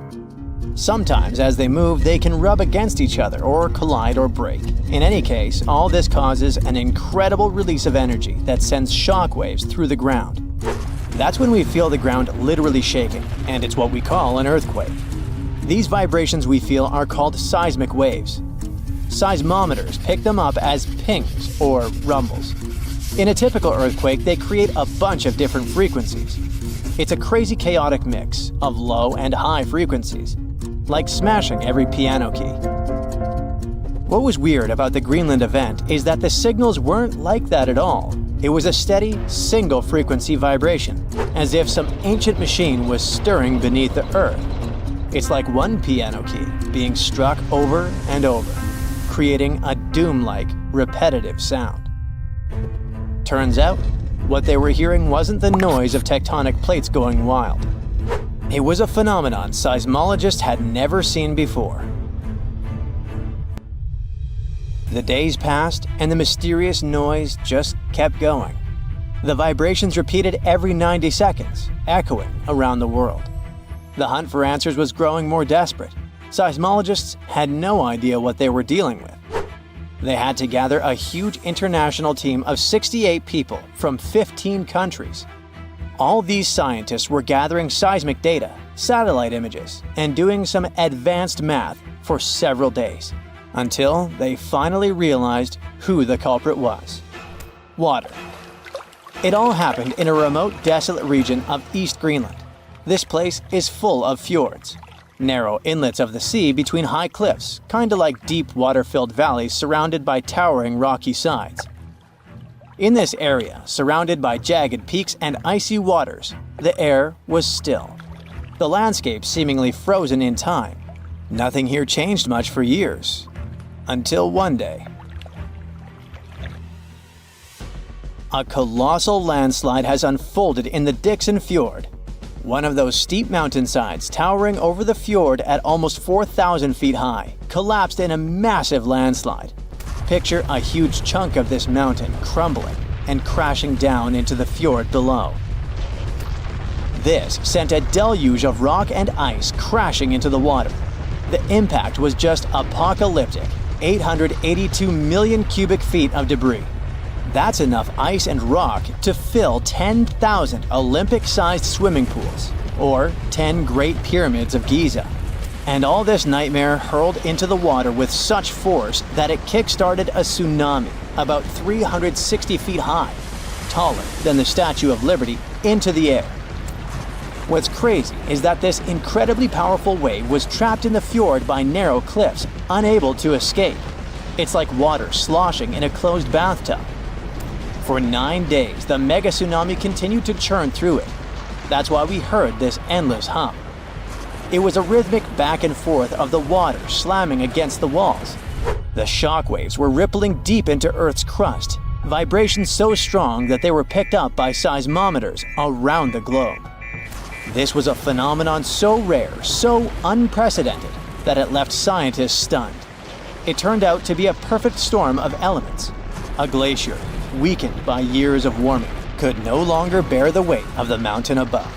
Sometimes as they move, they can rub against each other or collide or break. In any case, all this causes an incredible release of energy that sends shockwaves through the ground. That's when we feel the ground literally shaking, and it's what we call an earthquake. These vibrations we feel are called seismic waves. Seismometers pick them up as pings or rumbles. In a typical earthquake, they create a bunch of different frequencies. It's a crazy chaotic mix of low and high frequencies, like smashing every piano key. What was weird about the Greenland event is that the signals weren't like that at all. It was a steady, single-frequency vibration, as if some ancient machine was stirring beneath the earth. It's like one piano key being struck over and over, creating a doom-like, repetitive sound. Turns out, what they were hearing wasn't the noise of tectonic plates going wild. It was a phenomenon seismologists had never seen before. The days passed, and the mysterious noise just kept going. The vibrations repeated every 90 seconds, echoing around the world. The hunt for answers was growing more desperate. Seismologists had no idea what they were dealing with. They had to gather a huge international team of 68 people from 15 countries. All these scientists were gathering seismic data, satellite images, and doing some advanced math for several days, until they finally realized who the culprit was. Water. It all happened in a remote, desolate region of East Greenland. This place is full of fjords, narrow inlets of the sea between high cliffs, kinda like deep water-filled valleys surrounded by towering rocky sides. In this area, surrounded by jagged peaks and icy waters, the air was still. The landscape seemingly frozen in time. Nothing here changed much for years. Until one day. A colossal landslide has unfolded in the Dixon Fjord. One of those steep mountainsides towering over the fjord at almost 4,000 feet high collapsed in a massive landslide. Picture a huge chunk of this mountain crumbling and crashing down into the fjord below. This sent a deluge of rock and ice crashing into the water. The impact was just apocalyptic, 882 million cubic feet of debris. That's enough ice and rock to fill 10,000 Olympic-sized swimming pools, or 10 Great Pyramids of Giza. And all this nightmare hurled into the water with such force that it kick-started a tsunami about 360 feet high, taller than the Statue of Liberty, into the air. What's crazy is that this incredibly powerful wave was trapped in the fjord by narrow cliffs, unable to escape. It's like water sloshing in a closed bathtub. For 9 days, the mega tsunami continued to churn through it. That's why we heard this endless hum. It was a rhythmic back and forth of the water slamming against the walls. The shockwaves were rippling deep into Earth's crust, vibrations so strong that they were picked up by seismometers around the globe. This was a phenomenon so rare, so unprecedented, that it left scientists stunned. It turned out to be a perfect storm of elements. A glacier, weakened by years of warming, could no longer bear the weight of the mountain above.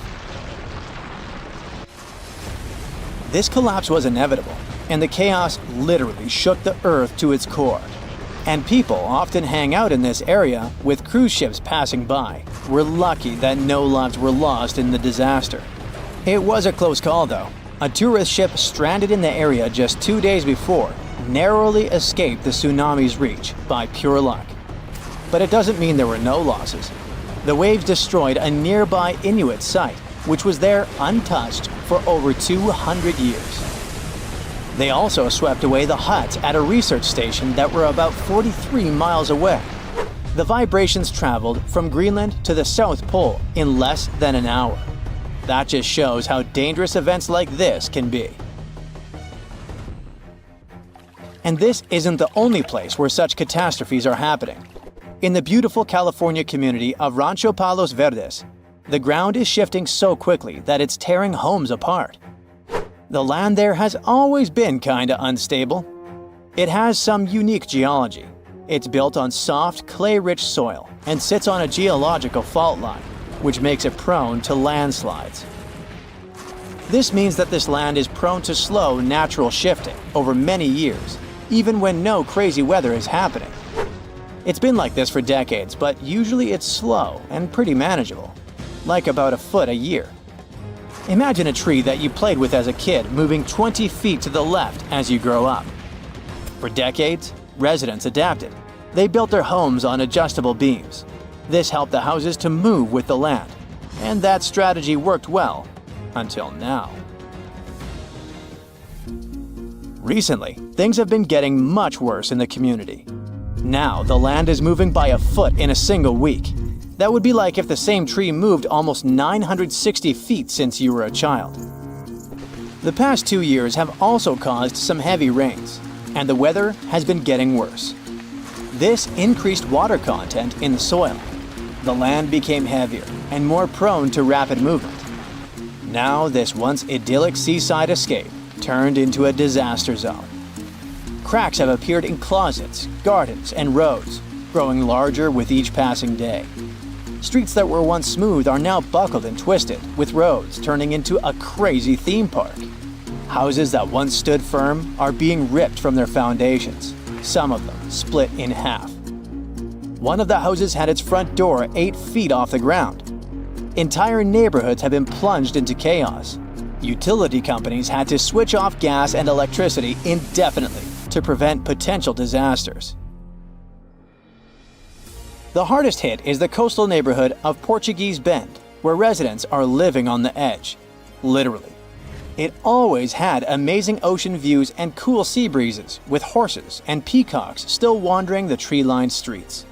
This collapse was inevitable, and the chaos literally shook the Earth to its core. And people often hang out in this area with cruise ships passing by. We're lucky that no lives were lost in the disaster. It was a close call though. A tourist ship stranded in the area just 2 days before narrowly escaped the tsunami's reach by pure luck. But it doesn't mean there were no losses. The waves destroyed a nearby Inuit site, which was there untouched for over 200 years. They also swept away the huts at a research station that were about 43 miles away. The vibrations traveled from Greenland to the South Pole in less than an hour. That just shows how dangerous events like this can be. And this isn't the only place where such catastrophes are happening. In the beautiful California community of Rancho Palos Verdes, the ground is shifting so quickly that it's tearing homes apart. The land there has always been kinda unstable. It has some unique geology. It's built on soft, clay-rich soil and sits on a geological fault line, which makes it prone to landslides. This means that this land is prone to slow natural shifting over many years, even when no crazy weather is happening. It's been like this for decades, but usually it's slow and pretty manageable, like about a foot a year. Imagine a tree that you played with as a kid moving 20 feet to the left as you grow up. For decades, residents adapted. They built their homes on adjustable beams. This helped the houses to move with the land, and that strategy worked well until now. Recently, things have been getting much worse in the community. Now, the land is moving by a foot in a single week. That would be like if the same tree moved almost 960 feet since you were a child. The past 2 years have also caused some heavy rains, and the weather has been getting worse. This increased water content in the soil. The land became heavier and more prone to rapid movement. Now, this once idyllic seaside escape turned into a disaster zone. Cracks have appeared in closets, gardens, and roads, growing larger with each passing day. Streets that were once smooth are now buckled and twisted, with roads turning into a crazy theme park. Houses that once stood firm are being ripped from their foundations, some of them split in half. One of the houses had its front door 8 feet off the ground. Entire neighborhoods have been plunged into chaos. Utility companies had to switch off gas and electricity indefinitely to prevent potential disasters. The hardest hit is the coastal neighborhood of Portuguese Bend, where residents are living on the edge. Literally. It always had amazing ocean views and cool sea breezes, with horses and peacocks still wandering the tree-lined streets.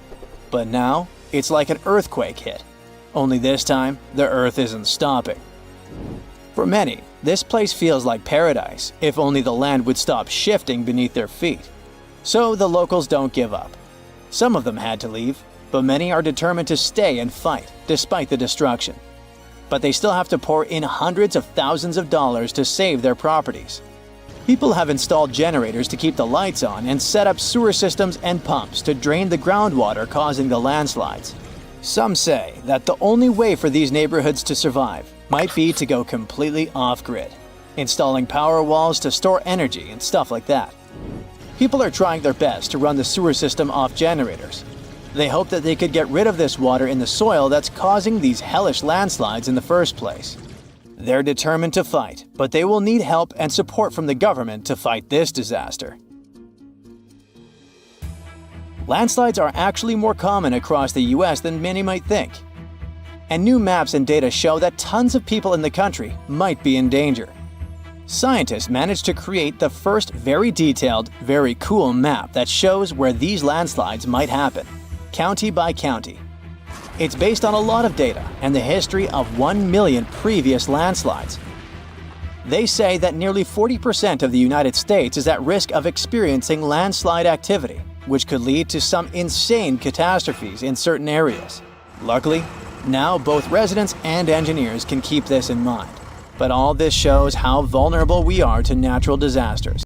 But now, it's like an earthquake hit. Only this time, the earth isn't stopping. For many, this place feels like paradise, if only the land would stop shifting beneath their feet. So the locals don't give up. Some of them had to leave, but many are determined to stay and fight, despite the destruction. But they still have to pour in hundreds of thousands of dollars to save their properties. People have installed generators to keep the lights on and set up sewer systems and pumps to drain the groundwater causing the landslides. Some say that the only way for these neighborhoods to survive might be to go completely off-grid, installing power walls to store energy and stuff like that. People are trying their best to run the sewer system off generators. They hope that they could get rid of this water in the soil that's causing these hellish landslides in the first place. They're determined to fight, but they will need help and support from the government to fight this disaster. Landslides are actually more common across the US than many might think. And new maps and data show that tons of people in the country might be in danger. Scientists managed to create the first very detailed, very cool map that shows where these landslides might happen, county by county. It's based on a lot of data and the history of 1 million previous landslides. They say that nearly 40% of the United States is at risk of experiencing landslide activity, which could lead to some insane catastrophes in certain areas. Luckily, now both residents and engineers can keep this in mind. But all this shows how vulnerable we are to natural disasters.